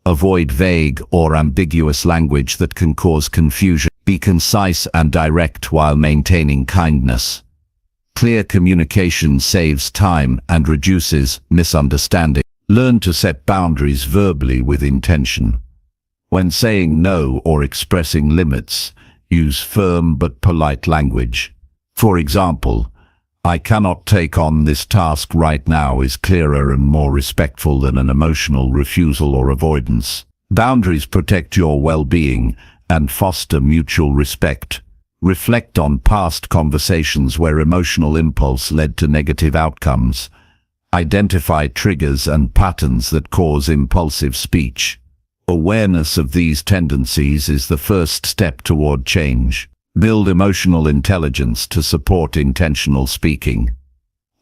Avoid vague or ambiguous language that can cause confusion. Be concise and direct while maintaining kindness. Clear communication saves time and reduces misunderstanding. Learn to set boundaries verbally with intention. When saying no or expressing limits, use firm but polite language. For example, "I cannot take on this task right now" is clearer and more respectful than an emotional refusal or avoidance. Boundaries protect your well-being and foster mutual respect. Reflect on past conversations where emotional impulse led to negative outcomes. Identify triggers and patterns that cause impulsive speech. Awareness of these tendencies is the first step toward change. Build emotional intelligence to support intentional speaking.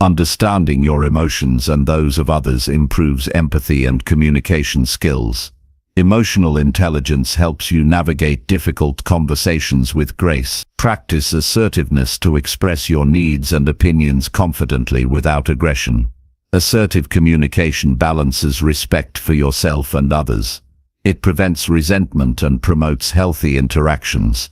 Understanding your emotions and those of others improves empathy and communication skills. Emotional intelligence helps you navigate difficult conversations with grace. Practice assertiveness to express your needs and opinions confidently without aggression. Assertive communication balances respect for yourself and others. It prevents resentment and promotes healthy interactions.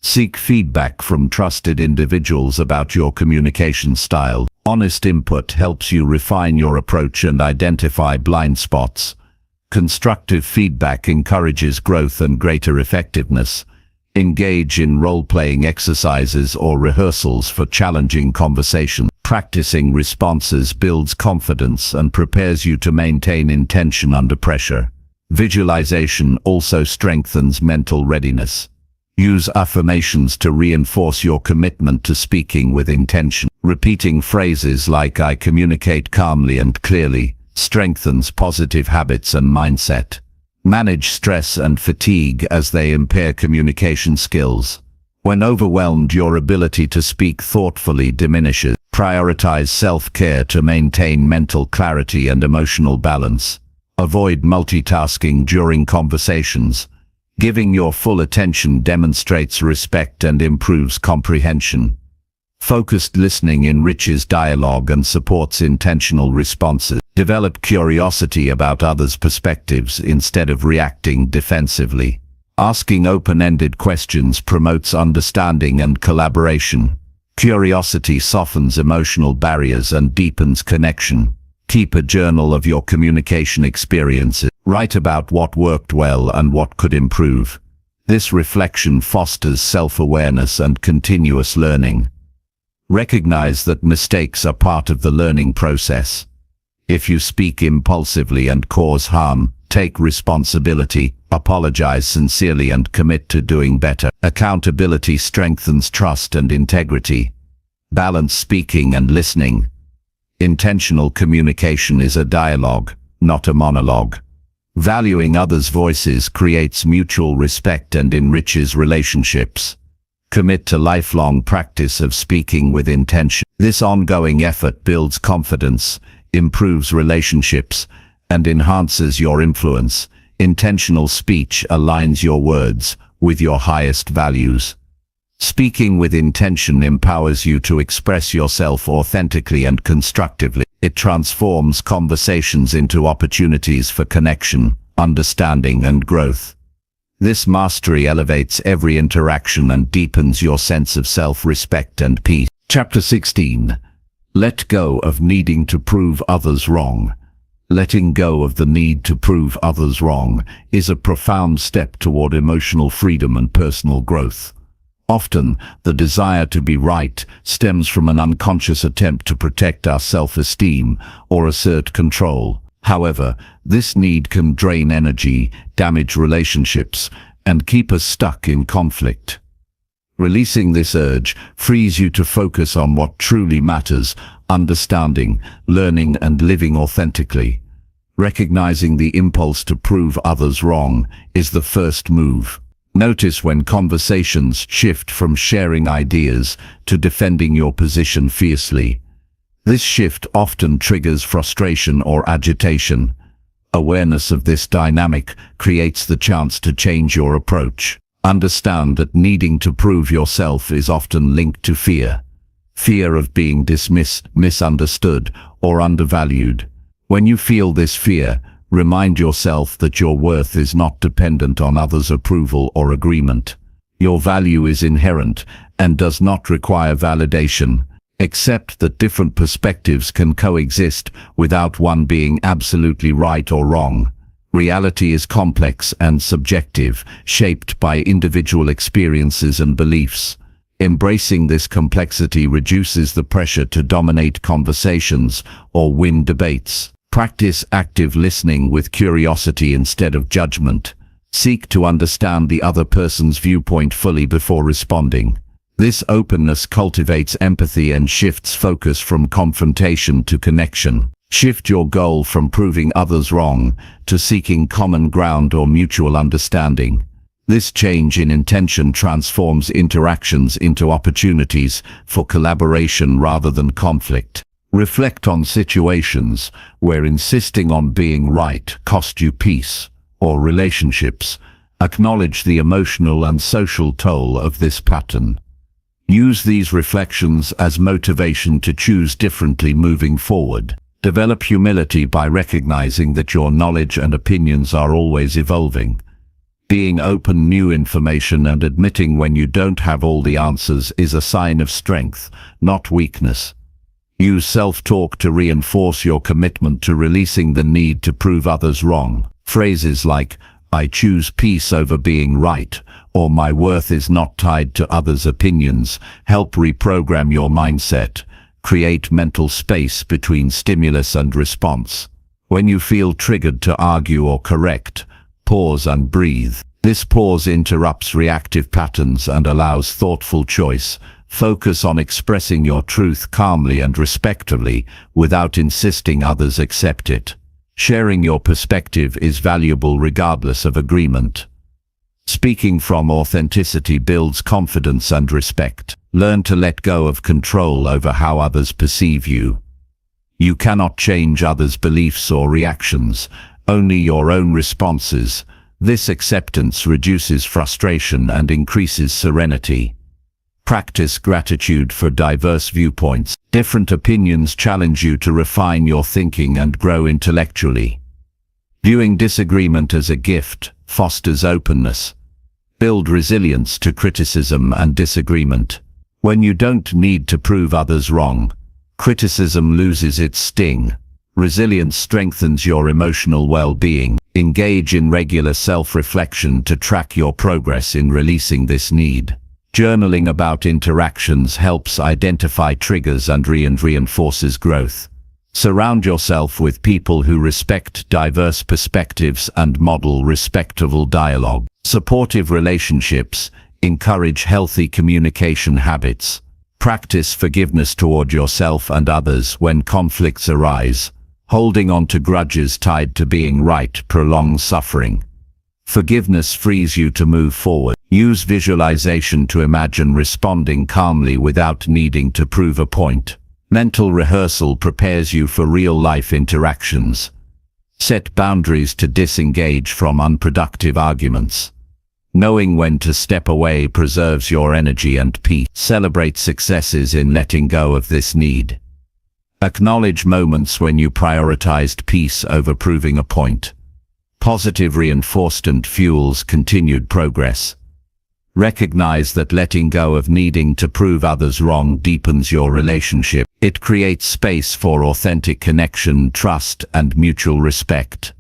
Seek feedback from trusted individuals about your communication style. Honest input helps you refine your approach and identify blind spots. Constructive feedback encourages growth and greater effectiveness. Engage in role-playing exercises or rehearsals for challenging conversations. Practicing responses builds confidence and prepares you to maintain intention under pressure. Visualization also strengthens mental readiness. Use affirmations to reinforce your commitment to speaking with intention. Repeating phrases like "I communicate calmly and clearly" strengthens positive habits and mindset. Manage stress and fatigue as they impair communication skills. When overwhelmed, your ability to speak thoughtfully diminishes. Prioritize self-care to maintain mental clarity and emotional balance. Avoid multitasking during conversations. Giving your full attention demonstrates respect and improves comprehension. Focused listening enriches dialogue and supports intentional responses. Develop curiosity about others' perspectives instead of reacting defensively. Asking open-ended questions promotes understanding and collaboration. Curiosity softens emotional barriers and deepens connection. Keep a journal of your communication experiences. Write about what worked well and what could improve. This reflection fosters self-awareness and continuous learning. Recognize that mistakes are part of the learning process. If you speak impulsively and cause harm, take responsibility, apologize sincerely and commit to doing better. Accountability strengthens trust and integrity. Balance speaking and listening. Intentional communication is a dialogue, not a monologue. Valuing others' voices creates mutual respect and enriches relationships. Commit to lifelong practice of speaking with intention. This ongoing effort builds confidence, improves relationships, and enhances your influence. Intentional speech aligns your words with your highest values. Speaking with intention empowers you to express yourself authentically and constructively. It transforms conversations into opportunities for connection, understanding, and growth. This mastery elevates every interaction and deepens your sense of self-respect and peace. Chapter 16. Let go of needing to prove others wrong. Letting go of the need to prove others wrong is a profound step toward emotional freedom and personal growth. Often, the desire to be right stems from an unconscious attempt to protect our self-esteem or assert control. However, this need can drain energy, damage relationships, and keep us stuck in conflict. Releasing this urge frees you to focus on what truly matters: understanding, learning, and living authentically. Recognizing the impulse to prove others wrong is the first move. Notice when conversations shift from sharing ideas to defending your position fiercely. This shift often triggers frustration or agitation. Awareness of this dynamic creates the chance to change your approach. Understand that needing to prove yourself is often linked to fear. Fear of being dismissed, misunderstood, or undervalued. When you feel this fear, remind yourself that your worth is not dependent on others' approval or agreement. Your value is inherent and does not require validation. Accept that different perspectives can coexist without one being absolutely right or wrong. Reality is complex and subjective, shaped by individual experiences and beliefs. Embracing this complexity reduces the pressure to dominate conversations or win debates. Practice active listening with curiosity instead of judgment. Seek to understand the other person's viewpoint fully before responding. This openness cultivates empathy and shifts focus from confrontation to connection. Shift your goal from proving others wrong to seeking common ground or mutual understanding. This change in intention transforms interactions into opportunities for collaboration rather than conflict. Reflect on situations where insisting on being right cost you peace or relationships. Acknowledge the emotional and social toll of this pattern. Use these reflections as motivation to choose differently moving forward. Develop humility by recognizing that your knowledge and opinions are always evolving. Being open to new information and admitting when you don't have all the answers is a sign of strength, not weakness. Use self-talk to reinforce your commitment to releasing the need to prove others wrong. Phrases like, "I choose peace over being right," or "my worth is not tied to others' opinions," help reprogram your mindset. Create mental space between stimulus and response. When you feel triggered to argue or correct, pause and breathe. This pause interrupts reactive patterns and allows thoughtful choice. Focus on expressing your truth calmly and respectfully without insisting others accept it. Sharing your perspective is valuable regardless of agreement. Speaking from authenticity builds confidence and respect. Learn to let go of control over how others perceive you. You cannot change others' beliefs or reactions, only your own responses. This acceptance reduces frustration and increases serenity. Practice gratitude for diverse viewpoints. Different opinions challenge you to refine your thinking and grow intellectually. Viewing disagreement as a gift fosters openness. Build resilience to criticism and disagreement. When you don't need to prove others wrong, criticism loses its sting. Resilience strengthens your emotional well-being. Engage in regular self-reflection to track your progress in releasing this need. Journaling about interactions helps identify triggers and reinforces growth. Surround yourself with people who respect diverse perspectives and model respectful dialogue. Supportive relationships encourage healthy communication habits. Practice forgiveness toward yourself and others when conflicts arise. Holding on to grudges tied to being right prolongs suffering. Forgiveness frees you to move forward. Use visualization to imagine responding calmly without needing to prove a point. Mental rehearsal prepares you for real-life interactions. Set boundaries to disengage from unproductive arguments. Knowing when to step away preserves your energy and peace. Celebrate successes in letting go of this need. Acknowledge moments when you prioritized peace over proving a point. Positive reinforcement fuels continued progress. Recognize that letting go of needing to prove others wrong deepens your relationship. It creates space for authentic connection, trust, and mutual respect.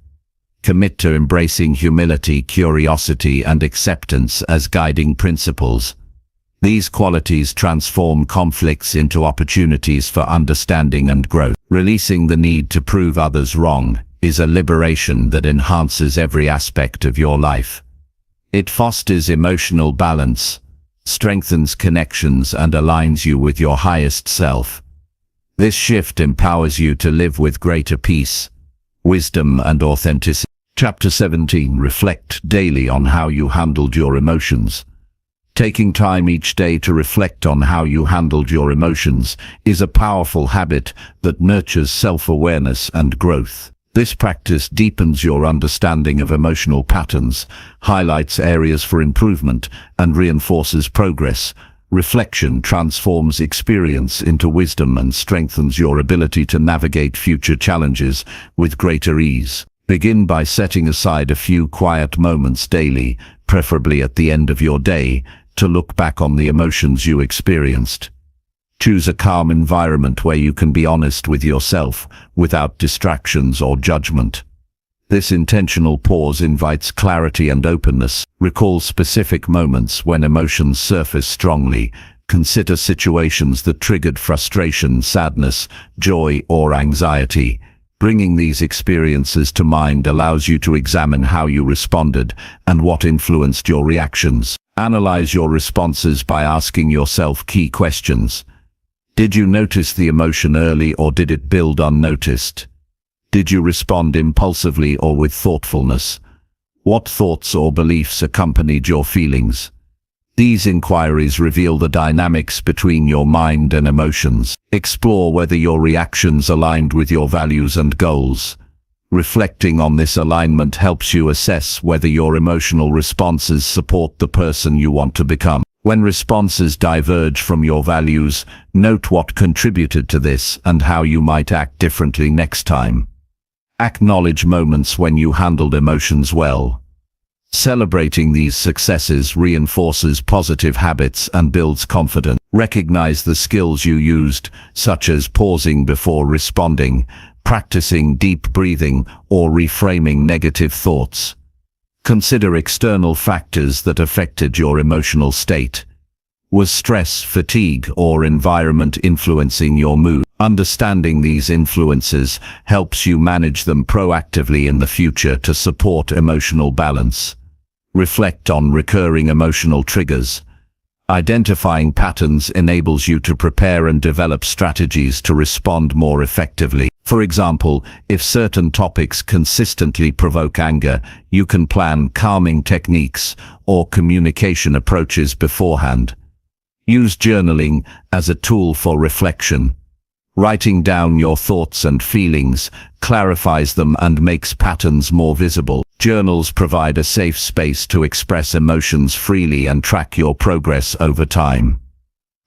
Commit to embracing humility, curiosity, and acceptance as guiding principles. These qualities transform conflicts into opportunities for understanding and growth. Releasing the need to prove others wrong is a liberation that enhances every aspect of your life. It fosters emotional balance, strengthens connections, and aligns you with your highest self. This shift empowers you to live with greater peace, wisdom, and authenticity. Chapter 17. Reflect daily on how you handled your emotions. Taking time each day to reflect on how you handled your emotions is a powerful habit that nurtures self-awareness and growth. This practice deepens your understanding of emotional patterns, highlights areas for improvement, and reinforces progress. Reflection transforms experience into wisdom and strengthens your ability to navigate future challenges with greater ease. Begin by setting aside a few quiet moments daily, preferably at the end of your day, to look back on the emotions you experienced. Choose a calm environment where you can be honest with yourself, without distractions or judgment. This intentional pause invites clarity and openness. Recall specific moments when emotions surface strongly. Consider situations that triggered frustration, sadness, joy, or anxiety. Bringing these experiences to mind allows you to examine how you responded and what influenced your reactions. Analyze your responses by asking yourself key questions. Did you notice the emotion early, or did it build unnoticed? Did you respond impulsively or with thoughtfulness? What thoughts or beliefs accompanied your feelings? These inquiries reveal the dynamics between your mind and emotions. Explore whether your reactions aligned with your values and goals. Reflecting on this alignment helps you assess whether your emotional responses support the person you want to become. When responses diverge from your values, note what contributed to this and how you might act differently next time. Acknowledge moments when you handled emotions well. Celebrating these successes reinforces positive habits and builds confidence. Recognize the skills you used, such as pausing before responding, practicing deep breathing, or reframing negative thoughts. Consider external factors that affected your emotional state. Was stress, fatigue, or environment influencing your mood? Understanding these influences helps you manage them proactively in the future to support emotional balance. Reflect on recurring emotional triggers. Identifying patterns enables you to prepare and develop strategies to respond more effectively. For example, if certain topics consistently provoke anger, you can plan calming techniques or communication approaches beforehand. Use journaling as a tool for reflection. Writing down your thoughts and feelings clarifies them and makes patterns more visible. Journals provide a safe space to express emotions freely and track your progress over time.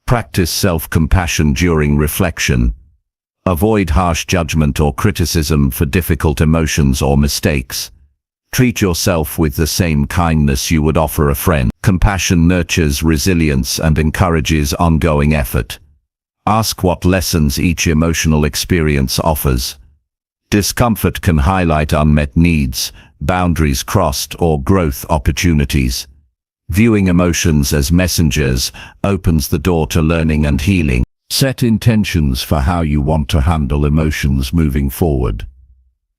Practice self-compassion during reflection. Avoid harsh judgment or criticism for difficult emotions or mistakes. Treat yourself with the same kindness you would offer a friend. Compassion nurtures resilience and encourages ongoing effort. Ask what lessons each emotional experience offers. Discomfort can highlight unmet needs, boundaries crossed, or growth opportunities. Viewing emotions as messengers opens the door to learning and healing. Set intentions for how you want to handle emotions moving forward.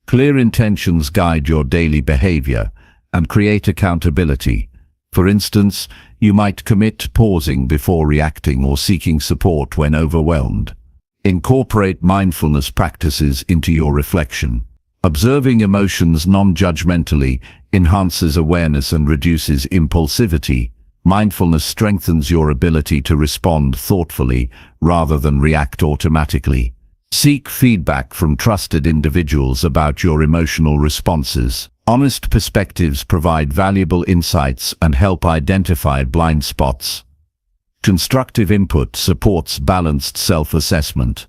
Clear intentions guide your daily behavior and create accountability. For instance, you might commit to pausing before reacting or seeking support when overwhelmed. Incorporate mindfulness practices into your reflection. Observing emotions non-judgmentally enhances awareness and reduces impulsivity. Mindfulness strengthens your ability to respond thoughtfully rather than react automatically. Seek feedback from trusted individuals about your emotional responses. Honest perspectives provide valuable insights and help identify blind spots. Constructive input supports balanced self-assessment.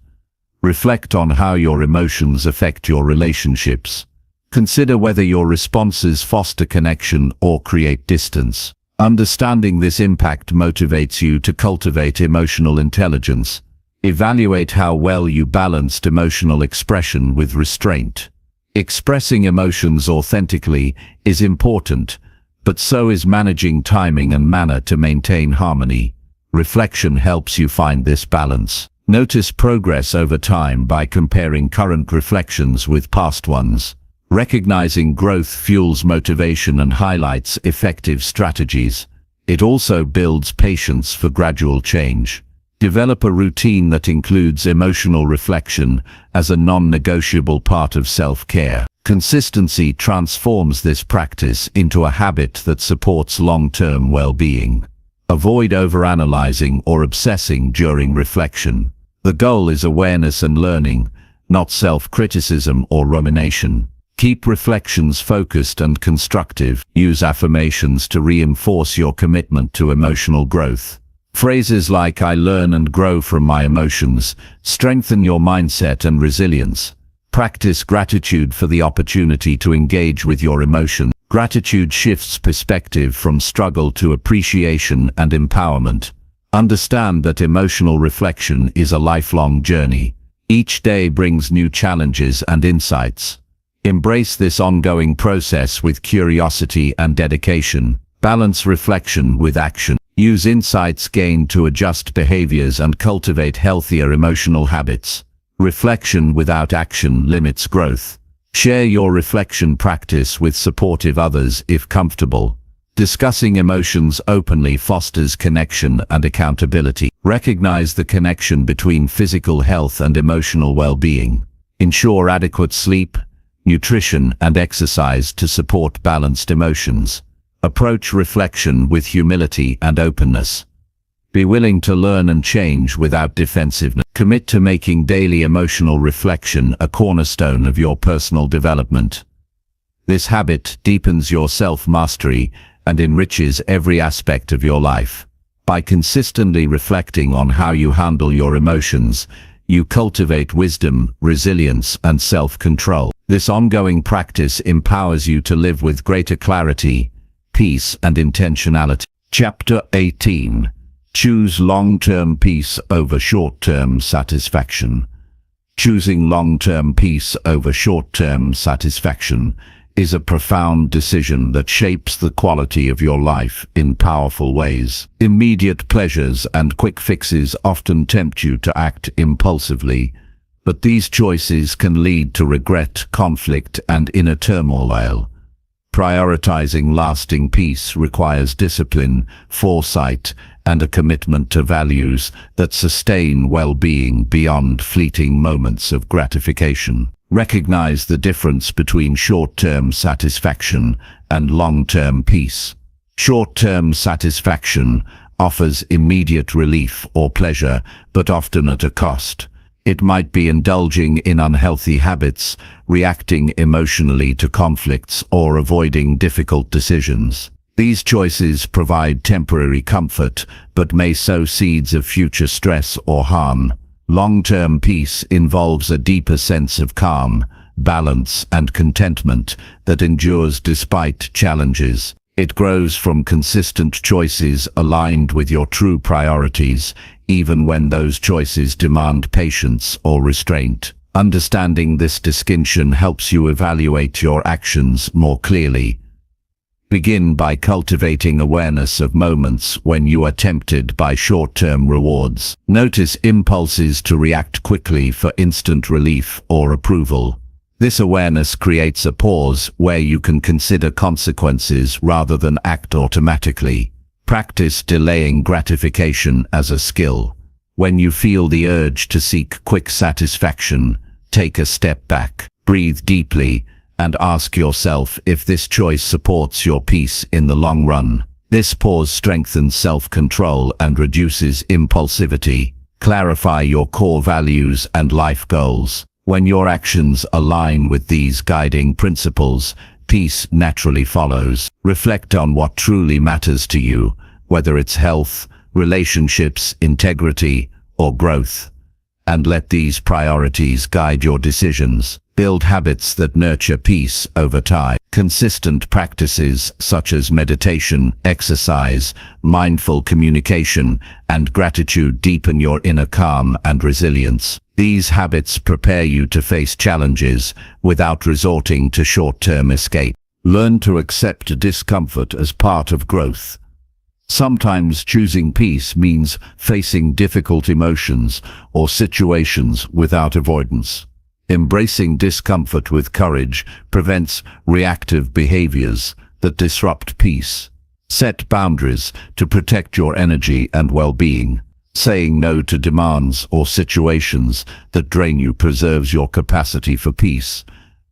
Reflect on how your emotions affect your relationships. Consider whether your responses foster connection or create distance. Understanding this impact motivates you to cultivate emotional intelligence. Evaluate how well you balanced emotional expression with restraint. Expressing emotions authentically is important, but so is managing timing and manner to maintain harmony. Reflection helps you find this balance. Notice progress over time by comparing current reflections with past ones. Recognizing growth fuels motivation and highlights effective strategies. It also builds patience for gradual change. Develop a routine that includes emotional reflection as a non-negotiable part of self-care. Consistency transforms this practice into a habit that supports long-term well-being. Avoid overanalyzing or obsessing during reflection. The goal is awareness and learning, not self-criticism or rumination. Keep reflections focused and constructive. Use affirmations to reinforce your commitment to emotional growth. Phrases like "I learn and grow from my emotions" strengthen your mindset and resilience. Practice gratitude for the opportunity to engage with your emotions. Gratitude shifts perspective from struggle to appreciation and empowerment. Understand that emotional reflection is a lifelong journey. Each day brings new challenges and insights. Embrace this ongoing process with curiosity and dedication. Balance reflection with action. Use insights gained to adjust behaviors and cultivate healthier emotional habits. Reflection without action limits growth. Share your reflection practice with supportive others if comfortable. Discussing emotions openly fosters connection and accountability. Recognize the connection between physical health and emotional well-being. Ensure adequate sleep, nutrition, and exercise to support balanced emotions. Approach reflection with humility and openness. Be willing to learn and change without defensiveness. Commit to making daily emotional reflection a cornerstone of your personal development. This habit deepens your self-mastery and enriches every aspect of your life. By consistently reflecting on how you handle your emotions, you cultivate wisdom, resilience, and self-control. This ongoing practice empowers you to live with greater clarity, peace, and intentionality. Chapter 18. Choose long-term peace over short-term satisfaction. Choosing long-term peace over short-term satisfaction is a profound decision that shapes the quality of your life in powerful ways. Immediate pleasures and quick fixes often tempt you to act impulsively, but these choices can lead to regret, conflict, and inner turmoil. Prioritizing lasting peace requires discipline, foresight, and a commitment to values that sustain well-being beyond fleeting moments of gratification. Recognize the difference between short-term satisfaction and long-term peace. Short-term satisfaction offers immediate relief or pleasure, but often at a cost. It might be indulging in unhealthy habits, reacting emotionally to conflicts, or avoiding difficult decisions. These choices provide temporary comfort, but may sow seeds of future stress or harm. Long-term peace involves a deeper sense of calm, balance, and contentment that endures despite challenges. It grows from consistent choices aligned with your true priorities, even when those choices demand patience or restraint. Understanding this distinction helps you evaluate your actions more clearly. Begin by cultivating awareness of moments when you are tempted by short-term rewards. Notice impulses to react quickly for instant relief or approval. This awareness creates a pause where you can consider consequences rather than act automatically. Practice delaying gratification as a skill. When you feel the urge to seek quick satisfaction, take a step back, breathe deeply, and ask yourself if this choice supports your peace in the long run. This pause strengthens self-control and reduces impulsivity. Clarify your core values and life goals. When your actions align with these guiding principles, peace naturally follows. Reflect on what truly matters to you, whether it's health, relationships, integrity, or growth. and let these priorities guide your decisions. Build habits that nurture peace over time. Consistent practices such as meditation, exercise, mindful communication, and gratitude deepen your inner calm and resilience. These habits prepare you to face challenges without resorting to short-term escape. Learn to accept discomfort as part of growth. Sometimes choosing peace means facing difficult emotions or situations without avoidance. Embracing discomfort with courage prevents reactive behaviors that disrupt peace. Set boundaries to protect your energy and well-being. Saying no to demands or situations that drain you preserves your capacity for peace.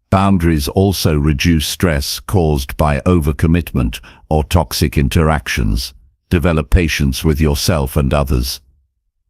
Boundaries also reduce stress caused by overcommitment or toxic interactions. Develop patience with yourself and others.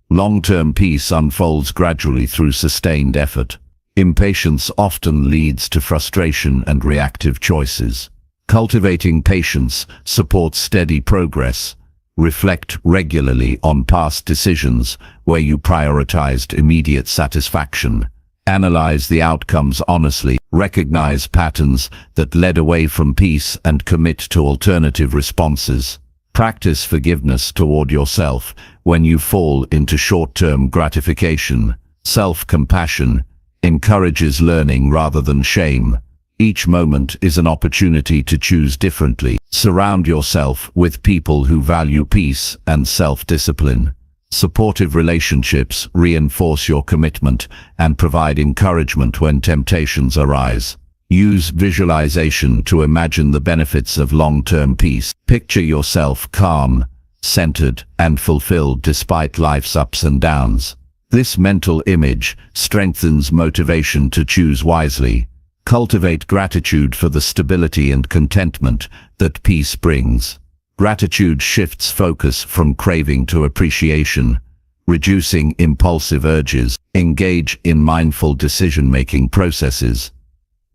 Long-term peace unfolds gradually through sustained effort. Impatience often leads to frustration and reactive choices. Cultivating patience supports steady progress. Reflect regularly on past decisions where you prioritized immediate satisfaction. Analyze the outcomes honestly. Recognize patterns that led away from peace and commit to alternative responses. Practice forgiveness toward yourself when you fall into short-term gratification. Self-compassion encourages learning rather than shame. Each moment is an opportunity to choose differently. Surround yourself with people who value peace and self-discipline. Supportive relationships reinforce your commitment and provide encouragement when temptations arise. Use visualization to imagine the benefits of long-term peace. Picture yourself calm, centered, and fulfilled despite life's ups and downs. This mental image strengthens motivation to choose wisely. Cultivate gratitude for the stability and contentment that peace brings. Gratitude shifts focus from craving to appreciation, reducing impulsive urges. Engage in mindful decision-making processes.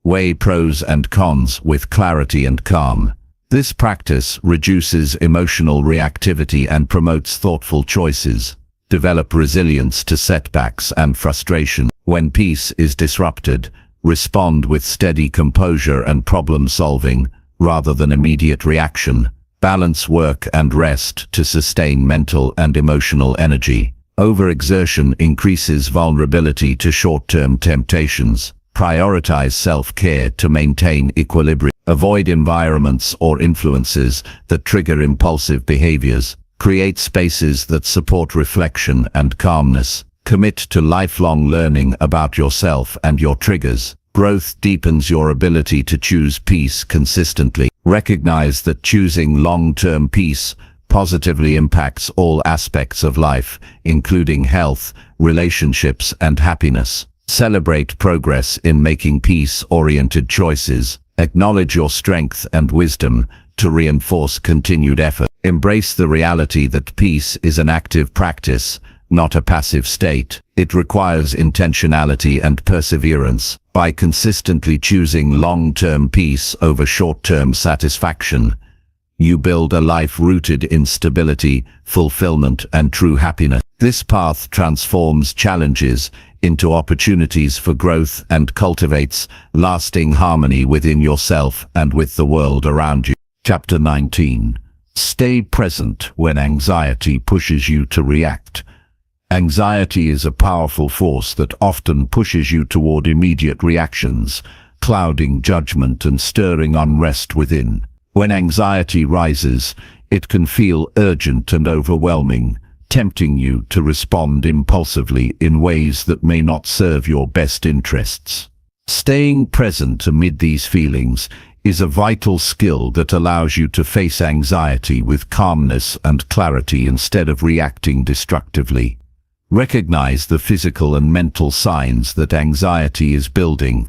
Weigh pros and cons with clarity and calm. This practice reduces emotional reactivity and promotes thoughtful choices. Develop resilience to setbacks and frustration. When peace is disrupted, respond with steady composure and problem-solving, rather than immediate reaction. Balance work and rest to sustain mental and emotional energy. Overexertion increases vulnerability to short-term temptations. Prioritize self-care to maintain equilibrium. Avoid environments or influences that trigger impulsive behaviors. Create spaces that support reflection and calmness. Commit to lifelong learning about yourself and your triggers. Growth deepens your ability to choose peace consistently. Recognize that choosing long-term peace positively impacts all aspects of life, including health, relationships, and happiness. Celebrate progress in making peace-oriented choices. Acknowledge your strength and wisdom to reinforce continued effort. Embrace the reality that peace is an active practice, not a passive state. It requires intentionality and perseverance. By consistently choosing long-term peace over short-term satisfaction, you build a life rooted in stability, fulfillment, and true happiness. This path transforms challenges into opportunities for growth and cultivates lasting harmony within yourself and with the world around you. Chapter 19. Stay present when anxiety pushes you to react. Anxiety is a powerful force that often pushes you toward immediate reactions, clouding judgment and stirring unrest within. When anxiety rises, it can feel urgent and overwhelming, tempting you to respond impulsively in ways that may not serve your best interests. Staying present amid these feelings is a vital skill that allows you to face anxiety with calmness and clarity instead of reacting destructively. Recognize the physical and mental signs that anxiety is building.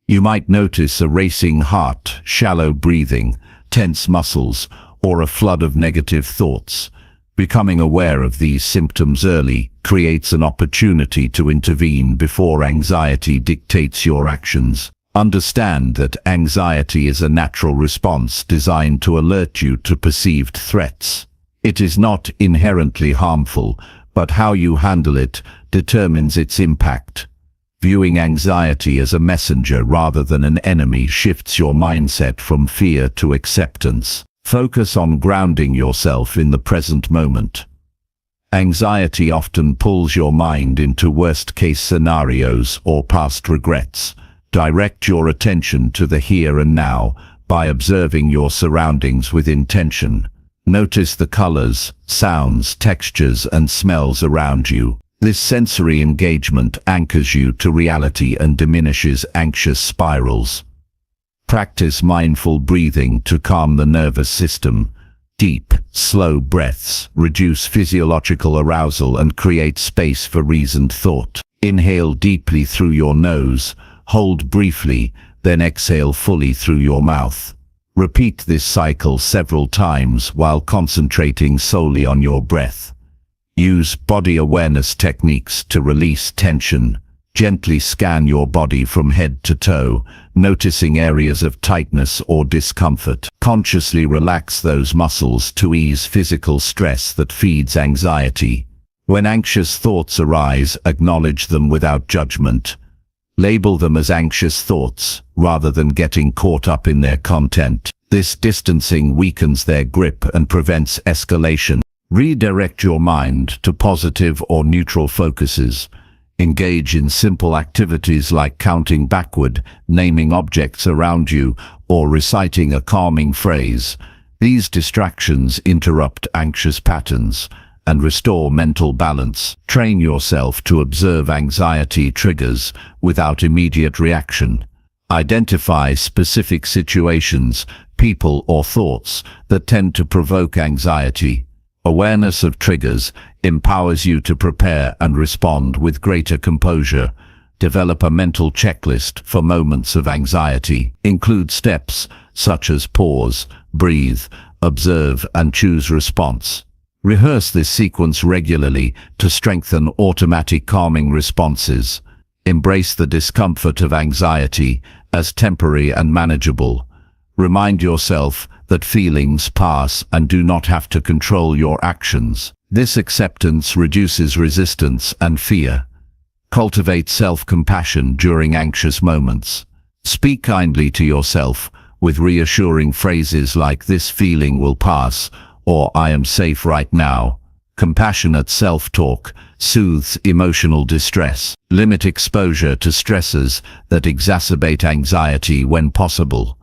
You might notice a racing heart, shallow breathing, tense muscles, or a flood of negative thoughts. Becoming aware of these symptoms early creates an opportunity to intervene before anxiety dictates your actions. Understand that anxiety is a natural response designed to alert you to perceived threats. It is not inherently harmful, but how you handle it determines its impact. Viewing anxiety as a messenger rather than an enemy shifts your mindset from fear to acceptance. Focus on grounding yourself in the present moment. Anxiety often pulls your mind into worst-case scenarios or past regrets. Direct your attention to the here and now by observing your surroundings with intention. Notice the colors, sounds, textures, and smells around you. This sensory engagement anchors you to reality and diminishes anxious spirals. Practice mindful breathing to calm the nervous system. Deep, slow breaths reduce physiological arousal and create space for reasoned thought. Inhale deeply through your nose, hold briefly, then exhale fully through your mouth. Repeat this cycle several times while concentrating solely on your breath. Use body awareness techniques to release tension. Gently scan your body from head to toe, noticing areas of tightness or discomfort. Consciously relax those muscles to ease physical stress that feeds anxiety. When anxious thoughts arise, acknowledge them without judgment. Label them as anxious thoughts, rather than getting caught up in their content. This distancing weakens their grip and prevents escalation. Redirect your mind to positive or neutral focuses. Engage in simple activities like counting backward, naming objects around you, or reciting a calming phrase. These distractions interrupt anxious patterns and restore mental balance. Train yourself to observe anxiety triggers without immediate reaction. Identify specific situations, people, or thoughts that tend to provoke anxiety. Awareness of triggers empowers you to prepare and respond with greater composure. Develop a mental checklist for moments of anxiety. Include steps such as pause, breathe, observe, and choose response. Rehearse this sequence regularly to strengthen automatic calming responses. Embrace the discomfort of anxiety as temporary and manageable. Remind yourself that feelings pass and do not have to control your actions. This acceptance reduces resistance and fear. Cultivate self-compassion during anxious moments. Speak kindly to yourself with reassuring phrases like "this feeling will pass" or "I am safe right now." Compassionate self-talk soothes emotional distress. Limit exposure to stressors that exacerbate anxiety when possible.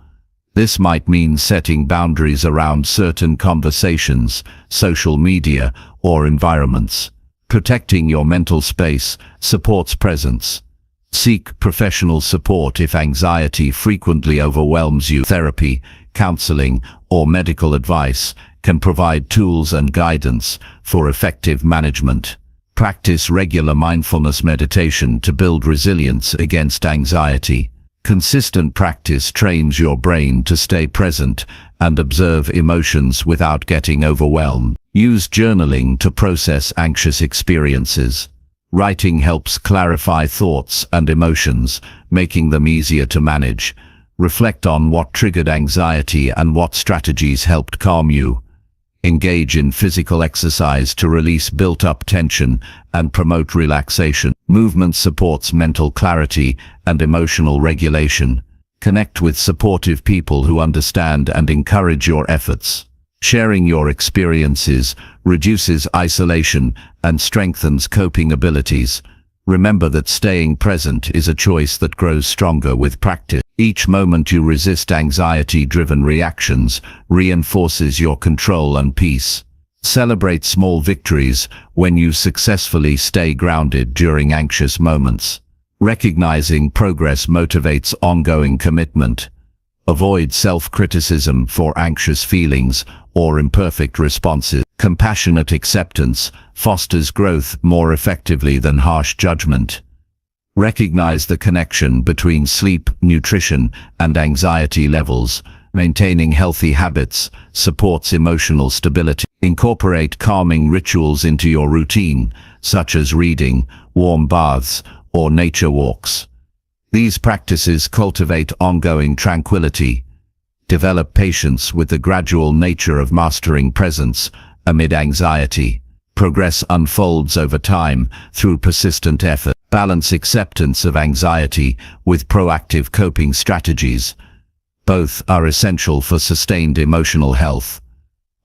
This might mean setting boundaries around certain conversations, social media, or environments. Protecting your mental space supports presence. Seek professional support if anxiety frequently overwhelms you. Therapy, counseling, or medical advice can provide tools and guidance for effective management. Practice regular mindfulness meditation to build resilience against anxiety. Consistent practice trains your brain to stay present and observe emotions without getting overwhelmed. Use journaling to process anxious experiences. Writing helps clarify thoughts and emotions, making them easier to manage. Reflect on what triggered anxiety and what strategies helped calm you. Engage in physical exercise to release built-up tension and promote relaxation. Movement supports mental clarity and emotional regulation. Connect with supportive people who understand and encourage your efforts. Sharing your experiences reduces isolation and strengthens coping abilities. Remember that staying present is a choice that grows stronger with practice. Each moment you resist anxiety-driven reactions reinforces your control and peace. Celebrate small victories when you successfully stay grounded during anxious moments. Recognizing progress motivates ongoing commitment. Avoid self-criticism for anxious feelings or imperfect responses. Compassionate acceptance fosters growth more effectively than harsh judgment. Recognize the connection between sleep, nutrition, and anxiety levels. Maintaining healthy habits supports emotional stability. Incorporate calming rituals into your routine, such as reading, warm baths, or nature walks. These practices cultivate ongoing tranquility. Develop patience with the gradual nature of mastering presence amid anxiety. Progress unfolds over time through persistent effort. Balance acceptance of anxiety with proactive coping strategies. Both are essential for sustained emotional health.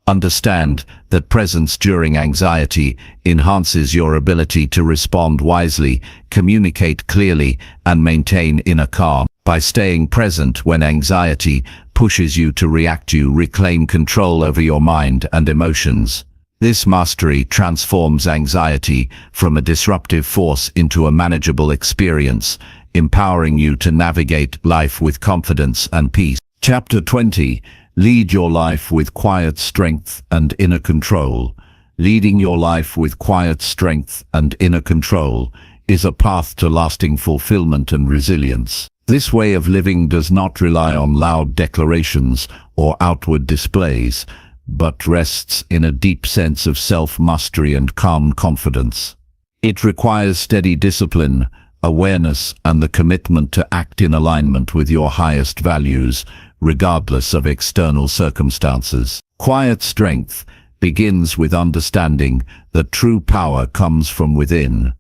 Understand that presence during anxiety enhances your ability to respond wisely, communicate clearly, and maintain inner calm. By staying present when anxiety pushes you to react, you reclaim control over your mind and emotions. This mastery transforms anxiety from a disruptive force into a manageable experience, empowering you to navigate life with confidence and peace. Chapter 20. Lead your life with quiet strength and inner control. Leading your life with quiet strength and inner control is a path to lasting fulfillment and resilience. This way of living does not rely on loud declarations or outward displays, but rests in a deep sense of self-mastery and calm confidence. It requires steady discipline, awareness, and the commitment to act in alignment with your highest values, regardless of external circumstances. Quiet strength begins with understanding that true power comes from within.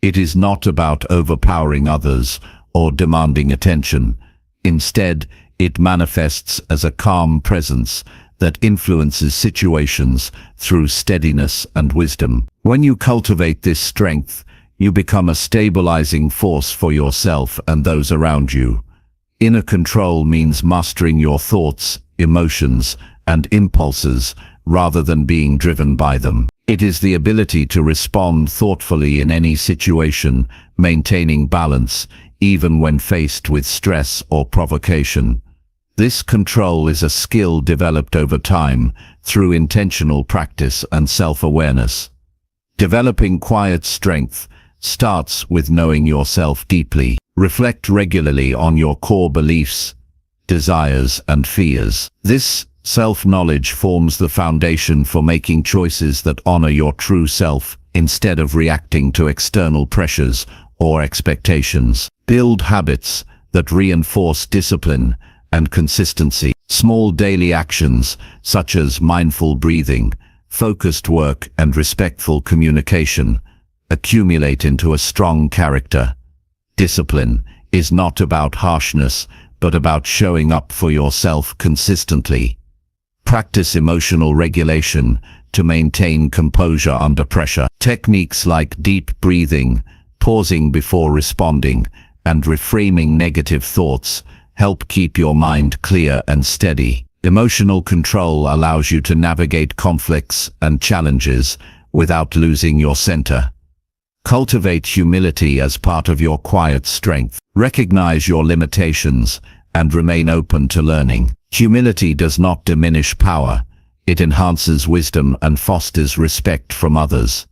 It is not about overpowering others or demanding attention. Instead, it manifests as a calm presence that influences situations through steadiness and wisdom. When you cultivate this strength, you become a stabilizing force for yourself and those around you. Inner control means mastering your thoughts, emotions, and impulses rather than being driven by them. It is the ability to respond thoughtfully in any situation, maintaining balance even when faced with stress or provocation. This control is a skill developed over time through intentional practice and self-awareness. Developing quiet strength starts with knowing yourself deeply. Reflect regularly on your core beliefs, desires, and fears. This self-knowledge forms the foundation for making choices that honor your true self instead of reacting to external pressures or expectations. Build habits that reinforce discipline and consistency. Small daily actions such as mindful breathing, focused work, and respectful communication accumulate into a strong character. Discipline is not about harshness, but about showing up for yourself consistently. Practice emotional regulation to maintain composure under pressure. Techniques like deep breathing, pausing before responding, and reframing negative thoughts help keep your mind clear and steady. Emotional control allows you to navigate conflicts and challenges without losing your center. Cultivate humility as part of your quiet strength. Recognize your limitations and remain open to learning. Humility does not diminish power. It enhances wisdom and fosters respect from others.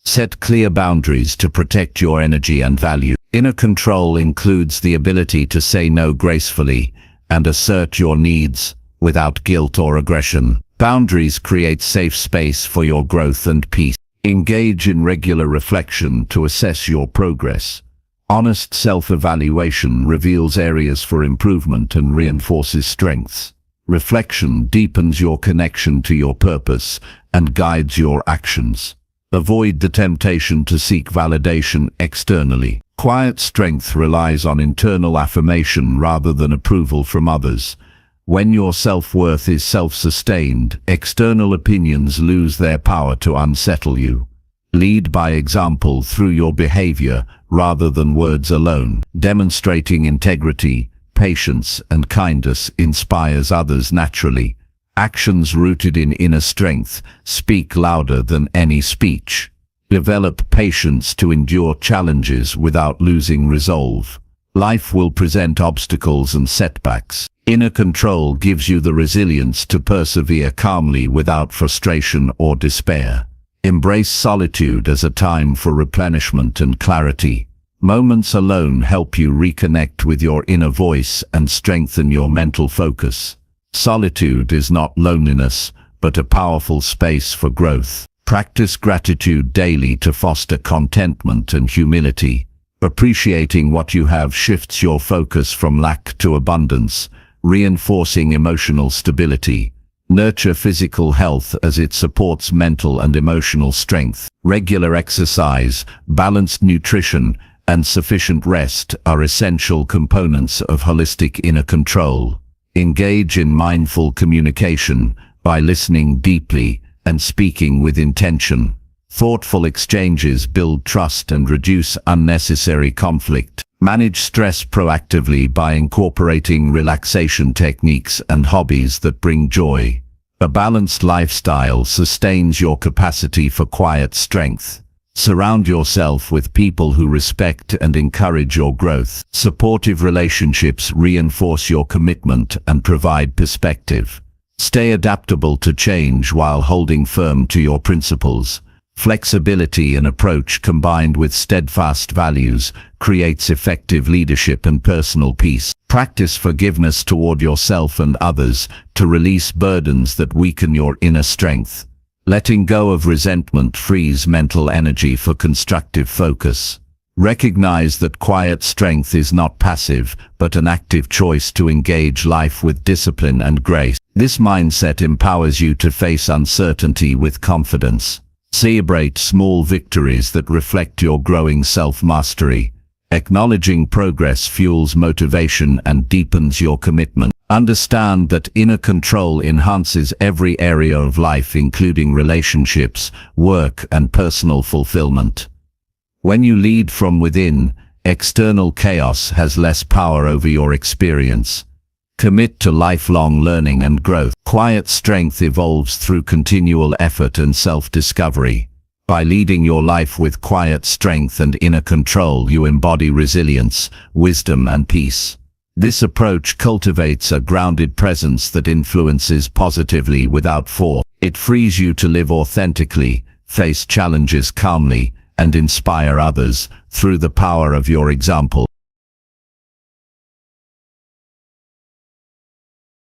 Set clear boundaries to protect your energy and value. Inner control includes the ability to say no gracefully and assert your needs without guilt or aggression. Boundaries create safe space for your growth and peace. Engage in regular reflection to assess your progress. Honest self-evaluation reveals areas for improvement and reinforces strengths. Reflection deepens your connection to your purpose and guides your actions. Avoid the temptation to seek validation externally. Quiet strength relies on internal affirmation rather than approval from others. When your self-worth is self-sustained, external opinions lose their power to unsettle you. Lead by example through your behavior rather than words alone. Demonstrating integrity, patience, and kindness inspires others naturally. Actions rooted in inner strength speak louder than any speech. Develop patience to endure challenges without losing resolve. Life will present obstacles and setbacks. Inner control gives you the resilience to persevere calmly without frustration or despair. Embrace solitude as a time for replenishment and clarity. Moments alone help you reconnect with your inner voice and strengthen your mental focus. Solitude is not loneliness, but a powerful space for growth. Practice gratitude daily to foster contentment and humility. Appreciating what you have shifts your focus from lack to abundance, reinforcing emotional stability. Nurture physical health as it supports mental and emotional strength. Regular exercise, balanced nutrition, and sufficient rest are essential components of holistic inner control. Engage in mindful communication by listening deeply and speaking with intention. Thoughtful exchanges build trust and reduce unnecessary conflict. Manage stress proactively by incorporating relaxation techniques and hobbies that bring joy. A balanced lifestyle sustains your capacity for quiet strength. Surround yourself with people who respect and encourage your growth. Supportive relationships reinforce your commitment and provide perspective. Stay adaptable to change while holding firm to your principles. Flexibility and approach combined with steadfast values creates effective leadership and personal peace. Practice forgiveness toward yourself and others to release burdens that weaken your inner strength. Letting go of resentment frees mental energy for constructive focus. Recognize that quiet strength is not passive, but an active choice to engage life with discipline and grace. This mindset empowers you to face uncertainty with confidence. Celebrate small victories that reflect your growing self-mastery. Acknowledging progress fuels motivation and deepens your commitment. Understand that inner control enhances every area of life, including relationships, work, and personal fulfillment. When you lead from within, external chaos has less power over your experience. Commit to lifelong learning and growth. Quiet strength evolves through continual effort and self-discovery. By leading your life with quiet strength and inner control, you embody resilience, wisdom, and peace. This approach cultivates a grounded presence that influences positively without force. It frees you to live authentically, face challenges calmly, and inspire others through the power of your example.